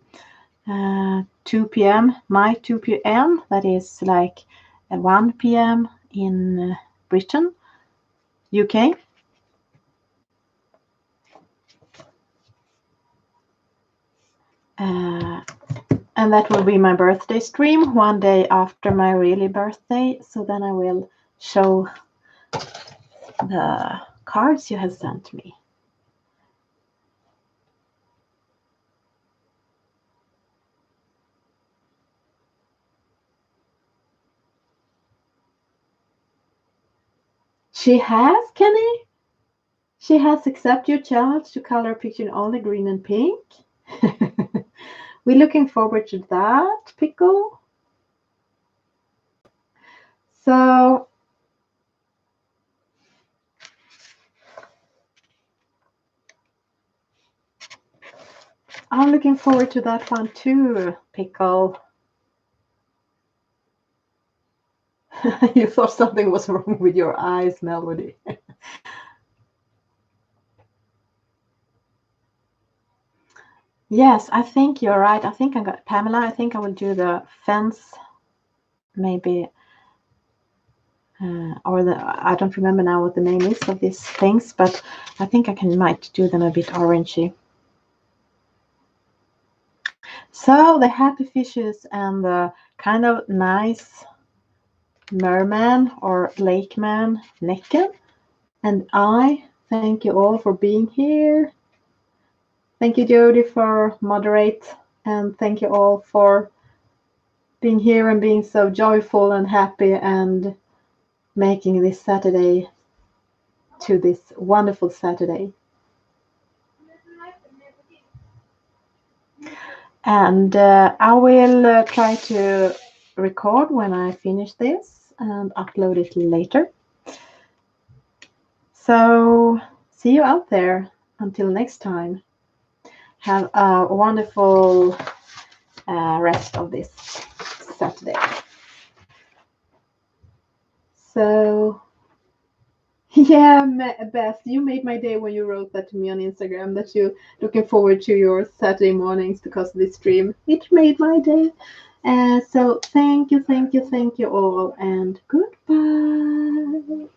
2 p.m. my 2 p.m. That is like 1 p.m. in Britain, UK. And that will be my birthday stream, one day after my really birthday. So then I will show the cards you have sent me. She has, Kenny? She has accepted your challenge to color a picture in only green and pink. We're looking forward to that, Pickle. So I'm looking forward to that one too, Pickle. You thought something was wrong with your eyes, Melody. Yes, I think you're right. I think I got Pamela. I think I will do the fence maybe or I don't remember now what the name is of these things, but I think I might do them a bit orangey. So the happy fishes and the kind of nice merman or lake man, Näcken, and I thank you all for being here. Thank you, Jody, for moderate, and thank you all for being here and being so joyful and happy and making this Saturday to this wonderful Saturday. And I will try to record when I finish this and upload it later. So see you out there. Until next time. Have a wonderful rest of this Saturday. So, yeah, Beth, you made my day when you wrote that to me on Instagram, that you're looking forward to your Saturday mornings because of this stream. It made my day. So thank you all, and goodbye.